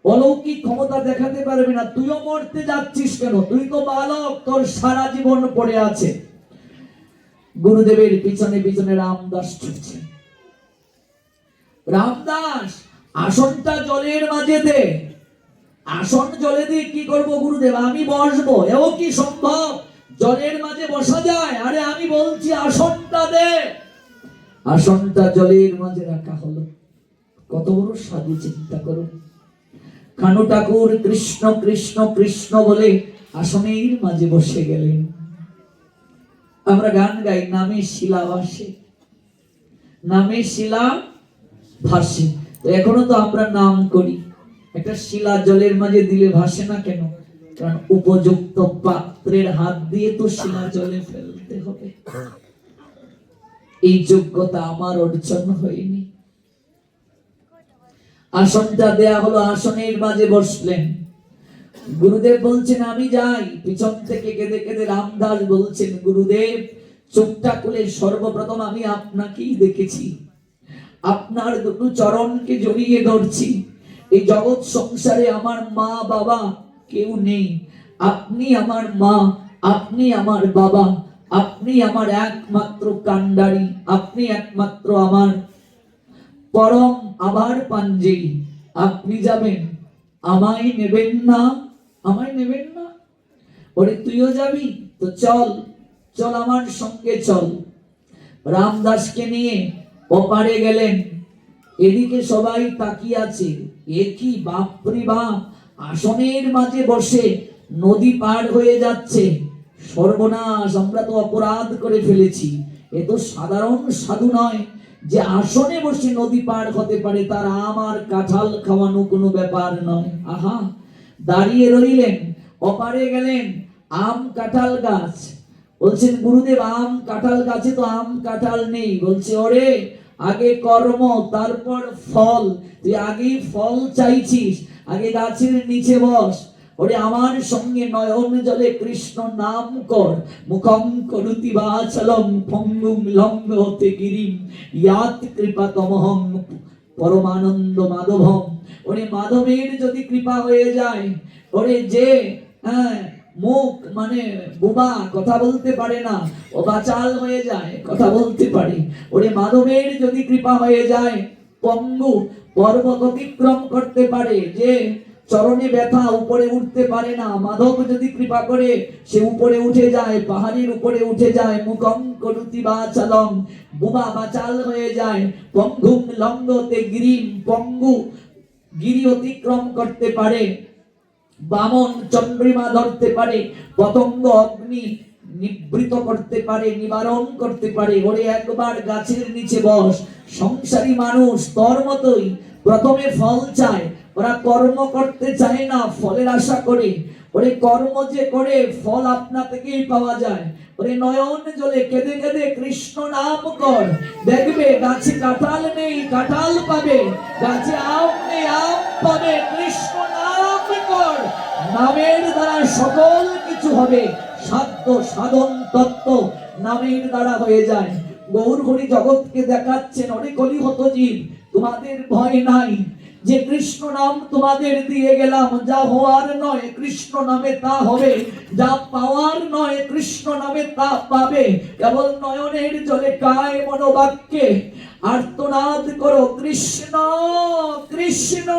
অলৌকিক ক্ষমতা দেখাতে পারবি না, তুইও মরতে যাচ্ছিস কেন? তুই তো বালক, তোর সারা জীবন পড়ে আছে। গুরুদেবের পিছনে পিছনে রামদাস ছুটছে। রামদাস আসনটা জলের মাঝে দে। আসন জলে দিয়ে কি করব গুরুদেব? আমি বসবো। এও কি সম্ভব? জলের মাঝে বসা যায়? আরে আমি বলছি আসনটা দে। আসনটা জলের মাঝে রাখা হলো। কত বড় সাধু, চিন্তা করুন। কানু ঠাকুর কৃষ্ণ কৃষ্ণ কৃষ্ণ বলে আসনের মাঝে বসে গেলেন। আমরা গান গাই, নামে শিলা ভাসে, নামে শিলা ভাসে। তো এখনো তো আমরা নাম করি, একটা শিলা জলের মাঝে দিলে ভাসে না কেন? কারণ উপযুক্ত পাত্রের হাত দিয়ে তো শিলা জলে ফেলতে হবে। এই যোগ্যতা আমার অর্জন হয়নি। আসনটা দেয়া হলো, আসনের মাঝে বসলেন। গুরুদেব বলছেন আমি যাই। পিছন থেকে কেঁদে কেঁদে রামদাস বলছেন, গুরুদেব চোখটা খুলে সর্বপ্রথম আমি আপনাকেই দেখেছি, আপনার দুটো চরণকে জড়িয়ে ধরছি। এই জগৎ সংসারে আমার মা বাবা কেউ নেই, আপনি আমার মা, আপনি আমার বাবা, আপনি আমার একমাত্র কান্ডারি, আপনি একমাত্র আমার পরম আবার পাঞ্জেরি। আপনি যাবেন, আমায় নেবেন না? আমায় নেবেন না? ওরে তুইও যাবি তো চল, চল আমার সঙ্গে চল। রামদাসকে নিয়ে ওপারে গেলেন। এদিকে সবাই তাকিয়ে আছে, এ কি বাপরে বাপ, আসনের মাঝে বসে নদী পার হয়ে যাচ্ছে। সর্বনাশ, আমরা তো অপরাধ করে ফেলেছি। এ তো সাধারণ সাধু নয় যে আসনে বসে নদী পার হতে পারে, তার আমার কাঁঠাল খাওয়ানো কোনো ব্যাপার নয়। আহা, দাঁড়িয়ে রইলেন। ওপারে গেলেন, আম কাঁঠাল গাছ। বলছেন গুরুদেব আম কাঁঠাল গাছে তো আম কাঁঠাল নেই। বলছে ওরে আগে কর্ম তারপর ফল, তুই আগে ফল চাইছিস, আগে গাছের নিচে বস। ওরে আমার সঙ্গে নয়ন জলে কৃষ্ণ নাম কর, মুখং করুতি বাচলং পঙ্গুম লঙ্ঘতে গিরিম ইয়াত কৃপা তমহং পরমানন্দ মাধবম। ওরে মাধবের যদি কৃপা হয়ে যায়, ওরে যে মুখ মানে বোবা, কথা বলতে পারে না, ও বাচাল হয়ে যায়, কথা বলতে পারে। ওরে মাধবের যদি কৃপা হয়ে যায়, পঙ্গু পর্বত অতিক্রম করতে পারে, যে চরণে ব্যথা, উপরে উঠতে পারে না। মাধব যদি কৃপা করে সে উপরে উঠে যায়, পাহাড়ের উপরে উঠে যায়। মুখং করুতি বাচালং, বুবা বাচাল হয়ে যায়। পঙ্গুম লঙ্ঘতে গিরিম, পঙ্গু গিরি অতিক্রম করতে পারে। বামন চন্দ্রিমা ধরতে পারে, পতঙ্গ অগ্নি নিবৃত করতে পারে, নিবারণ করতে পারে। ওরে একবার গাছের নিচে বস। সংসারী মানুষ তোর মতোই প্রথমে ফল চায়, ওরা কর্ম করতে চায় না, ফলের আশা করে। ওরে কর্ম যে করে ফল আপনা থেকেই পাওয়া যায়। ওরে নয়ন জলে কেঁদে কেঁদে কৃষ্ণ নাম কর, দেখবে গাছে কাঁঠাল নেই, কাঁঠাল পাবে। গাছে আম নেই, আম পাবে। কৃষ্ণ নাম কর, নামের দ্বারা সকল কিছু হবে। সাধ্য সাধন তত্ত্ব নামের দ্বারা হয়ে যায়। গৌর হরি জগৎকে দেখাচ্ছেন, অনেক কলিহত জীব তোমাদের ভয় নাই, যে কৃষ্ণ নাম তোমাদের দিয়ে গেলাম। যা হওয়ার নয় কৃষ্ণ নামে তা হবে, যা পাওয়ার নয় কৃষ্ণ নামে তা পাবে। কেবল নয়নের জলে কায় মনোবাক্যে আর্তনাদ করো, কৃষ্ণ কৃষ্ণ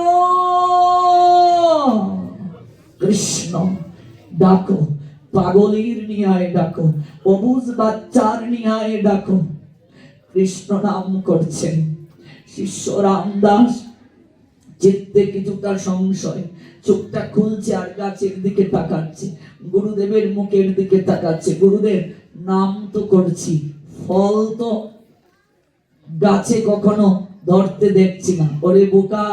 কৃষ্ণ ডাকো। পাগলের নিয়ায় ডাকো, অবুঝ বাচ্চার নিয়ায় ডাকো। কৃষ্ণ নাম করছেন শিষ্য রামদাস। চিত্তে কিছুটা সংশয়, চোখটা খুলছে আর গাছের দিকে তাকাচ্ছে, গুরুদেবের মুখের দিকে তাকাচ্ছে। গুরুদেব নাম তো করছি, ফল তো গাছে কখনো ধরতে দেখছি না। ওরে বোকা,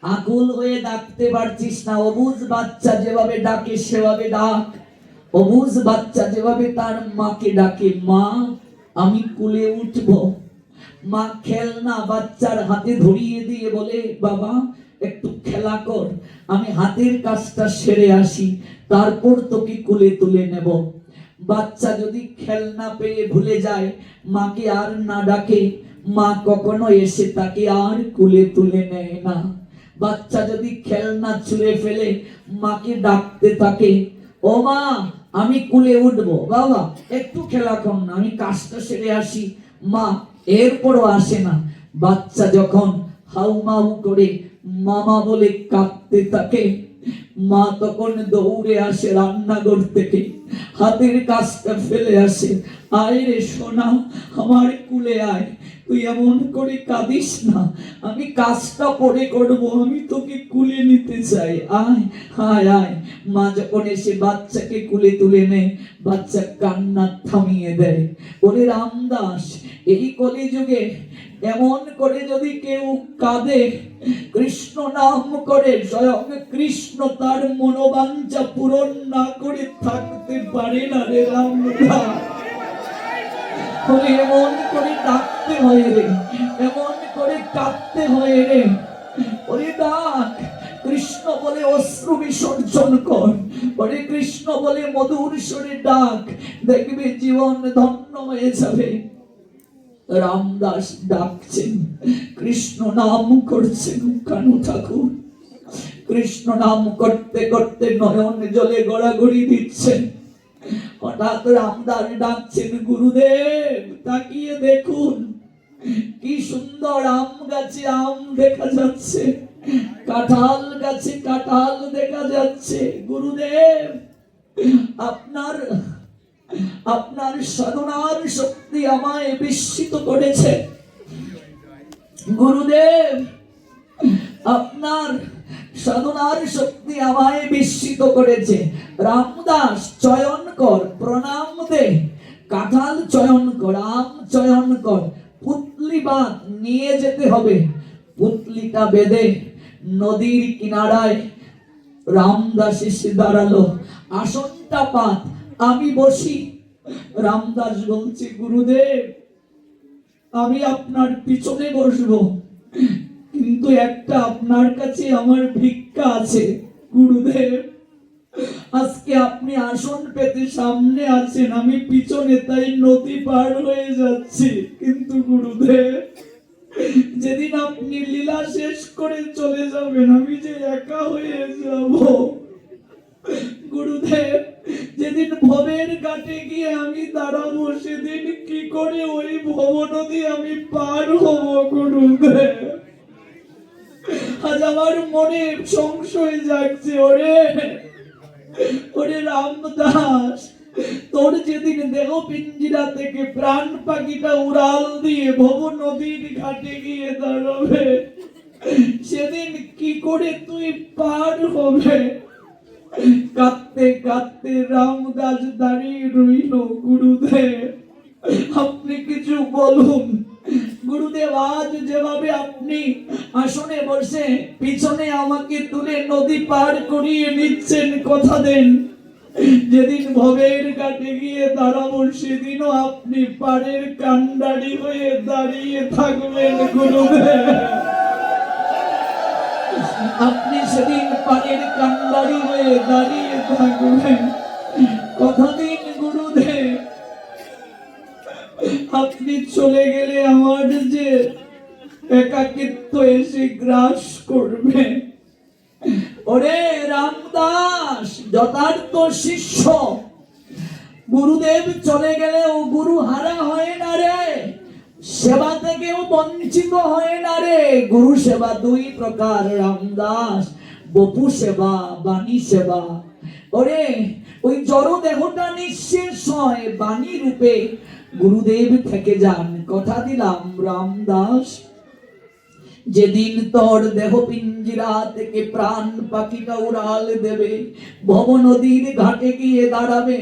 আকুল হয়ে ডাকতে পারছিস না। অবুঝ বাচ্চা যেভাবে ডাকে সেভাবে ডাক। অবুঝ বাচ্চা যেভাবে তার মাকে ডাকে, মা আমি কুলে উঠবো। মা খেলনা বাচ্চার হাতে ধরিয়ে দিয়ে বলে, বাবা একটু খেলা কর, আমি হাতের কাজটা সেরে আসি, তারপর তোকে কুলে তুলে নেব। বাচ্চা যদি খেলনা পেয়ে ভুলে যায়, মাকে আর না ডাকে, মা কখনো এসে তাকে আর কুলে তুলে নেয় না। বাচ্চা যদি খেলনা ছুঁড়ে ফেলে, মাকে ডাকতে থাকে, ও মা আমি কুলে উঠবো, বাবা একটু খেলা কর না, আমি কাজটা সেরে আসি। মা এরপরও আসে না। বাচ্চা যখন হাউমাউ করে মামা বলে কাঁদতে থাকে, মা তখন দৌড়ে আসে রান্নাঘর থেকে, হাতের কাজটা ফেলে আসে, আয় রে সোনা আমার কুলে আয়, তুই এমন করে কাঁদিস না, আমি কাজটা পরে করবো, আমি তোকে কুলে নিতে চাই, আয় আয় আয়। মা যখন এসে বাচ্চাকে কুলে তুলে নেয়, বাচ্চা কান্না থামিয়ে দেয়। ওরে রামদাস, এই কলিযুগে এমন করে যদি কেউ কাঁদে, কৃষ্ণ নাম করে, স্বয়ং কৃষ্ণ তার মনোবাঞ্ছা পূরণ না করে থাকতে পারে না রে রামদাস। এমন করে ডাকতে হয় রে, এমন করে কাঁদতে হয় রে। ওরে ডাক, কৃষ্ণ বলে অশ্রু বিসর্জন কর, ওরে কৃষ্ণ বলে মধুর স্বরে ডাক, দেখবে জীবন ধন্য হয়ে যাবে। রামদাস ডাকছেন, কৃষ্ণ নাম করছেন কানু ঠাকুর। কৃষ্ণ নাম করতে করতে নয়ন জলে গড়াগড়ি দিচ্ছেন। হঠাৎ রামদাস ডাকছেন, গুরুদেব তাকিয়ে দেখুন, কি সুন্দর আম গাছে আম দেখা যাচ্ছে, কাঁঠাল গাছে কাঁঠাল দেখা যাচ্ছে। গুরুদেব আপনার আপনার সাধনার শক্তি আমায় বিস্মিত করেছে। গুরুদেব আপনার সাধনার শক্তি আমায় বিস্মিত করেছে। রামদাস চয়ন কর, প্রণাম দে, কাঁঠাল চয়ন কর, আম চয়ন কর, পুতলি বাঁধ নিয়ে যেতে হবে। পুতলিটা বেঁধে নদীর কিনারায় রামদাস এসে দাঁড়ালো, আসনটা পাত, আমি বসি। রামদাস বলছে, গুরুদেব আমি আপনার পিছনে বসবো, কিন্তু একটা আপনার কাছে আমার ভিক্ষা আছে। গুরুদেব আজকে আপনি আসন পেতে সামনে আছেন, আমি পিছনে, তাই নদী পার হয়ে যাচ্ছি। কিন্তু গুরুদেব যেদিন আপনি লীলা শেষ করে চলে যাবেন, আমি যে একা হয়ে যাব। গুরুদেব যেদিন ভবের ঘাটে গিয়ে আমি দাঁড়াবো, সেদিন কি করে ওই ভব নদী আমি পার হব। গুরুদেব আজ আজ আমার মনে সংশয় জাগছে। ওরে ওরে রামদাস, তোর যেদিন দেহ পিঞ্জিরা থেকে প্রাণ পাখিটা উড়াল দিয়ে ভব নদীর ঘাটে গিয়ে দাঁড়াবে, সেদিন কি করে তুই পার হবে? কাঁদতে কাঁদতে রামদাস দাঁড়িয়ে রইল। গুরুদেব, আপনি কিছু বলুন। গুরুদেব, আজ যেভাবে আপনি আসনে বসে পিছনে আমাকে তুলে নদী পার করিয়ে নিচ্ছেন, কথা দেন যেদিন ভবের ঘাটে গিয়ে দাঁড়াবো সেদিনও আপনি পাড়ের কান্ডারি হয়ে দাঁড়িয়ে থাকবেন। গুরুদেব, আপনি সেদিন পাড়ের কান্ডারি হয়ে দাঁড়িয়ে থাকবেন, কথা দিন গুরুদেব। আপনি চলে গেলে আমার যে একাকিত্ব এসে গ্রাস করবে। ওরে রামদাস, যথার্থ শিষ্য গুরুদেব চলে গেলেও গুরু হারা হয় না রে, সেবা থেকেও বঞ্চিত হয় না রে। গুরু সেবা দুই প্রকার রামদাস, বপু সেবা, বাণী সেবা। ওরে ওই জড় দেহটা নিঃশেষ হয়, বাণী রূপে গুরুদেব থেকে যান। কথা দিলাম রামদাস, যেদিন তোর দেহ পিঞ্জিরা থেকে প্রাণ পাখিটা উড়াল দেবে, ভব নদীর ঘাটে গিয়ে দাঁড়াবে,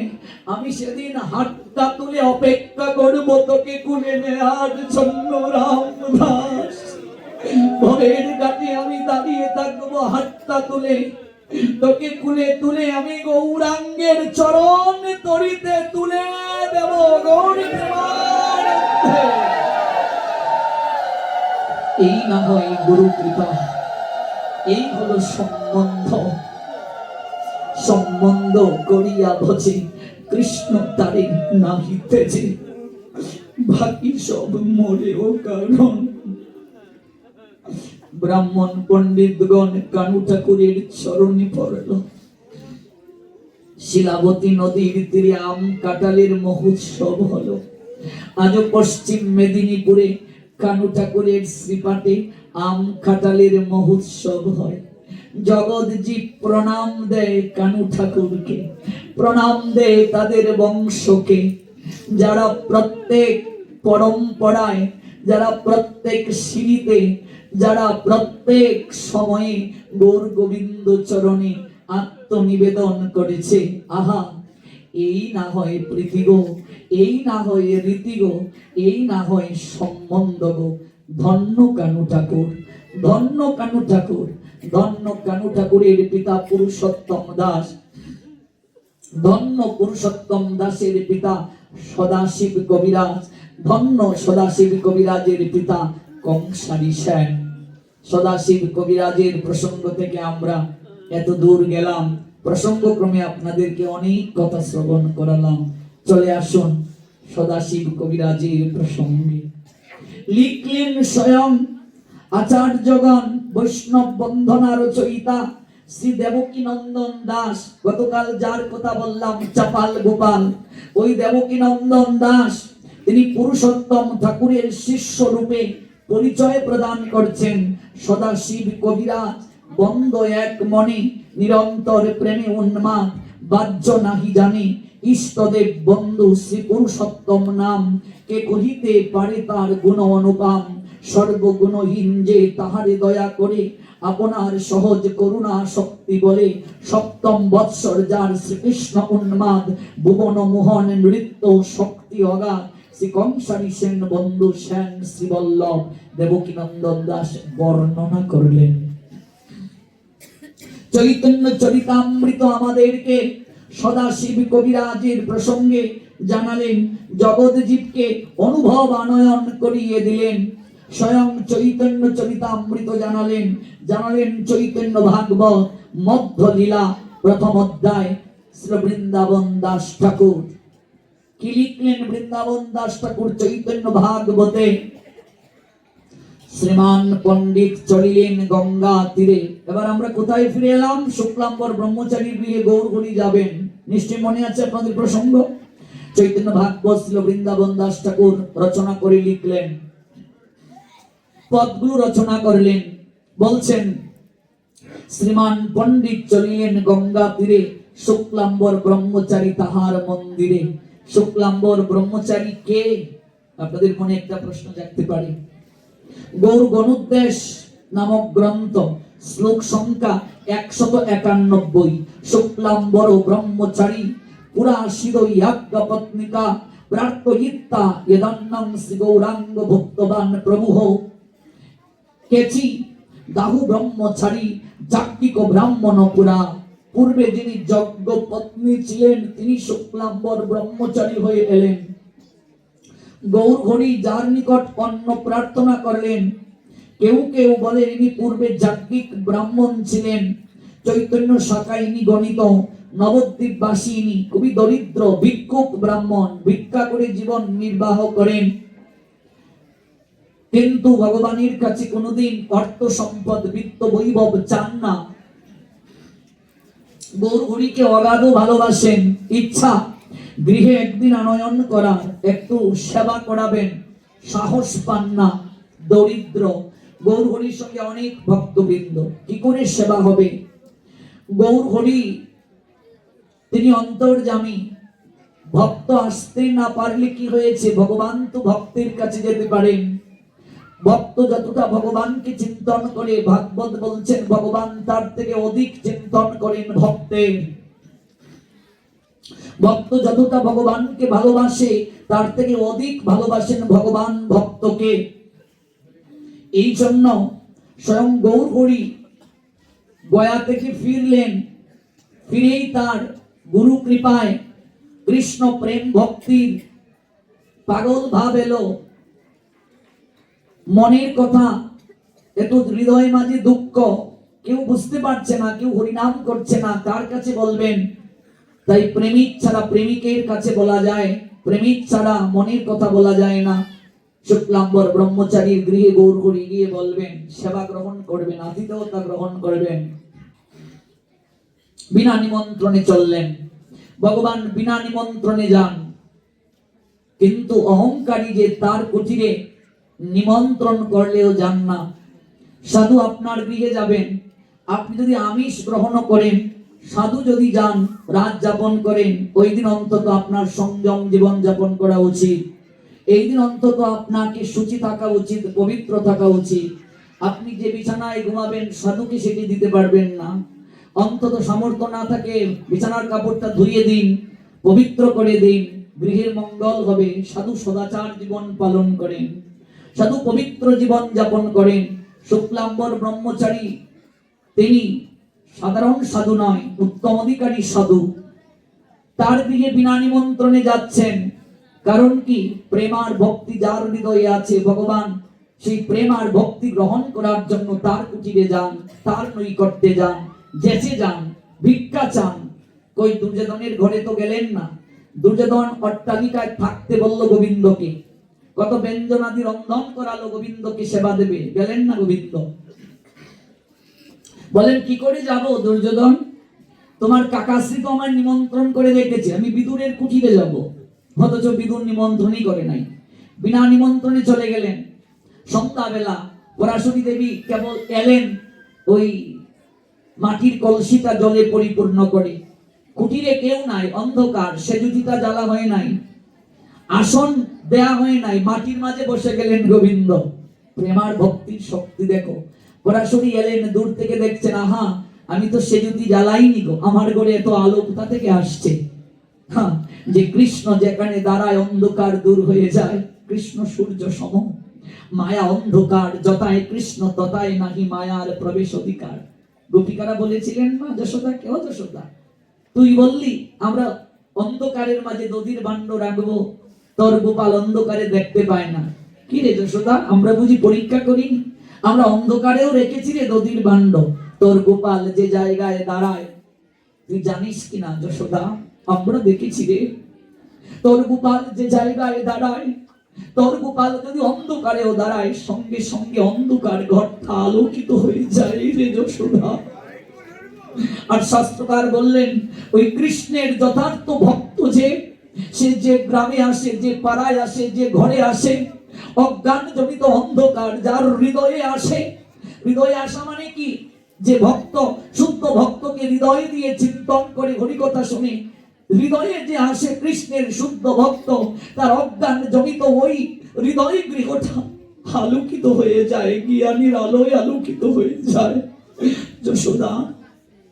আমি সেদিন হাতটা তুলে অপেক্ষা করবো তোকে কুলে নেয়ার জন্য। রামদাস, ভবের ঘাটে আমি দাঁড়িয়ে থাকবো হাতটা তুলে, তোকে কুলে তুলে আমি গৌরাঙ্গের চরণ তরিতে তুলে দেব। গৌরী প্রেমানন্দে। এই না হয় গুরু কৃপা, এই হলো সম্বন্ধ। সম্বন্ধ করিয়া ভজে কৃষ্ণ তারে নাহিতেছে, বাকি সব মরেও কারণ। ব্রাহ্মণ পণ্ডিতগণ কানু ঠাকুরের চরণে পড়ল। শিলাবতী নদীর তীরে আম কাঁঠালের মহোৎসব হলো। আজও পশ্চিম মেদিনীপুরে কানু ঠাকুরের শ্রীপাঠে আম কাঁঠালের মহোৎসব হয়। জগৎজীব প্রণাম দেয় কানু ঠাকুরকে, প্রণাম দেয় তাদের বংশকে, যারা প্রত্যেক পরম্পরায়, যারা প্রত্যেক সিঁড়িতে, যারা প্রত্যেক সময়ে গৌর গোবিন্দ চরণে আত্মনিবেদন করেছে। আহা, এই না হয় প্রীতি গো, এই না হয় রীতি গো, এই না হয় সম্বন্ধ গো। ধন্য কানু ঠাকুর, ধন্য কানু ঠাকুর, ধন্য কানু ঠাকুরের পিতা পুরুষোত্তম দাস, ধন্য পুরুষোত্তম দাসের পিতা সদাশিব কবিরাজ, ধন্য সদাশিব কবিরাজের পিতা কংসারী সেন। সদাশিব কবিরাজের প্রসঙ্গ থেকে আমরা এত দূর গেলাম, প্রসঙ্গক্রমে আপনাদেরকে অনেক কথা শ্রবণ করালাম। চলে আসুন সদাশিব কবিরাজের প্রসঙ্গে। লিখলেন স্বয়ং আচার্যগণ, বৈষ্ণব বন্ধনা রচয়িতা শ্রী দেবকী নন্দন দাস। গতকাল যার কথা বললাম চাপাল গোপাল, ওই দেবকী নন্দন দাস তিনি পুরুষোত্তম ঠাকুরের শিষ্য রূপে পরিচয় প্রদান করছেন। সদাশিব কবিরাজ বন্ধ এক মনে, নিরন্তর প্রেমে উন্মাদ, বাহ্য নাহি জানে ইষ্টদেব বন্ধু শ্রী পুরুষোত্তম নাম। কে কহিতে পারে তার গুণ অনুপম, সর্বগুণহীন যে তাহারে দয়া করে, আপনার সহজ করুণা শক্তি বলে। সপ্তম বৎসর যার শ্রীকৃষ্ণ উন্মাদ, ভুবন মোহন নৃত্য শক্তি অগাধ। শ্রী কংসারী সেন বন্ধু সেন শ্রীবল্লভ দেবকী নন্দন দাস বর্ণনা করলেন। চৈতন্য চরিতামৃত আমাদেরকে সদাশিব কবিরাজের প্রসঙ্গে জানালেন, জগৎজীবকে অনুভব আনয়ন করিয়ে দিলেন। স্বয়ং চৈতন্য চরিতামৃত জানালেন, জানালেন চৈতন্য ভাগবত মধ্য লীলা প্রথম অধ্যায়। শ্রী বৃন্দাবন দাস ঠাকুর কি লিখলেন? বৃন্দাবন দাস ঠাকুর চৈতন্য ভাগবতে, শ্রীমান পণ্ডিত চলিলেন গঙ্গা তীরে। এবার আমরা কোথায় ফিরে এলাম? শুক্লাম্বর ব্রহ্মচারী গৃহে গৌরহরি যাবেন। নিশ্চয় মনে আছে আপনাদের প্রসঙ্গ। চৈতন্য ভাগবত শ্রী বৃন্দাবন দাস ঠাকুর রচনা করে লিখলেন, পদগুলো রচনা করলেন। বলছেন শ্রীমান পণ্ডিত চলিলেন গঙ্গা তীরে, শুক্লাম্বর ব্রহ্মচারী তাহার মন্দিরে। শুক্লাম্বর ব্রহ্মচারী কে? আপনাদের মনে একটা প্রশ্ন জাগতে পারে। গৌর গণুদ্দেশ নামক গ্রন্থ, শ্লোক সংখ্যা 191। শুক্লাম্বর ব্রহ্মচারী পুরাশির ইয়াজ্ঞপত্নিকা প্রার্থয়িত্তা যদন্নং শ্রী গৌরাঙ্গ ভক্তবান প্রভুঃ। কেচি দাহু ব্রহ্মচারী যাজ্ঞিক ব্রাহ্মণ পুরা। পূর্বে যিনি যজ্ঞ পত্নী ছিলেন তিনি শুক্লাম্বর ব্রহ্মচারী হয়ে এলেন। গৌর হরি যার নিকট অন্ন প্রার্থনা করলেন, কেউ কেউ বলে ইনি পূর্বে যাজ্ঞিক ব্রাহ্মণ ছিলেন। চৈতন্য শাখায় ইনি গণিত। নবদ্বীপবাসী ইনি খুবই দরিদ্র ভিক্ষুক ব্রাহ্মণ, ভিক্ষা করে জীবন নির্বাহ করেন। কিন্তু ভগবানের কাছে কোনোদিন অর্থ সম্পদ বিত্ত বৈভব চান না। গৌর হরিকে অগাধ ভালোবাসেন। ইচ্ছা গৃহে একদিন আনয়ন করার, একটু সেবা করাবেন, সাহস পান না, দরিদ্র। গৌর হরির সঙ্গে অনেক ভক্তবৃন্দ, কি করে সেবা হবে? গৌর হরি তিনি অন্তর্যামী, ভক্ত আসতে না পারলে কি হয়েছে? ভগবান তো ভক্তের কাছে যেতে পারেন। ভক্ত যতটা ভগবানকে চিন্তন করে, ভাগবত বলছেন ভগবান তার থেকে অধিক চিন্তন করেন ভক্তের। ভক্ত যতটা ভগবানকে ভালোবাসে তার থেকে অধিক ভালোবাসেন ভগবান ভক্তকে। এই জন্য স্বয়ং গৌর হরি গয়া থেকে ফিরলেন। ফিরেই তার গুরু কৃপায় কৃষ্ণ প্রেম ভক্তির পাগল ভাব এলো। মনের কথা, এত হৃদয় মাঝে দুঃখ, কেউ বুঝতে পারছে না, কেউ হরিনাম করছে না, কার কাছে বলবেন? তাই প্রেমিক ছাড়া প্রেমিকের কাছে বলা যায়, প্রেমিক ছাড়া মনের কথা বলা যায় না। শুক্লাম্বর ব্রহ্মচারীর গৃহে গৌর হরি গিয়ে বলবেন, সেবা গ্রহণ করবেন, আতিথেয়তা গ্রহণ করবেন। বিনা নিমন্ত্রণে চললেন। ভগবান বিনা নিমন্ত্রণে যান, কিন্তু অহংকারী যে তার কুটিরে নিমন্ত্রণ করলেও যান না। সাধু আপনার গৃহে যাবেন, আপনি যদি আমিষ গ্রহণ করেন, সাধু যদি যান রাত যাপন করেন, ওই দিন অন্তত আপনার সংযম জীবন যাপন করা উচিত। এই দিন অন্তত আপনাকে শুচি থাকা উচিত, পবিত্র থাকা উচিত। আপনি যে বিছানায় ঘুমাবেন সাধুকে সেটি দিতে পারবেন না। অন্তত সামর্থ্য না থাকে বিছানার কাপড়টা ধুইয়ে দিন, পবিত্র করে দিন, গৃহের মঙ্গল হবে। সাধু সদাচার জীবন পালন করেন, সাধু পবিত্র জীবন যাপন করেন। শুক্লাম্বর ব্রহ্মচারী তিনি সাধারণ সাধু নয়, উত্তম অধিকারী সাধু। তার দিকে বিনা নিমন্ত্রণে যাচ্ছেন। কারণ কি? প্রেম আর ভক্তি যার হৃদয়ে আছে, ভগবান সেই প্রেম আর ভক্তি গ্রহণ করার জন্য তার কুটিরে যান, তার নৈকট্যে যান, যেচে যান, ভিক্ষা চান। কই দুর্যোধনের ঘরে তো গেলেন না। দুর্যোধন অট্টালিকায় থাকতে বলল গোবিন্দকে, কত ব্যঞ্জনাদি রন্ধন করালো গোবিন্দকে সেবা দেবে, গেলেন না গোবিন্দ। বলেন কি করে যাব দুর্যোধন? তোমার কাকাশ্রী তো আমায় নিমন্ত্রণ করে রেখেছে, আমি বিদুরের কুটিরে যাব। অথচ বিদুর নিমন্ত্রণই করে নাই, বিনা নিমন্ত্রণে চলে গেলেন। সন্ধ্যাবেলা পরাশরী দেবী কেবল এলেন ওই মাটির কলসিটা জলে পরিপূর্ণ করে। কুটিরে কেউ নাই, অন্ধকার, সেজুতিটা জ্বালা হয় নাই, আসন দেয়া হয় নাই, মাটির মাঝে বসে গেলেন গোবিন্দ। প্রেমার ভক্তির শক্তি দেখো। পরাশরী এলেন, দূর থেকে দেখছেন, আহা আমি তো সেজুতি জ্বালাইনি গো, আমার ঘরে এত আলো কোথা থেকে আসছে? হ্যাঁ, যে কৃষ্ণ যেখানে দাঁড়ায় অন্ধকার দূর হয়ে যায়। কৃষ্ণ সূর্য সম, মায়া অন্ধকার, যথায় কৃষ্ণ তথায় নাহি মায়ার প্রবেশ অধিকার। গোপিকারা বলেছিলেন মা যশোদাকে, ও যশোদা তুই বললি আমরা অন্ধকারের মাঝে দধির ভাণ্ড রাখবো, তোর গোপাল অন্ধকারে দেখতে পায় না। কি রে যশোদা, আমরা বুঝি পরীক্ষা করিনি? আমরা অন্ধকারেও রেখেছি রে দধির ভাণ্ড, তোর গোপাল যে জায়গায় দাঁড়ায় তুই জানিস কিনা যশোদা? আমরা দেখেছি রে, তোর গোপাল যে জায়গায় দাঁড়ায়, তোর গোপাল যদি অন্ধকারেও দাঁড়ায়, সঙ্গে সঙ্গে অন্ধকার ঘরটা আলোকিত হয়ে যায় রে যশোদা। আর শাস্ত্রকার বললেন, ওই কৃষ্ণের যথার্থ ভক্ত যে, সে যে গ্রামে আসে, যে পাড়ায় আসে, যে ঘরে আসে, অজ্ঞান জনিত অন্ধকার যার হৃদয়ে আসে। হৃদয়ে আসা মানে কি? যে ভক্ত শুদ্ধ ভক্তকে হৃদয় দিয়ে চিন্তন করে হরিকথা শুনে হৃদয়ে যে আসে কৃষ্ণের শুদ্ধ ভক্ত, তার অজ্ঞান জমিত ওই হৃদয় গৃহটা আলোকিত হয়ে যায়, জ্ঞানীর আলোয় আলোকিত হয়ে যায়। যশোদা,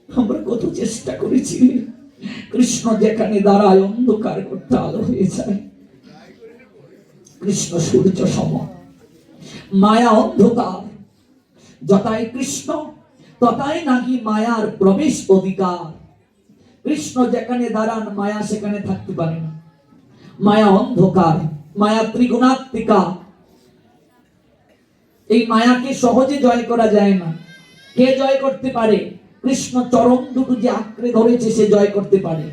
আমরা কত চেষ্টা করেছি, কৃষ্ণ যেখানে দাঁড়ায় অন্ধকার করতে আলো হয়ে যায়। কৃষ্ণ সূর্য সম, মায়া অন্ধকার, যতাই কৃষ্ণ তথায় নাকি মায়ার প্রবেশ অধিকার। কৃষ্ণ যেখানে দাঁড়ান মায়া সেখানে থাকতে পারে না। মায়া অন্ধকার, মায়া ত্রিগুণাত্মিকা, এই মায়াকে সহজে জয় করা যায় না। কে জয় করতে পারে? কৃষ্ণ চরণ দুটো যে আঁকড়ে ধরেছে সে জয় করতে পারে।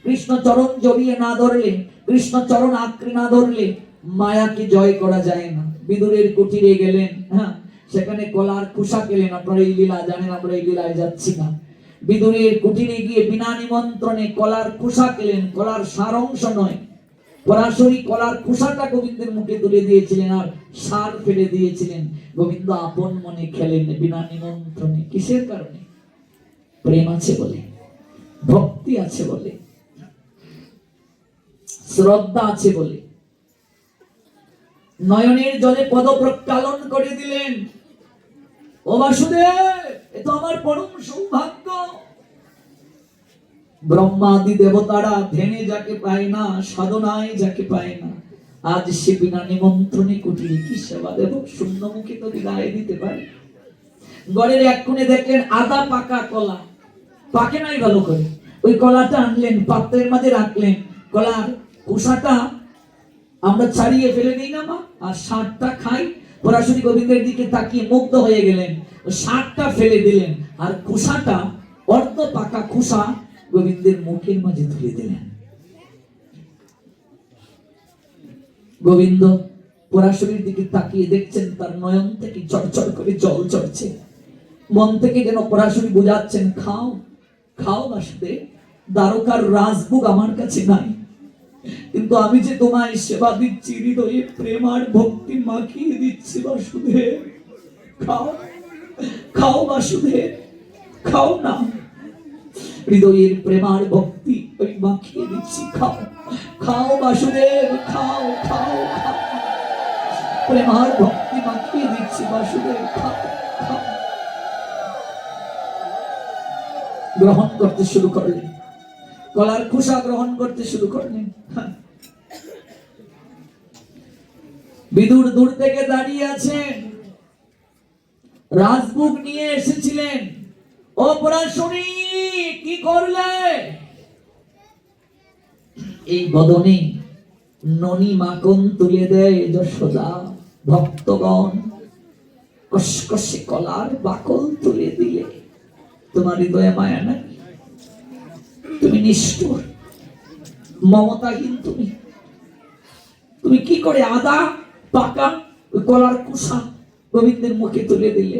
কৃষ্ণ চরণ জড়িয়ে না ধরলে, কৃষ্ণ চরণ আঁকড়ে না ধরলে মায়াকে জয় করা যায় না। বিদুরের কুটিরে গেলেন, হ্যাঁ, সেখানে কলার খোসা খেলেন। আপনারা এই লীলা জানেন, আমরা এই লীলায় যাচ্ছি না। বিদুরের কুটিরে গিয়ে বিনা নিমন্ত্রণে কলার খোসা খেলেন, কলার সার অংশ নয়। পরাশরী কলার খোসাটা গোবিন্দের মুখে তুলে দিয়েছিলেন আর সার ফেলে দিয়েছিলেন। গোবিন্দ আপন মনে খেলেন বিনা নিমন্ত্রণে। কিসের কারণে? প্রেম আছে বলে, ভক্তি আছে বলে, শ্রদ্ধা আছে বলে। নয়নের জলে পদ প্রক্ষালন করে দিলেন। ও বাসুদেব, এ তো আমার পরম সৌভাগ্য। ব্রহ্মাদি দেবতারা ধ্যানে যাকে পায় না, সাধনায় যাকে পায় না, আজ সে বিনা নিমন্ত্রণে কুটিরে কি সেবা দেব? শূন্য মুখে তো বিদায় দিতে পারি। গড়ের এক কোণে দেখলেন আদা পাকা কলা, পাকে নাই ভালো করে। ওই কলাটা আনলেন, পাত্রের মাঝে রাখলেন। কলার খোসাটা আমরা ছাড়িয়ে ফেলে দিই না মা, আর শাকটা খাই। পরাশরী গোবিন্দের দিকে তাকিয়ে মুগ্ধ হয়ে গেলেন, শাকটা ফেলে দিলেন আর খোসাটা, অর্ধ পাকা খোসা গোবিন্দের মুখের মাঝে তুলে দিলেন। গোবিন্দ পরাশরীর দিকে তাকিয়ে দেখছেন, তার নয়ন থেকে চড়চড় করে জল চড়ছে। মন থেকে যেন পরাশরী বোঝাচ্ছেন, খাও খাও বাসুদেব, দ্বারকার রাজভোগ আমার কাছে নাই, কিন্তু আমি যে তোমায় সেবা দিচ্ছি, হৃদয়ে প্রেম আর ভক্তি মাখিয়ে দিচ্ছি বাসুদেব। খাও খাও বাসুদেব, খাও না। হৃদয়ের প্রেম আর ভক্তি ওই মাখিয়ে দিচ্ছি, খাও খাও বাসুদেব, খাও খাও খাও। প্রেম আর ভক্তি মাখিয়ে দিচ্ছি বাসুদেব, খাও খাও। গ্রহণ করতে শুরু করলেন, কলার খোসা গ্রহণ করতে শুরু করলেন। বিদুর দূর থেকে দাঁড়িয়ে আছেন, রাজভোগ নিয়ে এসেছিলেন। ও পরাশরী, কি করলে? এই বদনে ননি মাখন তুলে দেয় যশোদা। ভক্তগণ, কসকসে কলার বাকল তুলে দিলে। তোমার হৃদয়ে মায়া নাই? তুমি নিষ্ঠুর, মমতাহীন। তুমি কি করে আদা পাকা কলার কুসা গোবিন্দের মুখে তুলে দিলে?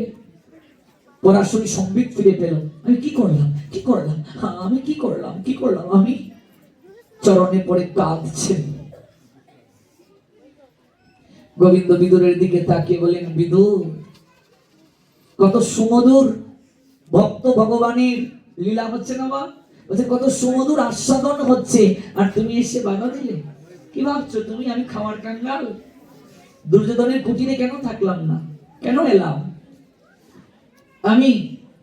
পরাশরী সম্বিত ফিরে পেল। আমি কি করলাম, কি করলাম, আমি কি করলাম, কি করলাম আমি? চরণে পড়ে কাঁদছেন। গোবিন্দ বিদুরের দিকে তাকিয়ে বলেন, বিদুর, কত সুমধুর ভক্ত ভগবানের লীলা হচ্ছে না মা? বলছে কত সুমধুর আস্বাদন হচ্ছে, আর তুমি এসে বাধা দিলে। কি ভাবছো তুমি আমি খাওয়ার কাঙ্গাল? দুর্যোধনের কুটিরে কেন থাকলাম না, কেন এলাম? আমি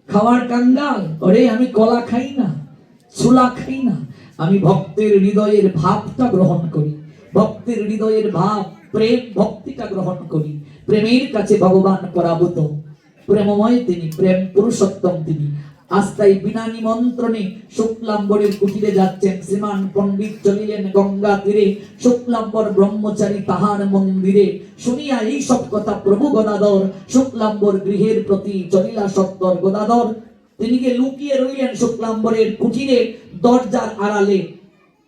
খাওয়ার কাঙ্গাল? ওরে, আমি কলা খাই না, ছোলা খাই না। আমি ভক্তের হৃদয়ের ভাবটা গ্রহণ করি, ভক্তের হৃদয়ের ভাব, প্রেম ভক্তিটা গ্রহণ করি। প্রেমের কাছে ভগবান পরাভূত, প্রেমময় তিনি, প্রেম পুরুষোত্তম তিনি। আজ তাই বিনা নিমন্ত্রণে শুক্লাম্বরের কুটিরে যাচ্ছেন। শ্রীমান পণ্ডিত চলিলেন গঙ্গা তীরে, শুক্লাম্বর ব্রহ্মচারী তাহার মন্দিরে। শুনিয়া এই সব কথা প্রভু গদাধর, শুক্লাম্বর গৃহের প্রতি চলিলা সত্তর। গদাধর তিনি গিয়ে লুকিয়ে রইলেন শুক্লাম্বরের কুটিরে দরজার আড়ালে।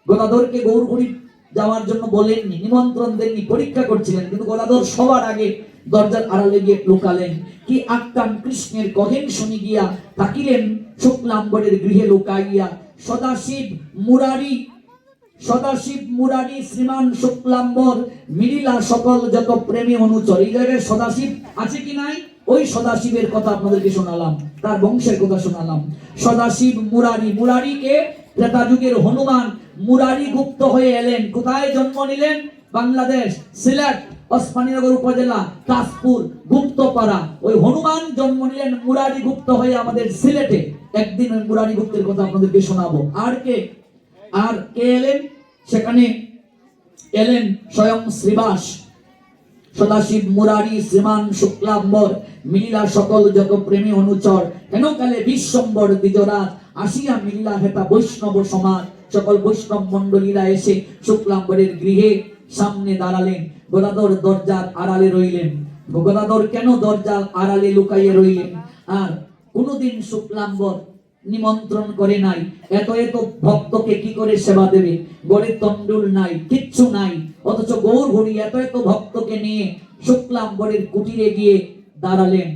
গদাধরকে গৌরহরি যাওয়ার জন্য বলেননি, নিমন্ত্রণ দেননি, পরীক্ষা করছিলেন, কিন্তু গদাধর সবার আগে দরজার আড়ালে গিয়ে লুকালেন। কি আক্তান কৃষ্ণের কহেন শুনি গিয়া, থাকিলেন শুক্লাম্বরের গৃহে লুকাইয়া। সদাশিব মুরারি, সদাশিব মুরারি শ্রীমান শুক্লাম্বর, মিলিলা সকল যত প্রেমী অনুচর। এই জায়গায় সদাশিব আছে কি নাই? ওই সদাশিবের কথা আপনাদেরকে শোনালাম। তার বংশের কথা শোনালাম। সদাশিব মুরারি, মুরারিকে ত্রেতা যুগের হনুমান, মুরারি গুপ্ত হয়ে এলেন। কোথায় জন্ম নিলেন? বাংলাদেশ, সিলেট, ওসমানীনগর উপজেলা, তাজপুর, গুপ্তপাড়া। ওই হনুমান জন্ম নিলেন মুরারি গুপ্ত হয়ে আমাদের সিলেটে। একদিন ওই মুরারি গুপ্তের কথা আপনাদেরকে শোনাবো। আর কে এলেন সেখানে? এলেন স্বয়ং শ্রীবাস। সদাশিব মুরারি শ্রীমান শুক্লাম্বর মিলিলা সকল যত প্রেমী অনুচর, হেন কালে বিশ্বম্বর দ্বিজরাজ, আসিয়া মিলিলা হেতা বৈষ্ণব সমাজ। সকল বৈষ্ণব মন্ডলীরা এসে শুক্লাম্বরের গৃহে সামনে দাঁড়ালেন। গদাধর দরজার আড়ালে রইলেন। গদাধর কেন দরজার আড়ালে লুকাইয়ে রইলেন? আর কোনদিন শুক্লাম্বর নিমন্ত্রণ করে নাই। এত ভক্তকে কি করে সেবা দেবে? গড়ে তন্ডুল নাই, কিচ্ছু নাই, অথচ গৌর হরি এত ভক্তকে নিয়ে শুক্লাম্বরের কুটিরে গিয়ে দাঁড়ালেন।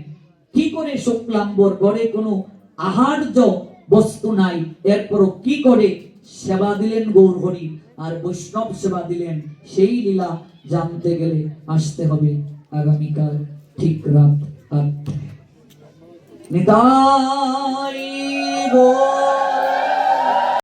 কি করে শুক্লাম্বর? গড়ে কোনো আহার্য বস্তু নাই, এরপরও কি করে সেবা দিলেন গৌর হরি আর বৈষ্ণব সেবা দিলেন? সেই লীলা জানতে গেলে আসতে হবে আগামীকাল ঠিক রাত 8টায়। নিতাই গো।